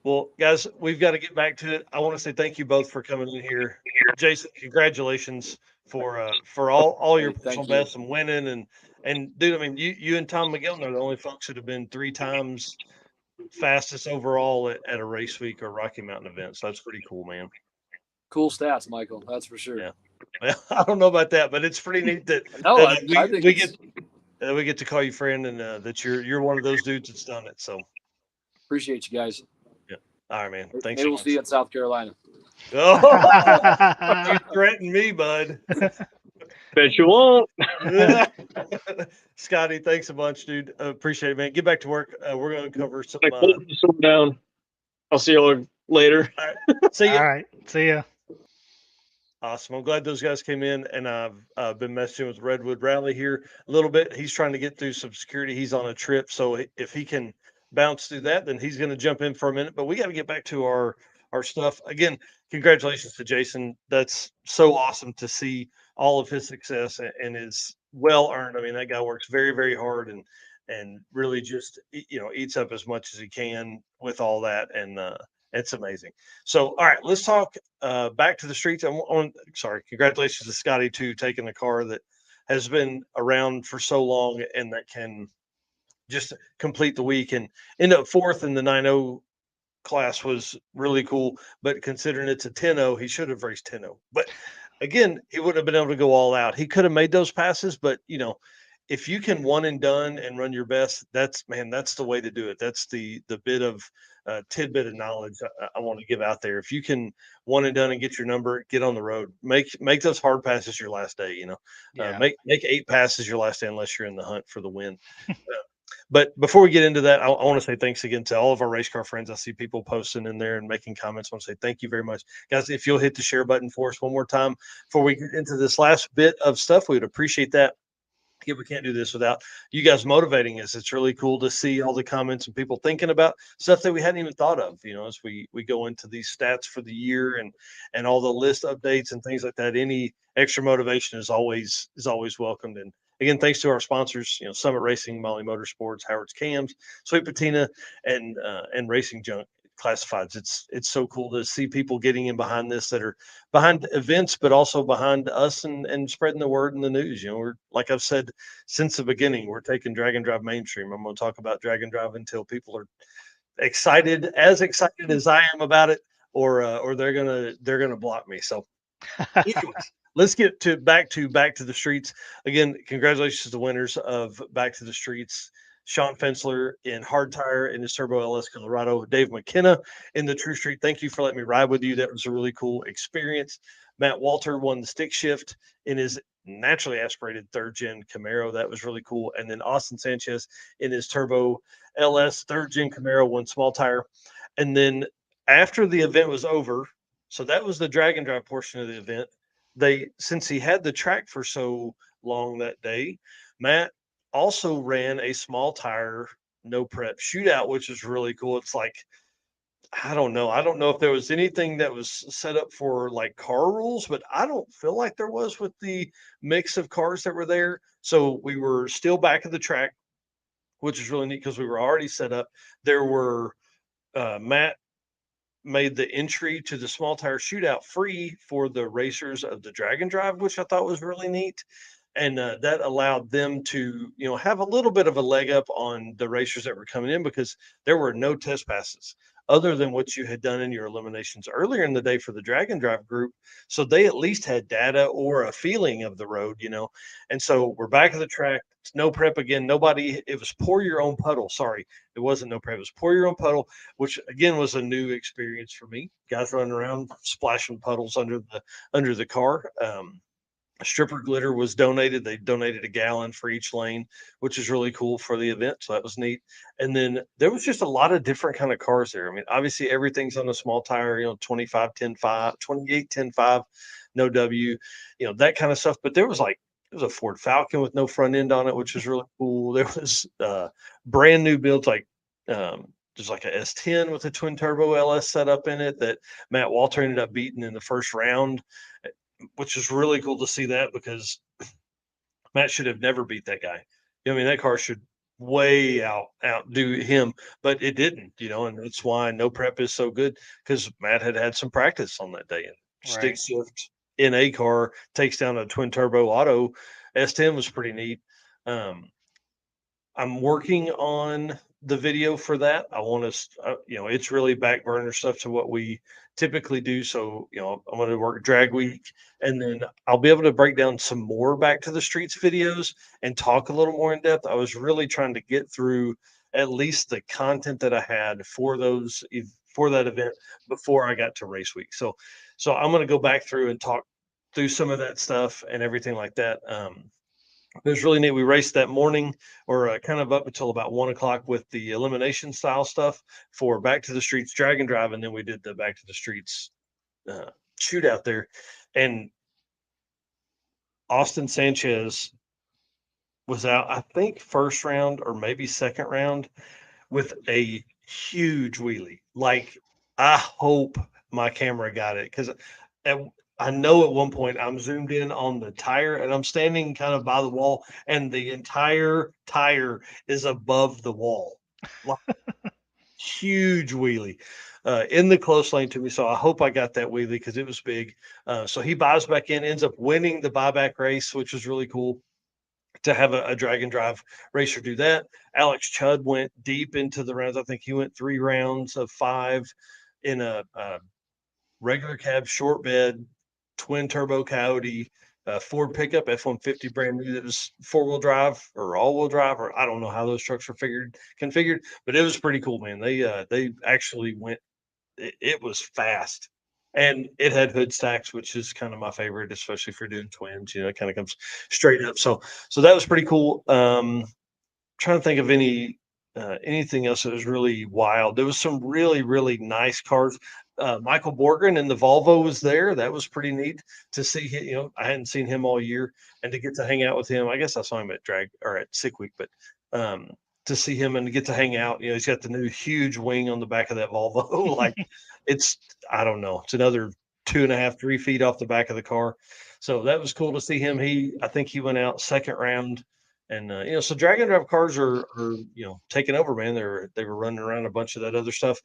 Well, guys, we've got to get back to it. I want to say thank you both for coming in here. Jason, congratulations for all your Hey, personal thank you. bests and winning and dude, I mean you and Tom McGill are the only folks that have been 3 times fastest overall at a race week or Rocky Mountain event. So that's pretty cool, man. Cool stats, Michael. That's for sure. Yeah. Well, I don't know about that, but it's pretty neat that, No, that I think we get to call you friend and that you're one of those dudes that's done it. So appreciate you guys. yeah. All right, man. Thanks. Maybe So we'll much. see you in South Carolina. Oh, you threatened me, bud. Bet you won't. Scotty, thanks a bunch, dude. Appreciate it, man. Get back to work. We're going to cover some. I pulled you some down. I'll see y'all later. All right. See ya. All right. See ya. Awesome. I'm glad those guys came in, and I've been messaging with Redwood Rally here a little bit. He's trying to get through some security. He's on a trip, so if he can bounce through that, then he's going to jump in for a minute. But we got to get back to our stuff again. Congratulations to Jason. That's so awesome to see all of his success and is well earned. I mean, that guy works very, very hard and really just eats up as much as he can with all that, and it's amazing. So, all right, let's talk back to the streets. Sorry, congratulations to Scotty too, taking a car that has been around for so long and that can just complete the week and end up 4th in the 9.0 class was really cool. But considering it's a 10.0, he should have raced 10.0. But again, he wouldn't have been able to go all out. He could have made those passes, but if you can one and done and run your best, that's the way to do it. That's the bit of tidbit of knowledge I want to give out there. If you can one and done and get your number, get on the road, make those hard passes your last day. Make 8 passes your last day unless you're in the hunt for the win. But before we get into that, I want to say thanks again to all of our race car friends. I see people posting in there and making comments. I want to say thank you very much, guys. If you'll hit the share button for us one more time before we get into this last bit of stuff, we would appreciate that. Yeah, we can't do this without you guys motivating us. It's really cool to see all the comments and people thinking about stuff that we hadn't even thought of, as we go into these stats for the year and all the list updates and things like that. Any extra motivation is always welcomed. And again, thanks to our sponsors, Summit Racing, Molly Motorsports, Howard's Cams, Sweet Patina, and Racing Junk Classifieds. It's so cool to see people getting in behind this that are behind events, but also behind us and spreading the word in the news. We're, like I've said since the beginning, we're taking Drag-N-Drive mainstream. I'm going to talk about Drag-N-Drive until people are excited as I am about it, or they're gonna block me. So, anyways, let's get back to the streets again. Congratulations to the winners of Back to the Streets. Sean Fensler in hard tire in his Turbo LS Colorado. Dave McKenna in the True Street. Thank you for letting me ride with you. That was a really cool experience. Matt Walter won the stick shift in his naturally aspirated 3rd gen Camaro. That was really cool. And then Austin Sanchez in his Turbo LS 3rd gen Camaro won small tire. And then after the event was over, so that was the Drag-N-Drive portion of the event. Since he had the track for so long that day, Matt also ran a small tire no prep shootout, which is really cool. It's like, I don't know if there was anything that was set up for like car rules, but I don't feel like there was with the mix of cars that were there. So we were still back at the track, which is really neat because we were already set up. There were Matt made the entry to the small tire shootout free for the racers of the Drag-N-Drive, which I thought was really neat. And that allowed them to, have a little bit of a leg up on the racers that were coming in because there were no test passes other than what you had done in your eliminations earlier in the day for the Drag-N-Drive group. So they at least had data or a feeling of the road, And so we're back at the track. It's no prep again. Nobody, it was pour your own puddle. Sorry, it wasn't no prep. It was pour your own puddle, which again was a new experience for me. Guys running around splashing puddles under the car. Stripper glitter was donated. They donated a gallon for each lane, which is really cool for the event. So that was neat. And then there was just a lot of different kind of cars there. I mean, obviously everything's on a small tire, 25, 10, 5, 28, 10, 5, no W, that kind of stuff. But there was a Ford Falcon with no front end on it, which was really cool. There was brand new builds there's like a S10 with a twin turbo LS setup in it that Matt Walter ended up beating in the first round, which is really cool to see that because Matt should have never beat that guy. I mean, that car should way outdo him, but it didn't, and that's why no prep is so good because Matt had some practice on that day. And stick shift in a car takes down a twin turbo auto S10 was pretty neat. I'm working on the video for that. I want to, it's really back burner stuff to what we typically do. So, I'm going to work drag week and then I'll be able to break down some more back to the streets videos and talk a little more in depth. I was really trying to get through at least the content that I had for that event before I got to race week. So I'm going to go back through and talk through some of that stuff and everything like that. It was really neat. We raced that morning or kind of up until about 1 o'clock with the elimination style stuff for Back to the Streets Drag-N-Drive. And then we did the Back to the Streets shootout there. And Austin Sanchez was out, I think, first round or maybe second round with a huge wheelie. Like, I hope my camera got it because I know at one point I'm zoomed in on the tire and I'm standing kind of by the wall and the entire tire is above the wall. Like, huge wheelie in the close lane to me. So I hope I got that wheelie because it was big. So he buys back in, ends up winning the buyback race, which was really cool to have a Drag-N-Drive racer do that. Alex Chudd went deep into the rounds. I think he went 3 rounds of 5 in a regular cab short bed twin turbo Coyote Ford pickup F-150 brand new that was 4-wheel drive or all-wheel drive, or I don't know how those trucks were configured, but it was pretty cool, man. They actually went. It was fast, and it had hood stacks, which is kind of my favorite, especially for doing twins. It kind of comes straight up. So that was pretty cool. Trying to think of anything else that was really wild. There was some really, really nice cars. Michael Borgren in the Volvo was there. That was pretty neat to see him. I hadn't seen him all year, and to get to hang out with him. I guess I saw him at drag or at Sick Week, but to see him and to get to hang out, he's got the new huge wing on the back of that Volvo. Like I don't know, it's another 2.5, 3 feet off the back of the car. So that was cool to see him. I think he went out second round. And so Drag-N-Drive cars are taking over, man. They were running around a bunch of that other stuff.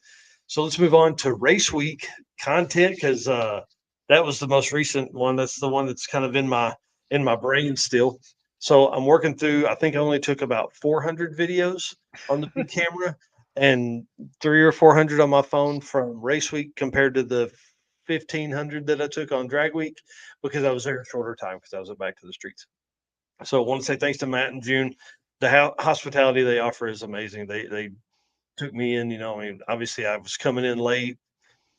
So let's move on to race week content because that was the most recent one. That's the one that's kind of in my brain still. So I'm working through. I think I only took about 400 videos on the big camera and 300 or 400 on my phone from race week compared to the 1,500 that I took on drag week because I was there a shorter time because I was Back to the Streets. So I want to say thanks to Matt and June. The hospitality they offer is amazing. They took me in, obviously I was coming in late,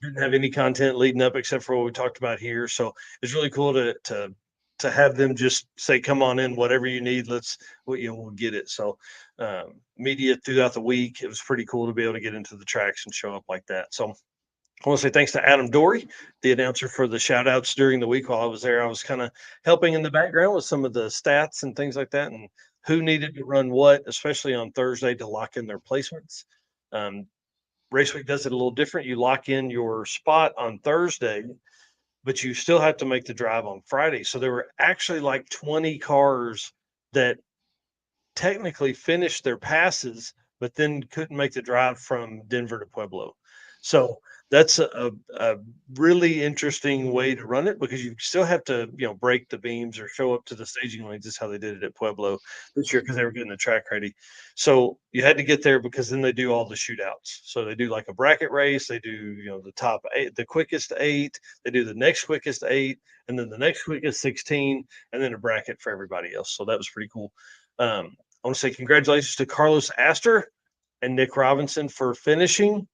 didn't have any content leading up except for what we talked about here. So it's really cool to have them just say, come on in, whatever you need, we'll get it. So media throughout the week, it was pretty cool to be able to get into the tracks and show up like that. So I want to say thanks to Adam Dory, the announcer, for the shout outs during the week while I was there. I was kind of helping in the background with some of the stats and things like that and who needed to run what, especially on Thursday to lock in their placements. Race week does it a little different. You lock in your spot on Thursday, but you still have to make the drive on Friday. So there were actually like 20 cars that technically finished their passes, but then couldn't make the drive from Denver to Pueblo. So that's a really interesting way to run it because you still have to, break the beams or show up to the staging lanes. Is how they did it at Pueblo this year because they were getting the track ready. So you had to get there because then they do all the shootouts. So they do like a bracket race. They do, the top 8, the quickest 8. They do the next quickest 8, and then the next quickest 16, and then a bracket for everybody else. So that was pretty cool. I want to say congratulations to Carlos Astor and Nick Robinson for finishing.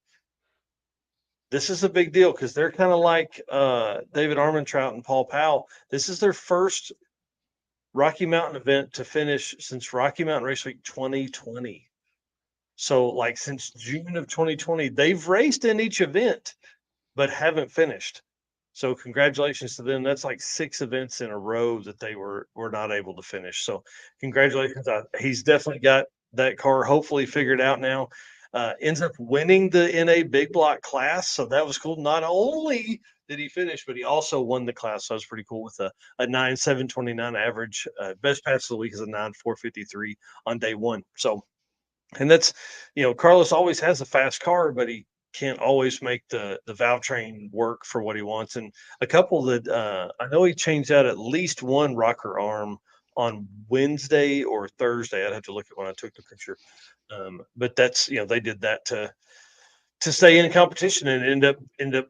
This is a big deal because they're kind of like David Armentrout and Paul Powell. This is their first Rocky Mountain event to finish since Rocky Mountain Race Week 2020. So, like since June of 2020, they've raced in each event, but haven't finished. So, congratulations to them. That's like 6 events in a row that they were not able to finish. So, congratulations. He's definitely got that car hopefully figured out now. Ends up winning the NA Big Block class, so that was cool. Not only did he finish, but he also won the class. So that was pretty cool with a 9.729 average. Best pass of the week is a 9.453 on day 1. So, and that's Carlos always has a fast car, but he can't always make the valve train work for what he wants. And a couple that I know he changed out at least one rocker arm on Wednesday or Thursday. I'd have to look at when I took the picture. But that's they did that to stay in competition and end up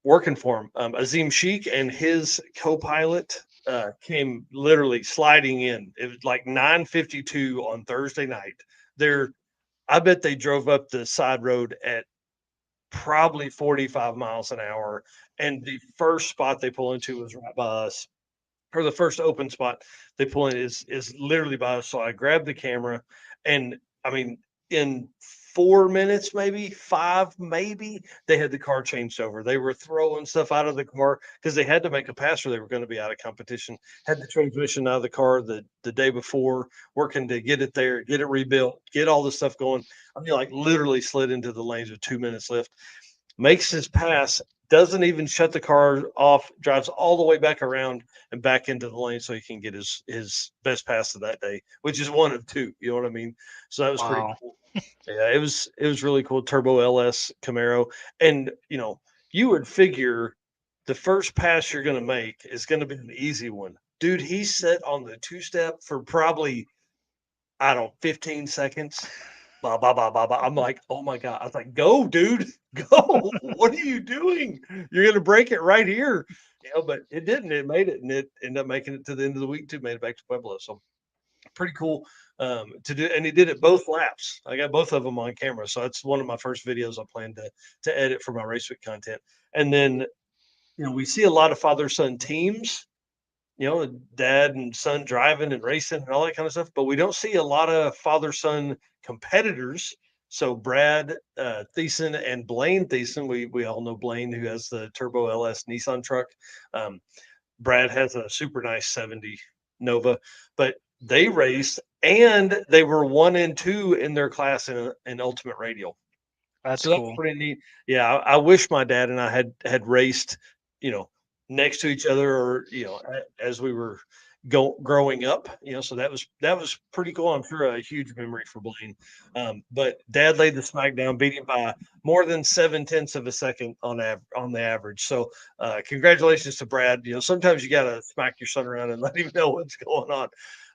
working for him. Azim Sheik and his co-pilot came literally sliding in. It was like 9:52 on Thursday night. I bet they drove up the side road at probably 45 miles an hour, and the first spot they pull into was right by us, or the first open spot they pull in is literally by us. So I grabbed the camera, and I mean, in 4 minutes, maybe 5, maybe they had the car changed over. They were throwing stuff out of the car because they had to make a pass or they were going to be out of competition. Had the transmission out of the car the day before, working to get it there, get it rebuilt, get all this stuff going. I mean, like literally slid into the lanes with 2 minutes left. Makes his pass, doesn't even shut the car off, drives all the way back around and back into the lane so he can get his best pass of that day, which is 1 of 2. You know what I mean? So that was pretty cool. Yeah, it was really cool. Turbo LS Camaro. And you would figure the first pass you're gonna make is gonna be an easy one. Dude, he sat on the 2-step for probably, I don't know, 15 seconds. Bah, bah, bah, bah, bah. I'm like, oh my God. I was like, go, dude, go. What are you doing? You're going to break it right here. But it didn't. It made it, and it ended up making it to the end of the week, too, made it back to Pueblo. So pretty cool to do. And he did it both laps. I got both of them on camera. So that's one of my first videos I plan to edit for my race week content. And then, we see a lot of father-son teams, dad and son driving and racing and all that kind of stuff. But we don't see a lot of father-son competitors. So Brad Thiessen and Blaine Thiessen, we all know Blaine, who has the Turbo LS Nissan truck. Brad has a super nice 70 Nova, but they raced and they were 1 and 2 in their class in Ultimate Radial. That's so cool. That's pretty neat. Yeah, I wish my dad and I had raced, next to each other, or as we were growing up. So that was pretty cool. I'm sure a huge memory for Blaine. But Dad laid the smack down, beat him by more than 0.7 of a second on the average. So congratulations to Brad. Sometimes you got to smack your son around and let him know what's going on.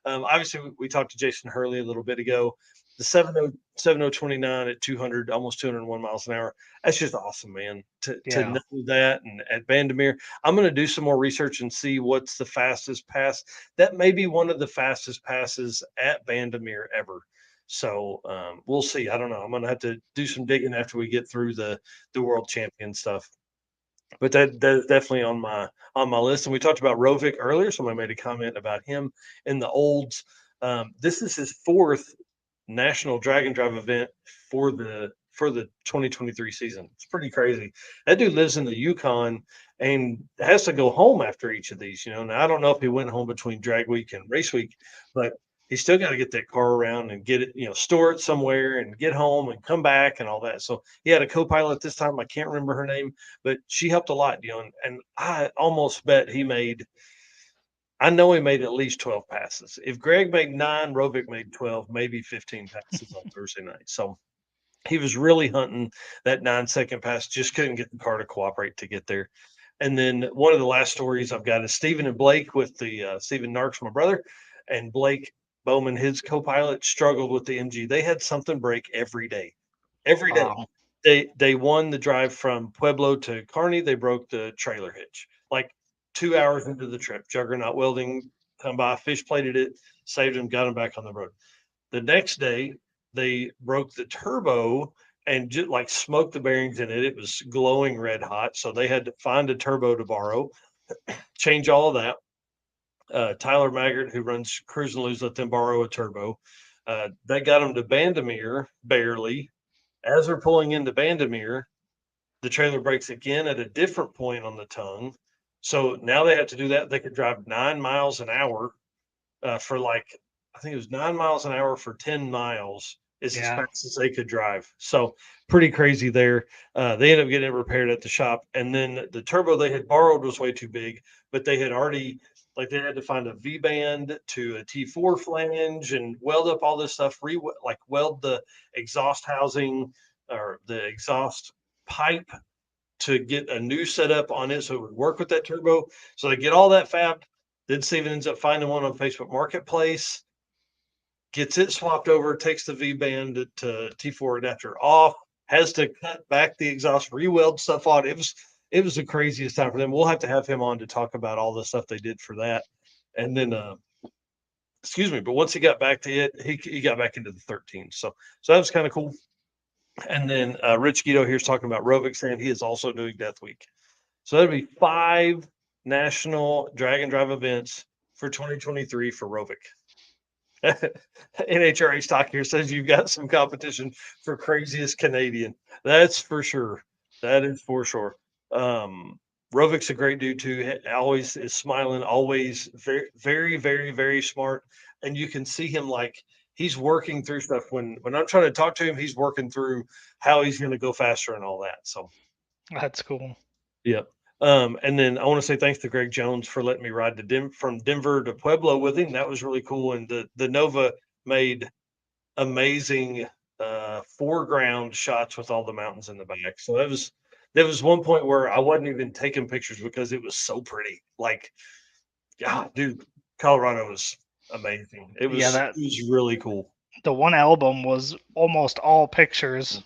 Obviously, we talked to Jason Hurley a little bit ago. The 7029 at 200, almost 201 miles an hour. That's just awesome, man. To know that, and at Bandimere, I'm going to do some more research and see what's the fastest pass. That may be one of the fastest passes at Bandimere ever. So we'll see. I don't know. I'm going to have to do some digging after we get through the world champion stuff. But that is definitely on my list. And we talked about Rovic earlier. Somebody made a comment about him in the olds. This is his 4th national Drag-N-Drive event for the 2023 season. It's pretty crazy. That dude lives in the Yukon and has to go home after each of these. Now I don't know if he went home between drag week and race week, but he's still got to get that car around and get it, store it somewhere and get home and come back and all that. So he had a co-pilot this time. I can't remember her name, but she helped a lot, and I almost bet I know he made at least 12 passes. If Greg made 9, Rovic made 12, maybe 15 passes on Thursday night. So he was really hunting that 9-second pass, just couldn't get the car to cooperate to get there. And then one of the last stories I've got is Stephen and Blake with the Stephen Narks, my brother, and Blake Bowman, his co-pilot, struggled with the MG. They had something break every day. Every day. Wow. They won the drive from Pueblo to Kearney. They broke the trailer hitch. Like 2 hours into the trip, Juggernaut Welding come by, fish plated it, saved them, got them back on the road. The next day, they broke the turbo and just like smoked the bearings in it. It was glowing red hot. So they had to find a turbo to borrow, change all of that. Tyler Maggart, who runs Cruise and Lose, let them borrow a turbo. They got them to Bandamere barely. As they're pulling into Bandamere, the trailer breaks again at a different point on the tongue. So now they have to do that. They could drive 9 miles an hour for like, I think it was 9 miles an hour for 10 miles is as Yeah. fast as they could drive. So pretty crazy there. They ended up getting it repaired at the shop. And then the turbo they had borrowed was way too big, but they had already, like they had to find a V-band to a T4 flange and weld up all this stuff, like weld the exhaust housing or the exhaust pipe to get a new setup on it so it would work with that turbo. So they get all that fabbed. Then Steven ends up finding one on Facebook Marketplace, gets it swapped over, takes the V-band to T4 adapter off, has to cut back the exhaust, re-weld stuff on. It was the craziest time for them. We'll have to have him on to talk about all the stuff they did for that. And then excuse me, but once he got back to it, he got back into the 13. So that was kind of cool. And then Rich Guido here's talking about Rovik saying he is also doing Death Week. So that'd be 5 national Drag-N-Drive events for 2023 for Rovik. NHRA stock here says you've got some competition for craziest Canadian. That's for sure. That is for sure. Rovik's a great dude too. Always is smiling. Always very, very, very, very smart. And you can see him like he's working through stuff. When I'm trying to talk to him, he's working through how he's going to go faster and all that. So That's cool. Yep. And then I want to say thanks to Greg Jones for letting me ride from Denver to Pueblo with him. That was really cool. And the Nova made amazing foreground shots with all the mountains in the back. So there was one point where I wasn't even taking pictures because it was so pretty. Like, God, dude, Colorado was amazing. It was really cool. The one album was almost all pictures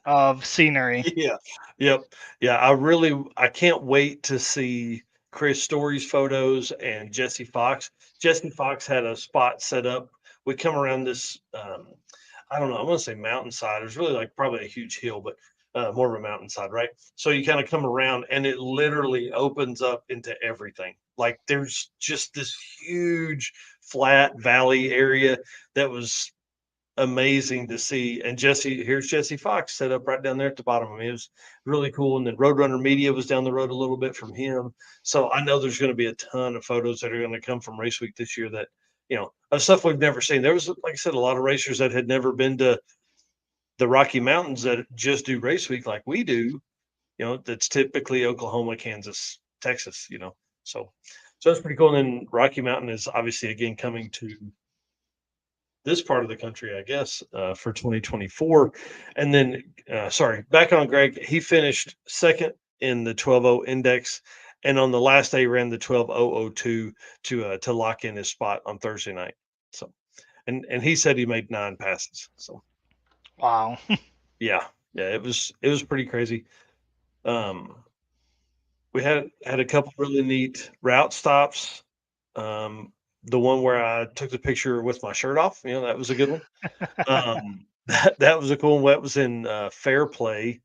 of scenery. Yeah. Yep. Yeah. I can't wait to see Chris Story's photos and Jesse Fox. Jesse Fox had a spot set up. We come around this, I don't know, I want to say mountainside. It was really like probably a huge hill, but more of a mountainside, right? So you kind of come around and it literally opens up into everything. Like there's just this huge flat valley area that was amazing to see. And here's Jesse Fox set up right down there at the bottom. I mean, it was really cool. And then Roadrunner Media was down the road a little bit from him. So I know there's going to be a ton of photos that are going to come from Race Week this year that, of stuff we've never seen. There was, like I said, a lot of racers that had never been to the Rocky Mountains that just do Race Week like we do, that's typically Oklahoma, Kansas, Texas, So it's pretty cool. And then Rocky Mountain is obviously again coming to this part of the country, I guess, for 2024. And then, back on Greg, he finished second in the 12.0 index. And on the last day, ran the 12.002 to lock in his spot on Thursday night. So, and he said he made 9 passes. So, wow. yeah, it was pretty crazy. We had a couple really neat route stops. The one where I took the picture with my shirt off, that was a good one. That was a cool one. That was in Fairplay,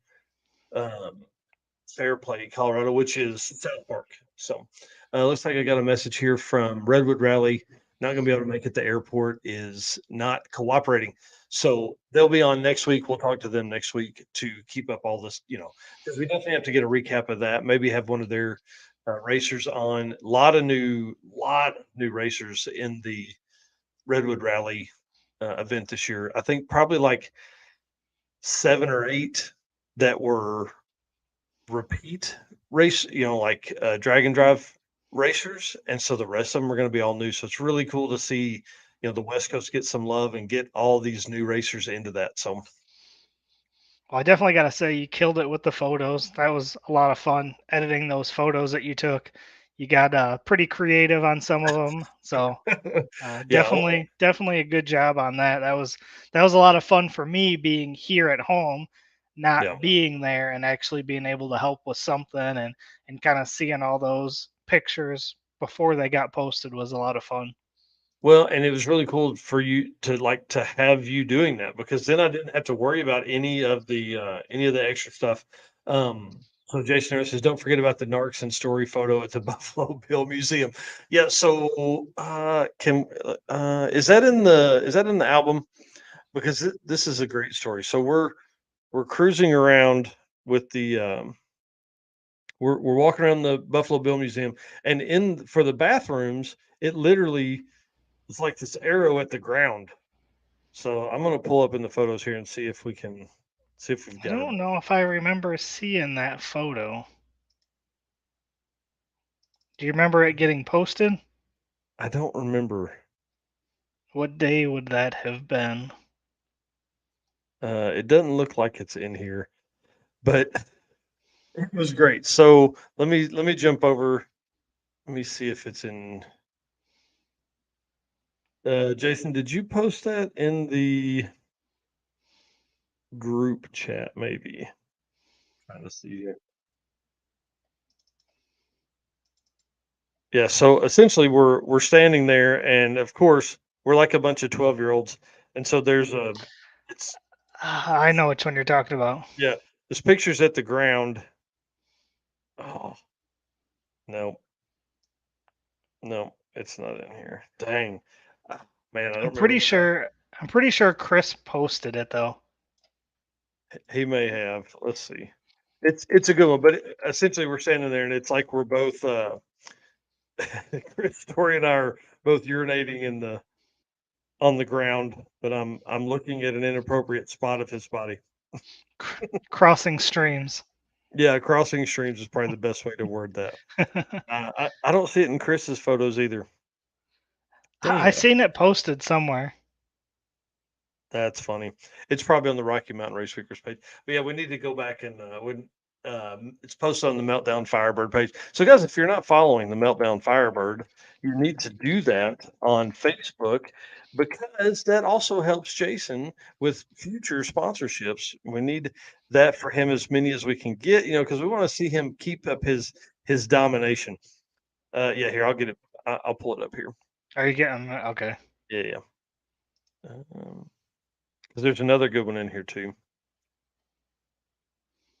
Colorado, which is South Park. So looks like I got a message here from Redwood Rally. Not going to be able to make it. The airport is not cooperating. So they'll be on next week. We'll talk to them next week to keep up all this, because we definitely have to get a recap of that. Maybe have one of their racers on. A lot of new racers in the Redwood Rally event this year. I think probably like 7 or 8 that were repeat race, like Drag-N-Drive racers, and so the rest of them are going to be all new. So it's really cool to see, the West Coast get some love and get all these new racers into that. So Well, I definitely got to say you killed it with the photos. That was a lot of fun editing those photos that you took. You got pretty creative on some of them, so Yeah. well, definitely a good job on that. That was a lot of fun for me being here at home, not Yeah. being there, and actually being able to help with something and kind of seeing all those pictures before they got posted was a lot of fun. Well, and it was really cool for you to have you doing that because then I didn't have to worry about any of the extra stuff. So Jason Harris says, don't forget about the Narcs and story photo at the Buffalo Bill Museum. Yeah, so can is that in the album? Because this is a great story. So we're cruising around with the we're walking around the Buffalo Bill Museum, and in for the bathrooms, it literally it's like this arrow at the ground. So I'm gonna pull up in the photos here and see if we can see if we've I got it. don't know if I remember seeing that photo. Do you remember it getting posted? I don't remember. What day would that have been? It doesn't look like it's in here, but it was great. So let me jump over. Let me see if it's in. Jason, did you post that in the group chat? Maybe. Trying to see here. Yeah. So essentially, we're standing there, and of course, we're like a bunch of 12-year-olds, and so there's a. It's I know which one you're talking about. Yeah, there's pictures at the ground. Oh, no, no, it's not in here. Dang. Man, I don't I'm remember pretty the name. sure I'm pretty sure Chris posted it though. He may have. Let's see. It's a good one, but essentially we're standing there and it's like we're both Chris Story and I are both urinating in the on the ground, but I'm looking at an inappropriate spot of his body. Crossing streams. Yeah, crossing streams is probably the best way to word that. I don't see it in Chris's photos either. Dang I it. seen it posted somewhere. That's funny. It's probably on the Rocky Mountain Race Weekers page. But yeah, we need to go back and it's posted on the Meltdown Firebird page. So guys, if you're not following the Meltdown Firebird, you need to do that on Facebook because that also helps Jason with future sponsorships. We need that for him as many as we can get, because we want to see him keep up his domination. Yeah, here I'll get it. I'll pull it up here. Are you getting it? Okay. Yeah. 'Cause there's another good one in here too.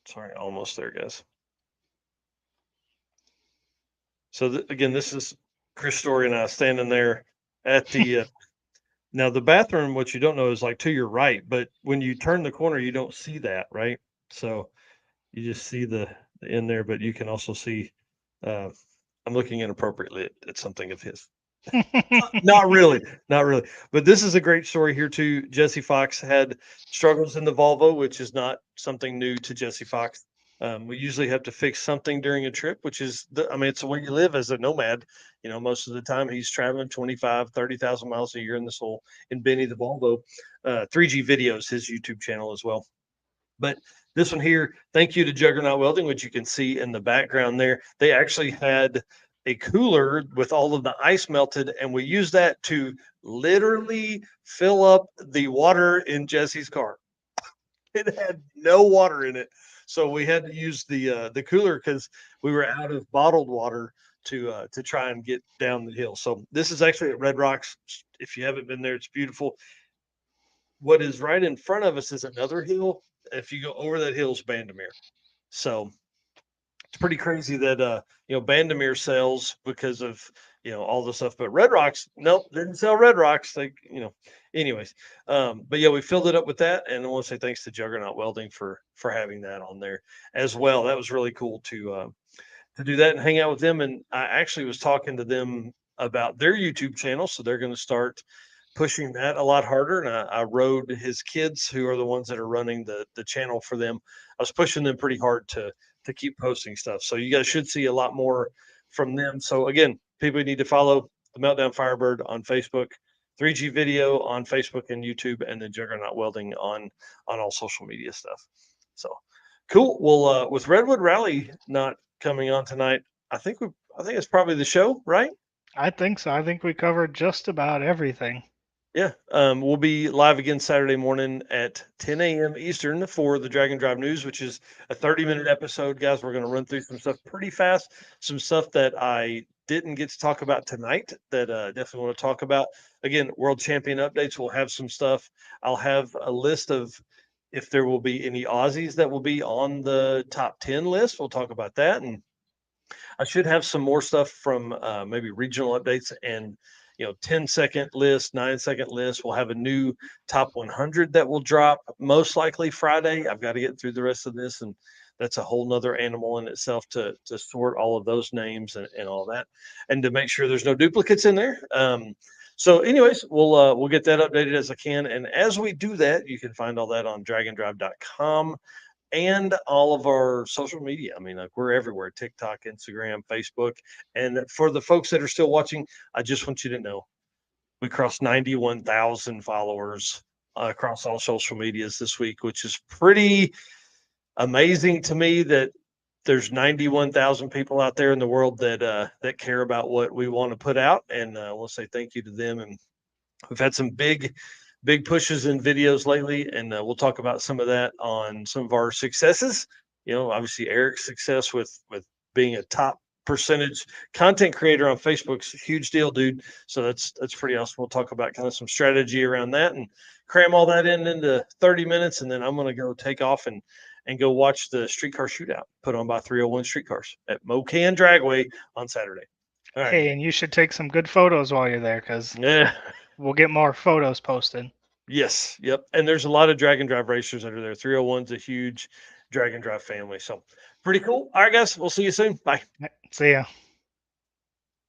Sorry, almost there, guys. So again, this is Chris Story and I standing there at the. Now the bathroom, what you don't know is like to your right, but when you turn the corner, you don't see that, right? So you just see the in there, but you can also see. Uh, I'm looking inappropriately at something of his. Not really, not really. But this is a great story here too. Jesse Fox had struggles in the Volvo, which is not something new to Jesse Fox. We usually have to fix something during a trip, which is I mean, it's the way you live as a nomad. Most of the time he's traveling 25, 30,000 miles a year in this whole in Benny the Volvo. 3G videos, his YouTube channel as well. But this one here, thank you to Juggernaut Welding, which you can see in the background there. They actually had a cooler with all of the ice melted, and we used that to literally fill up the water in Jesse's car. It had no water in it, so we had to use the cooler because we were out of bottled water to try and get down the hill. So this is actually at Red Rocks. If you haven't been there, it's beautiful. What is right in front of us is another hill. If you go over that hill is Bandamere. So it's pretty crazy that Bandamere sells because of all the stuff, but Red Rocks, nope, didn't sell Red Rocks. Anyways. But yeah, we filled it up with that, and I want to say thanks to Juggernaut Welding for having that on there as well. That was really cool to do that and hang out with them. And I actually was talking to them about their YouTube channel, so they're going to start pushing that a lot harder. And I rode his kids, who are the ones that are running the channel for them. I was pushing them pretty hard to keep posting stuff. So you guys should see a lot more from them. So again, people need to follow the Meltdown Firebird on Facebook, 3G Video on Facebook and YouTube, and then Juggernaut Welding on all social media stuff. So cool. Well, with Redwood Rally not coming on tonight, I think it's probably the show, right? I think so. I think we covered just about everything. Yeah. We'll be live again Saturday morning at 10 a.m. Eastern for the Drag-N-Drive News, which is a 30-minute episode, guys. We're going to run through some stuff pretty fast, some stuff that I didn't get to talk about tonight that definitely want to talk about. Again, World Champion updates. We'll have some stuff. I'll have a list of if there will be any Aussies that will be on the top 10 list. We'll talk about that. And I should have some more stuff from maybe regional updates and 10-second list, 9-second list. We'll have a new top 100 that will drop most likely Friday. I've got to get through the rest of this, and that's a whole nother animal in itself to sort all of those names and all that, and to make sure there's no duplicates in there. So, anyways, we'll get that updated as I can, and as we do that, you can find all that on dragondrive.com. And all of our social media. I mean, like we're everywhere: TikTok, Instagram, Facebook. And for the folks that are still watching, I just want you to know we crossed 91,000 followers across all social medias this week, which is pretty amazing to me that there's 91,000 people out there in the world that care about what we want to put out. And we'll say thank you to them. And we've had some big pushes in videos lately, and we'll talk about some of that on some of our successes. Obviously Eric's success with being a top percentage content creator on Facebook's a huge deal, dude. So that's pretty awesome. We'll talk about kind of some strategy around that and cram all that into 30 minutes, and then I'm going to go take off and go watch the streetcar shootout put on by 301 Streetcars at Mocan Dragway on Saturday. All right. Hey, and you should take some good photos while you're there, because Yeah. we'll get more photos posted. Yes. Yep. And there's a lot of Drag-N-Drive racers that are there. 301's a huge Drag-N-Drive family. So pretty cool. All right, guys. We'll see you soon. Bye. See ya.